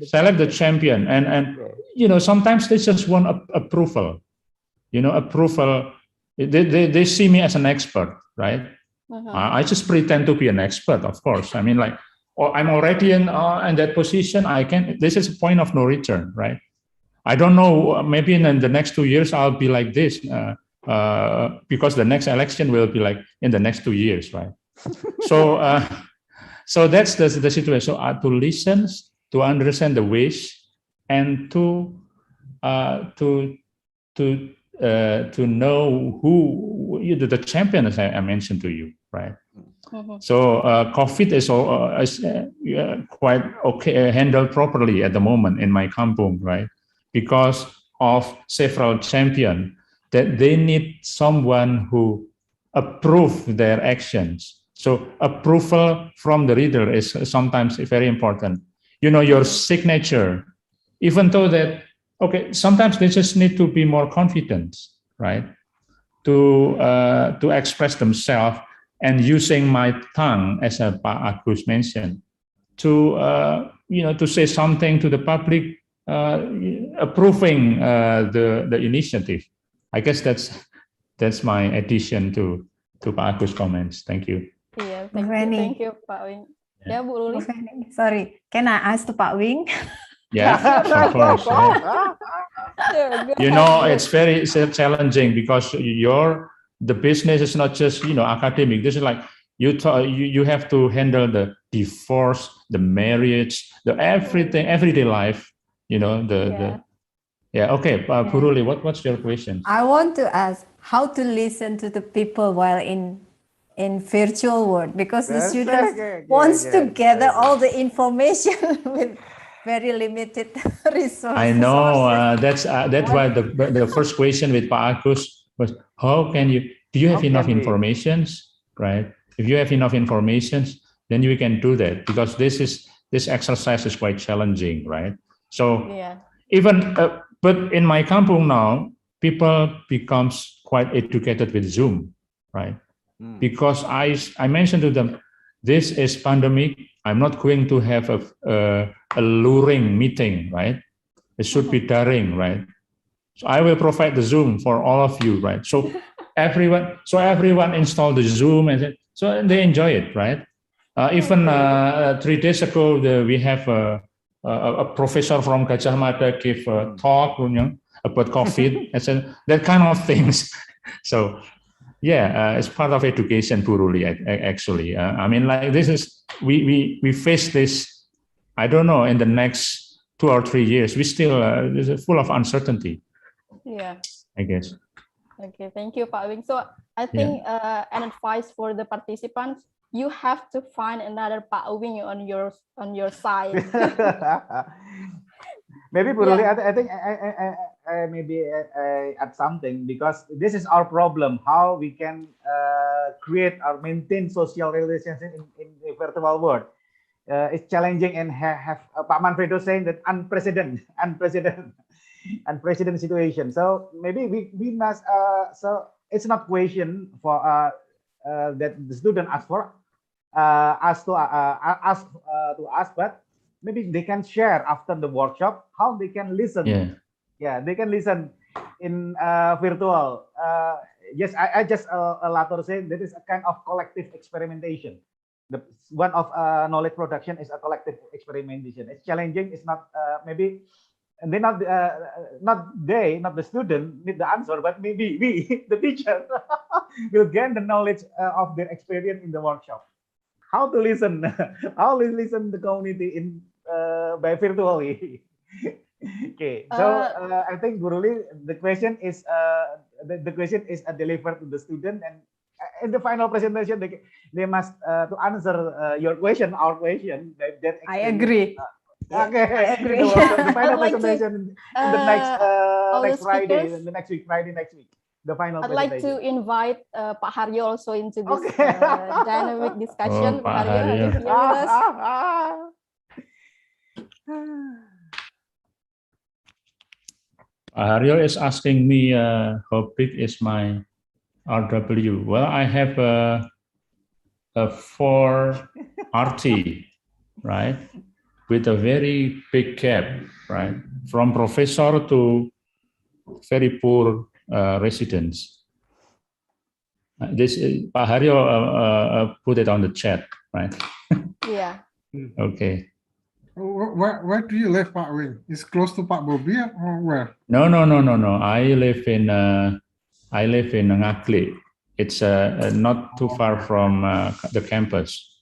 Select the champion, and sometimes they just want approval. Approval. They see me as an expert, right? I just pretend to be an expert, of course. I mean, like, I'm already in that position. This is a point of no return, right? I don't know. Maybe in the next 2 years I'll be like this. Because the next election will be like in the next 2 years, right? So that's the situation. So to listen, to understand the wish, and to know who the champion, as I mentioned to you, right? So COVID is quite okay, handled properly at the moment in my kampung, right? Because of several champions, that they need someone who approve their actions. So approval from the reader is sometimes very important. Your signature, even though that, okay, sometimes they just need to be more confident, right? To express themselves, and using my tongue, as Pak Agus mentioned, to say something to the public, approving the initiative. I guess that's my addition to Pak Agus' comments. Thank you. Yeah, thank you, Pak Wing. Yeah, Bu Luli. Sorry, can I ask to Pak Wing? Yeah, of course. Yeah. It's very challenging, because the business is not just academic. This is like you have to handle the divorce, the marriage, the everything, everyday life. Okay, Bu Luli, what's your question? I want to ask how to listen to the people while in virtual world, because the students wants to gather all the information with very limited resources. I know that's why the first question with Pak Agus was, how can you do you have How enough can we- informations, right? If you have enough informations, then you can do that, because this exercise is quite challenging, right? So Yeah. even, but in my kampung now, people becomes quite educated with Zoom, right? Because I mentioned to them, this is pandemic. I'm not going to have a luring meeting, right? It should be daring, right? So I will provide the Zoom for all of you, right? So everyone installed the Zoom, and so they enjoy it, right? Even 3 days ago, we have a professor from Gajah Mada give a talk, about COVID, and so that kind of things. So yeah, it's part of education, Puruli, actually. I mean, like this is, we face this, I don't know, in the next 2 or 3 years, we still, this is full of uncertainty. Yeah. I guess. Okay, thank you, Pak Wing. So I think an advice for the participants, you have to find another Pak Wing on your side. Maybe Puruli, I think I maybe add something, because this is our problem, how we can create or maintain social relationship in the virtual world. It's challenging, and have Pak Manfredo saying that unprecedented situation. So maybe we must, so it's not question for that the student ask for ask to us, but maybe they can share after the workshop how they can listen. Yeah, they can listen in virtual. Yes, I just later say that is a kind of collective experimentation. The one of knowledge production is a collective experimentation. It's challenging. It's not maybe, and they not the student need the answer, but maybe we, the teacher, will gain the knowledge of their experience in the workshop. How to listen? How to listen the community in by virtually. Okay, so I think Guruli, the question is delivered to the student, and in the final presentation they must to answer your question, our question. I agree. Okay, I agree. The final I'd like presentation in the next Friday, speakers, the next week, Friday next week. The final I'd like to presentation. invite Pak Harjo also into this Okay. dynamic discussion. Oh, Pak Harjo, are you Harjo. here with us? Haryo is asking me how big is my RW. Well, I have a 4 RT, right, with a very big gap, right, from professor to very poor residents. This Pak Haryo put it on the chat, right? Yeah. Okay. Where do you live, Pak Wing? Is close to Pak Bobby or where? No. I live in Ngakli. It's not too far from the campus.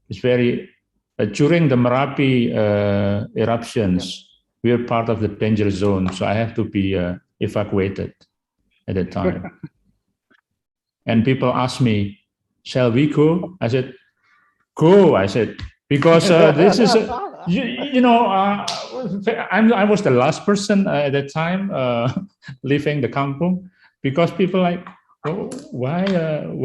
It's very during the Merapi eruptions, we are part of the danger zone, so I have to be evacuated at that time. And people ask me, "Shall we go?" I said, "Go." I said, because this is. I was the last person at that time leaving the kampung, because people like, oh, why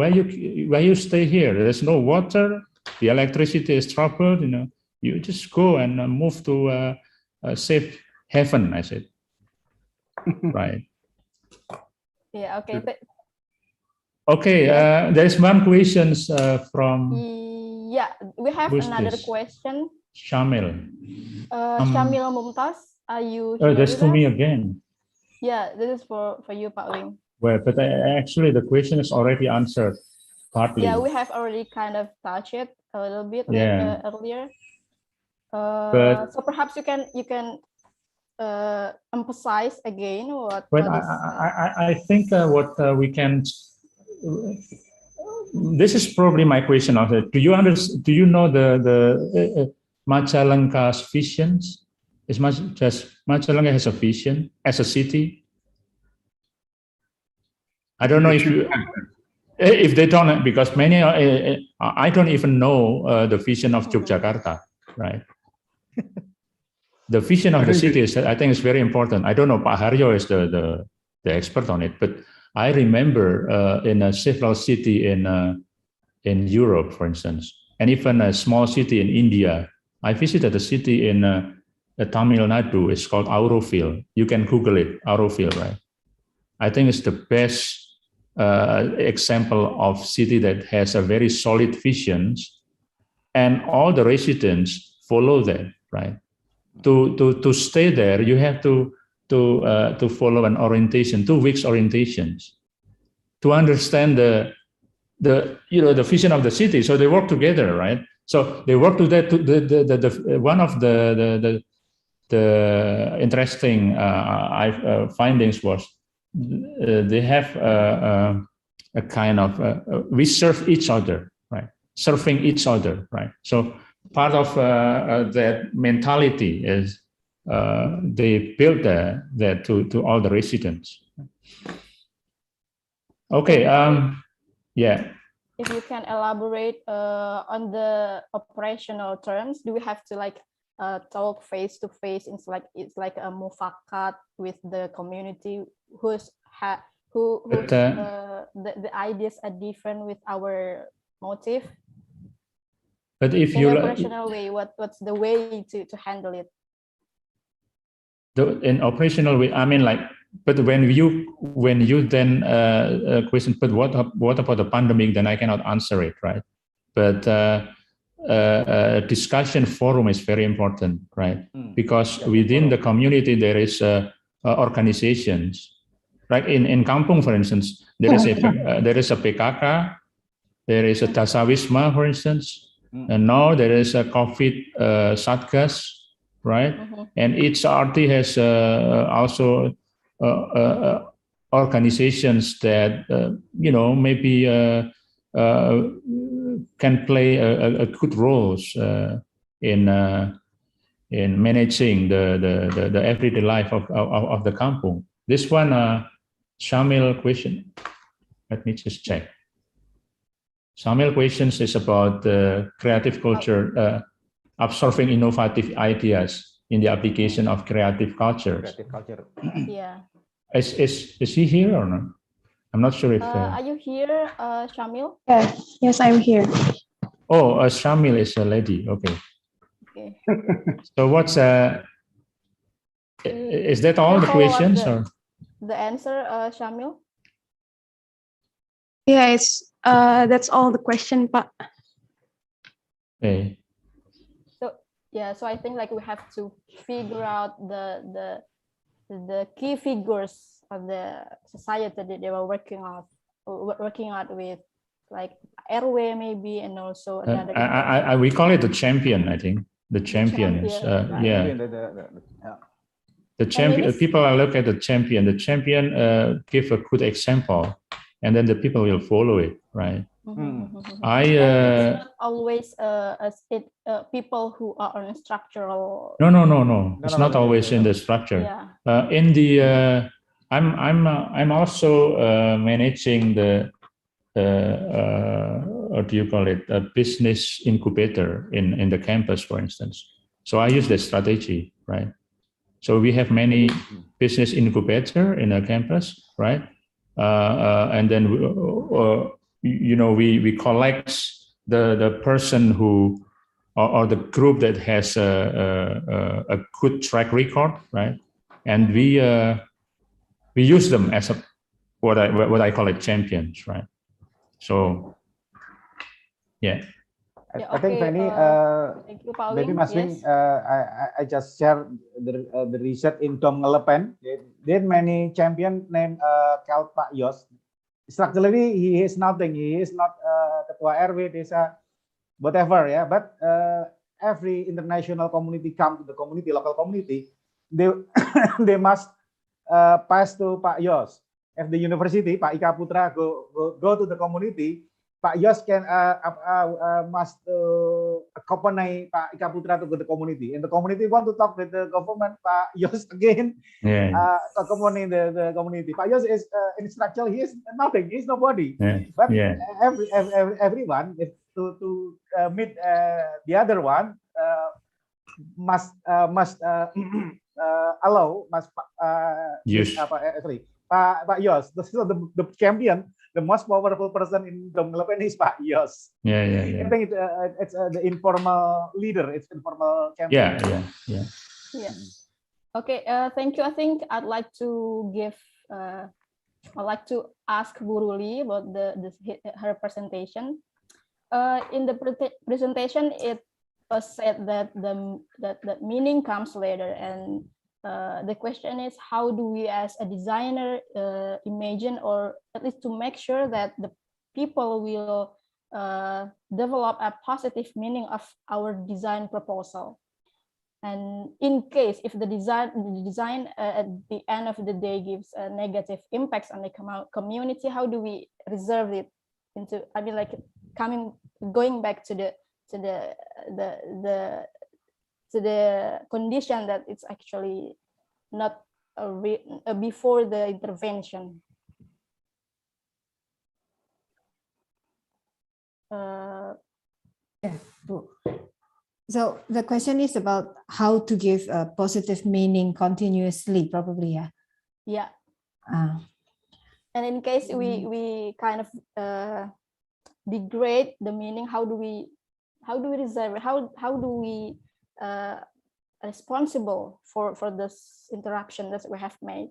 you stay here? There's no water, the electricity is troubled. You just go and move to a safe haven. I said, right. Yeah. Okay. Okay. There's one question from. Yeah, we have another question. Shamil. Shamil Mumtaz, are you here? Oh, that's with to us? me again. Yeah, this is for you, Pak Wing. Well, but actually the question is already answered partly. Yeah, we have already kind of touched it a little bit earlier. So perhaps you can emphasize again what. But I think what we can. This is probably my question also. Do you know the Majalengka's visions? Majalengka has a vision as a city? I don't know if they don't, because many I don't even know the vision of Yogyakarta, right? The vision of the city is, I think, is very important. I don't know. Pak Harjo is the expert on it, but I remember in several city in Europe, for instance, and even a small city in India. I visited a city in Tamil Nadu. It's called Auroville. You can Google it, Auroville, right? I think it's the best example of city that has a very solid visions, and all the residents follow that, right? To stay there, you have to follow an orientation, 2 weeks orientations, to understand the vision of the city. So they work together, right? So they work together. One of the interesting findings was they have a kind of we serve each other, right? Serving each other, right? So part of that mentality is they build that to all the residents. Okay. Yeah. If you can elaborate on the operational terms, do we have to like talk face to face? It's like a mufakat with the community the ideas are different with our motive. But if in you operational way, what's the way to handle it? In operational way, I mean, like, but when you then question, but what about the pandemic? Then I cannot answer it, right? But discussion forum is very important, right? Because within the community there is organizations, right? In Kampung, for instance, there is a PKK, there is a Dasawisma, for instance, and now there is a COVID Satgas, right? And each RT has also organizations that maybe can play a good roles in managing the everyday life of the Kampung. This one, Shamil question. Let me just check. Shamil questions is about the creative culture, absorbing innovative ideas in the application of creative cultures. Creative culture. Yeah. Is he here or not? I'm not sure if. Are you here, Shamil? Yes, I'm here. Oh, Shamil is a lady. Okay. Okay. So what's is that all the questions or the answer, Shamil? Yeah, it's that's all the question, Pak. Okay. So I think like we have to figure out the key figures of the society that they were working out with, like RW maybe, and also another. We call it the champion. I think the champion is yeah. The champion. People look at the champion. The champion give a good example, and then the people will follow it, right? It's not always people who are on structural. No. It's not always in the structure. Yeah. In the I'm also managing the what do you call it, a business incubator in the campus, for instance. So I use the strategy, right? So we have many business incubator in a campus, right? And then we collect the person who or the group that has a good track record, right? And we use them as what I call it champions, right? So yeah. I think Fanny, maybe Mas Wing, I just share the research in Tom Ngelepen. There many champion named called Pak Yos. Structurally, he is nothing. He is not ketua RW desa, whatever, yeah. But every international community come to the community, local community, they must pass to Pak Yos. At the university, Pak Ika Putra go to the community. Pak Yos can must accompany Pak Ika Putra to the community, and the community want to talk with the government. Pak Yos again, accompany the community. Pak Yos is in structure. He is nothing. He is nobody. But everyone to meet the other one must allow must Pak Yos, the champion, the most powerful person in the development is Pak Yos. Yeah. I think it's the informal leader. It's informal champion. Yeah. Okay. Thank you. I think I'd like to give. I'd like to ask Buruli about her presentation. In the presentation, it was said that the meaning comes later, and the question is, how do we as a designer imagine, or at least to make sure that the people will develop a positive meaning of our design proposal? And in case if the design at the end of the day gives a negative impacts on the community, how do we reserve it into? I mean, like going back to the condition that it's actually not before the intervention. So the question is about how to give a positive meaning continuously, probably, yeah. Yeah. And in case we kind of degrade the meaning, how do we reserve it? How do we responsible for this interruption that we have made?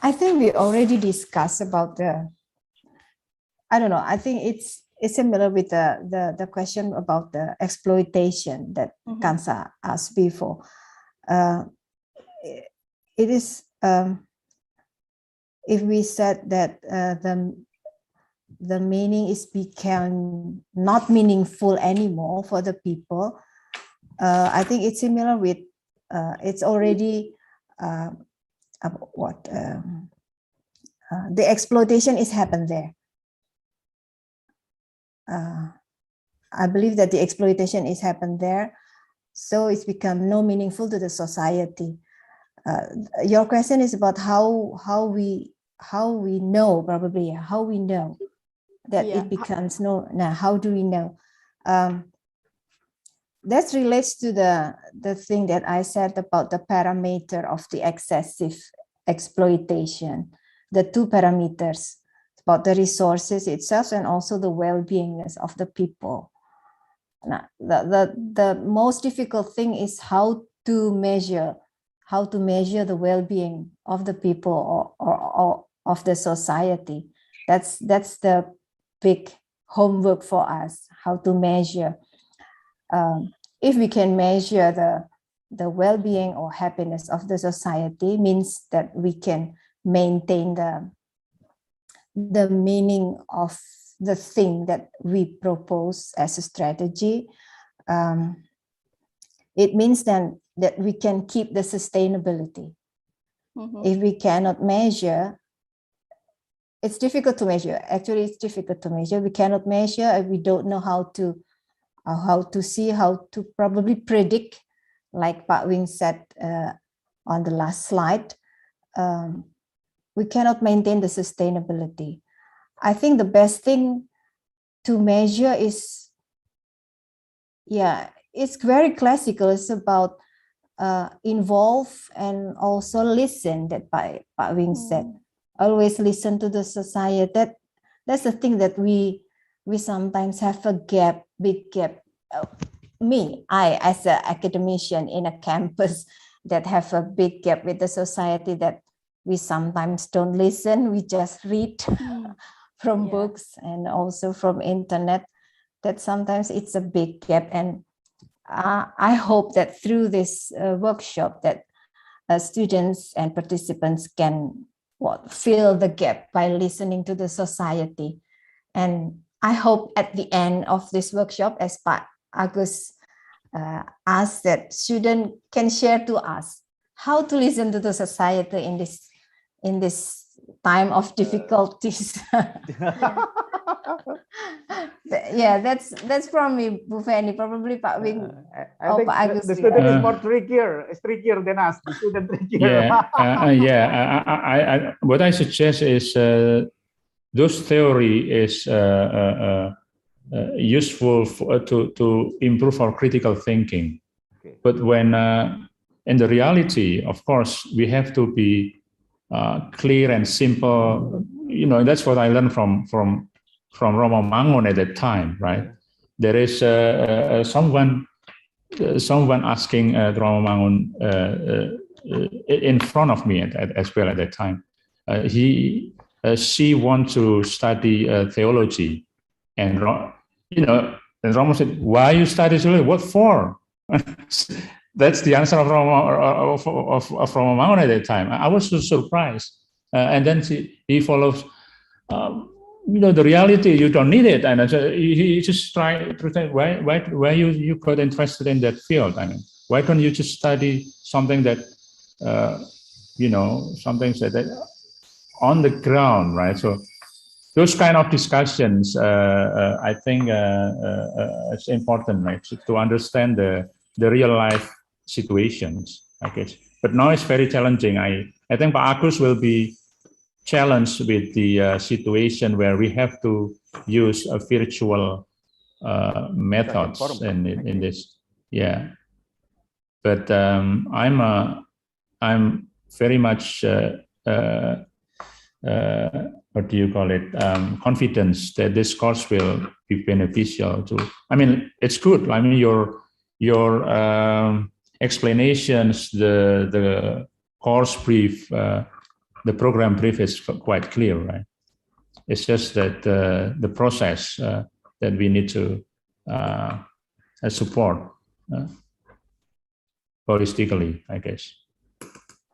I think we already discussed about I don't know. I think it's similar with the question about the exploitation that Kansa asked before. It is if we said that the meaning is become not meaningful anymore for the people. I think it's similar with it's already the exploitation is happened there. I believe that the exploitation is happened there, so it's become no meaningful to the society. Your question is about how we know, probably how we know that it becomes no. Now, how do we know? That relates to the thing that I said about the parameter of the excessive exploitation, the two parameters about the resources itself and also the well-beingness of the people. Now, the most difficult thing is how to measure the well-being of the people or of the society. That's the big homework for us, how to measure. If we can measure the well-being or happiness of the society, means that we can maintain the meaning of the thing that we propose as a strategy. It means then that we can keep the sustainability. If we cannot measure, it's difficult to measure. Actually, it's difficult to measure. We cannot measure if we don't know how to see, how to probably predict, like Pak Wing said on the last slide. We cannot maintain the sustainability. I think the best thing to measure is, it's very classical. It's about involve and also listen, that Pak Wing said. Always listen to the society. That's the thing that we sometimes have a big gap. I as an academician in a campus that have a big gap with the society, that we sometimes don't listen, we just read from books and also from internet, that sometimes it's a big gap. And I hope that through this workshop that students and participants can fill the gap by listening to the society. And I hope at the end of this workshop, as Pak Agus asked, that students can share to us how to listen to the society in this time of difficulties. That's from me, Bu Feni. Probably Pak Wing. I think Pak Agus the student is more trickier. It's trickier than us. The student trickier. What I suggest is those theory is useful to improve our critical thinking. But when in the reality, of course, we have to be clear and simple. You know, that's what I learned from Romo Mangun at that time, right? There is someone asking Romo Mangun in front of me as well at that time. She wants to study theology, and you know, and Romo said, "Why you study theology? What for?" That's the answer of Romo Mangun at that time. I was so surprised, and then he follows. You know, the reality, you don't need it, and he just tried to say, why you got interested in that field? I mean, why don't you just study something that you know, something that on the ground, right? So those kind of discussions, I think it's important, right, to understand the real life situations, I guess. But now it's very challenging. I think Pak Agus will be challenged with the situation where we have to use a virtual methods in this. Yeah, but I'm very much what do you call it, confidence that this course will be beneficial to. I mean, it's good. I mean, your explanations, the course brief, the program brief is quite clear, right? It's just that the process that we need to support holistically, I guess.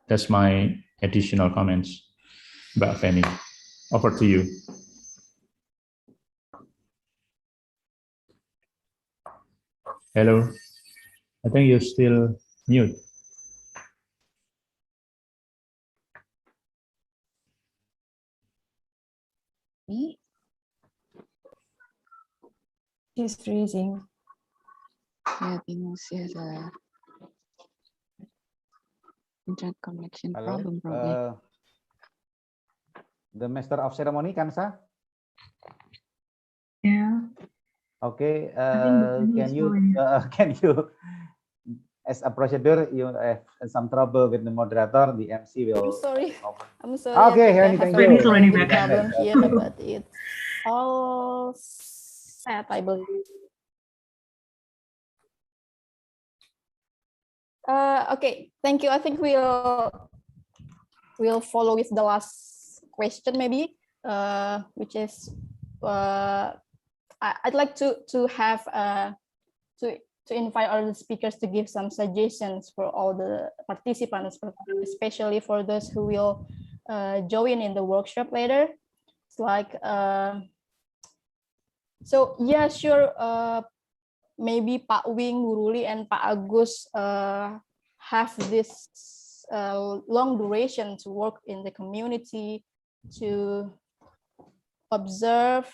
That's my additional comments. Mbak Fanny, over to you. Hello, I think you're still mute. She's freezing. Yeah, I think she has a internet connection problem, probably. The Master of Ceremony, Kansa? Yeah. Okay. Can you, as a procedure, you have some trouble with the moderator. The MC will. I'm sorry. Okay, I thank have you. a problem here, but it's all set, I believe. Okay, thank you. I think we'll follow with the last question, maybe, which is I'd like to have to invite all the speakers to give some suggestions for all the participants, especially for those who will join in the workshop later. It's like so yeah, sure. Maybe Pak Wing, Bu Ruli, and Pak Agus have this long duration to work in the community, to observe,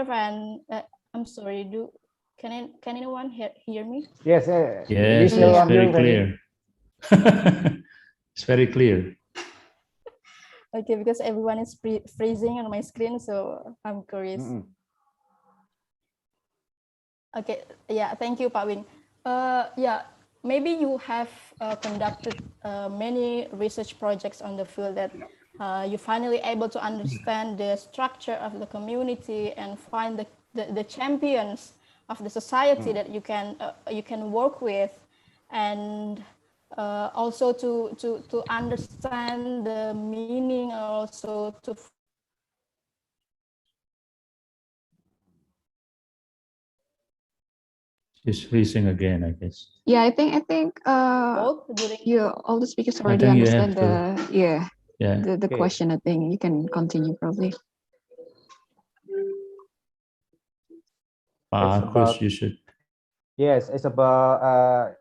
and I'm sorry. Can anyone hear me? Yes. Yes, it's very clear. It's very clear. Okay, because everyone is freezing on my screen, so I'm curious. Okay, yeah, thank you, Pak Wing. Yeah, maybe you have conducted many research projects on the field that you're finally able to understand the structure of the community and find the champions of the society that you can work with, and also to understand the meaning, also to She's freezing again, I guess. Yeah, I think all the speakers already understand the question. I think you can continue probably. Agus, you should. Yes, it's about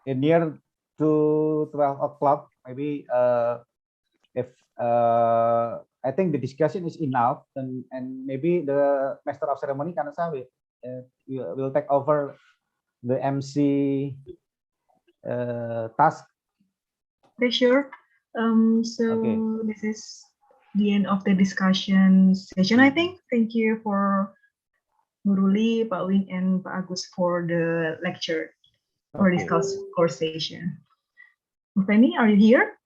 near to 12 o'clock. Maybe if I think the discussion is enough, and maybe the Master of Ceremony Kanasa will take over the MC task. Okay, sure. So this is the end of the discussion session, I think. Thank you for Muruli, Pak Wing, and Pak Agus for the lecture for this course session. Fanny, are you here?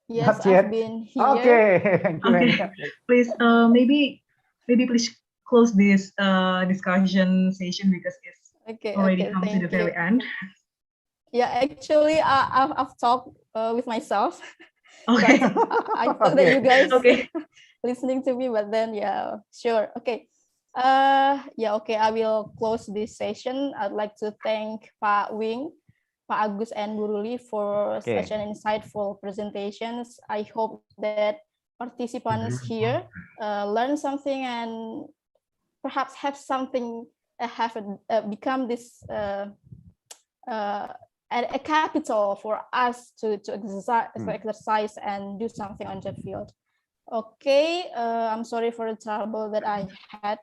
Yes, Not yet. I've been here. Okay, thank you. Okay. Please, maybe please close this discussion session because it's already come to the very end. Yeah, actually, I've talked with myself. Okay. I thought that you guys listening to me, but then yeah, sure. Okay. Yeah, okay. I will close this session. I'd like to thank Pak Wing, Pak Agus, and Buruli for such an insightful presentations. I hope that participants here learn something and perhaps have something become this a capital for us to exercise and do something on the field. Okay, I'm sorry for the trouble that I had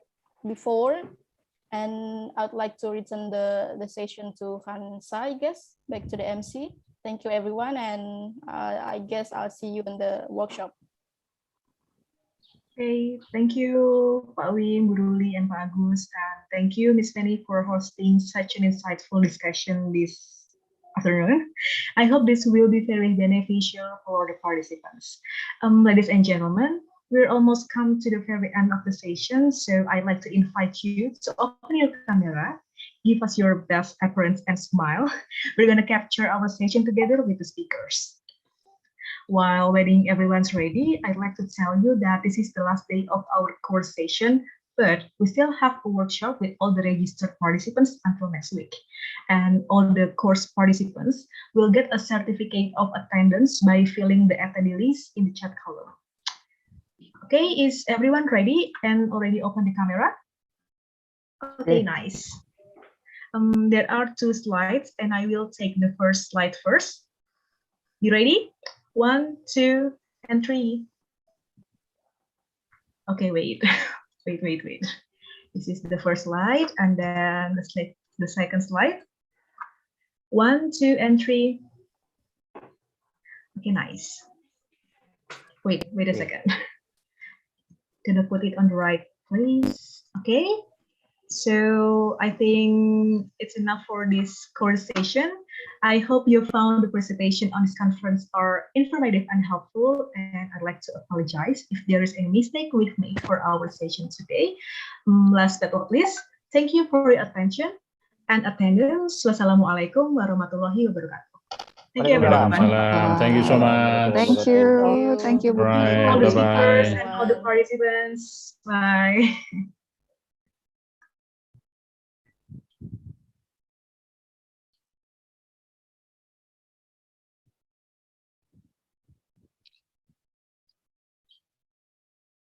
before, and I'd like to return the session to Hansa, I guess, back to the MC. Thank you, everyone, and I guess I'll see you in the workshop. Okay, thank you, Pak Wim, Buruli, and Pak Agus, and thank you, Ms. Fanny, for hosting such an insightful discussion this afternoon. I hope this will be very beneficial for the participants. Ladies and gentlemen, we're almost come to the very end of the session, so I'd like to invite you to open your camera, give us your best appearance and smile. We're going to capture our session together with the speakers. While waiting everyone's ready, I'd like to tell you that this is the last day of our course session, but we still have a workshop with all the registered participants until next week. And all the course participants will get a certificate of attendance by filling the attendee list in the chat column. Okay, is everyone ready and already open the camera? Okay, nice. There are 2 slides and I will take the first slide first. You ready? 1, 2, and 3. Okay, wait. Wait. This is the first slide and then the second slide. 1, 2, and 3. Okay, nice. Wait a second. Gonna put it on the right place. Okay, so I think it's enough for this course session. I hope you found the presentation on this conference are informative and helpful, and I'd like to apologize if there is any mistake we've made for our session today. Last but not least, thank you for your attention and attendance. Wassalamualaikum warahmatullahi wabarakatuh. Thank you, everyone. Thank you so much. Thank you. Thank you. Right, All the bye-bye. speakers and all the participants. Bye.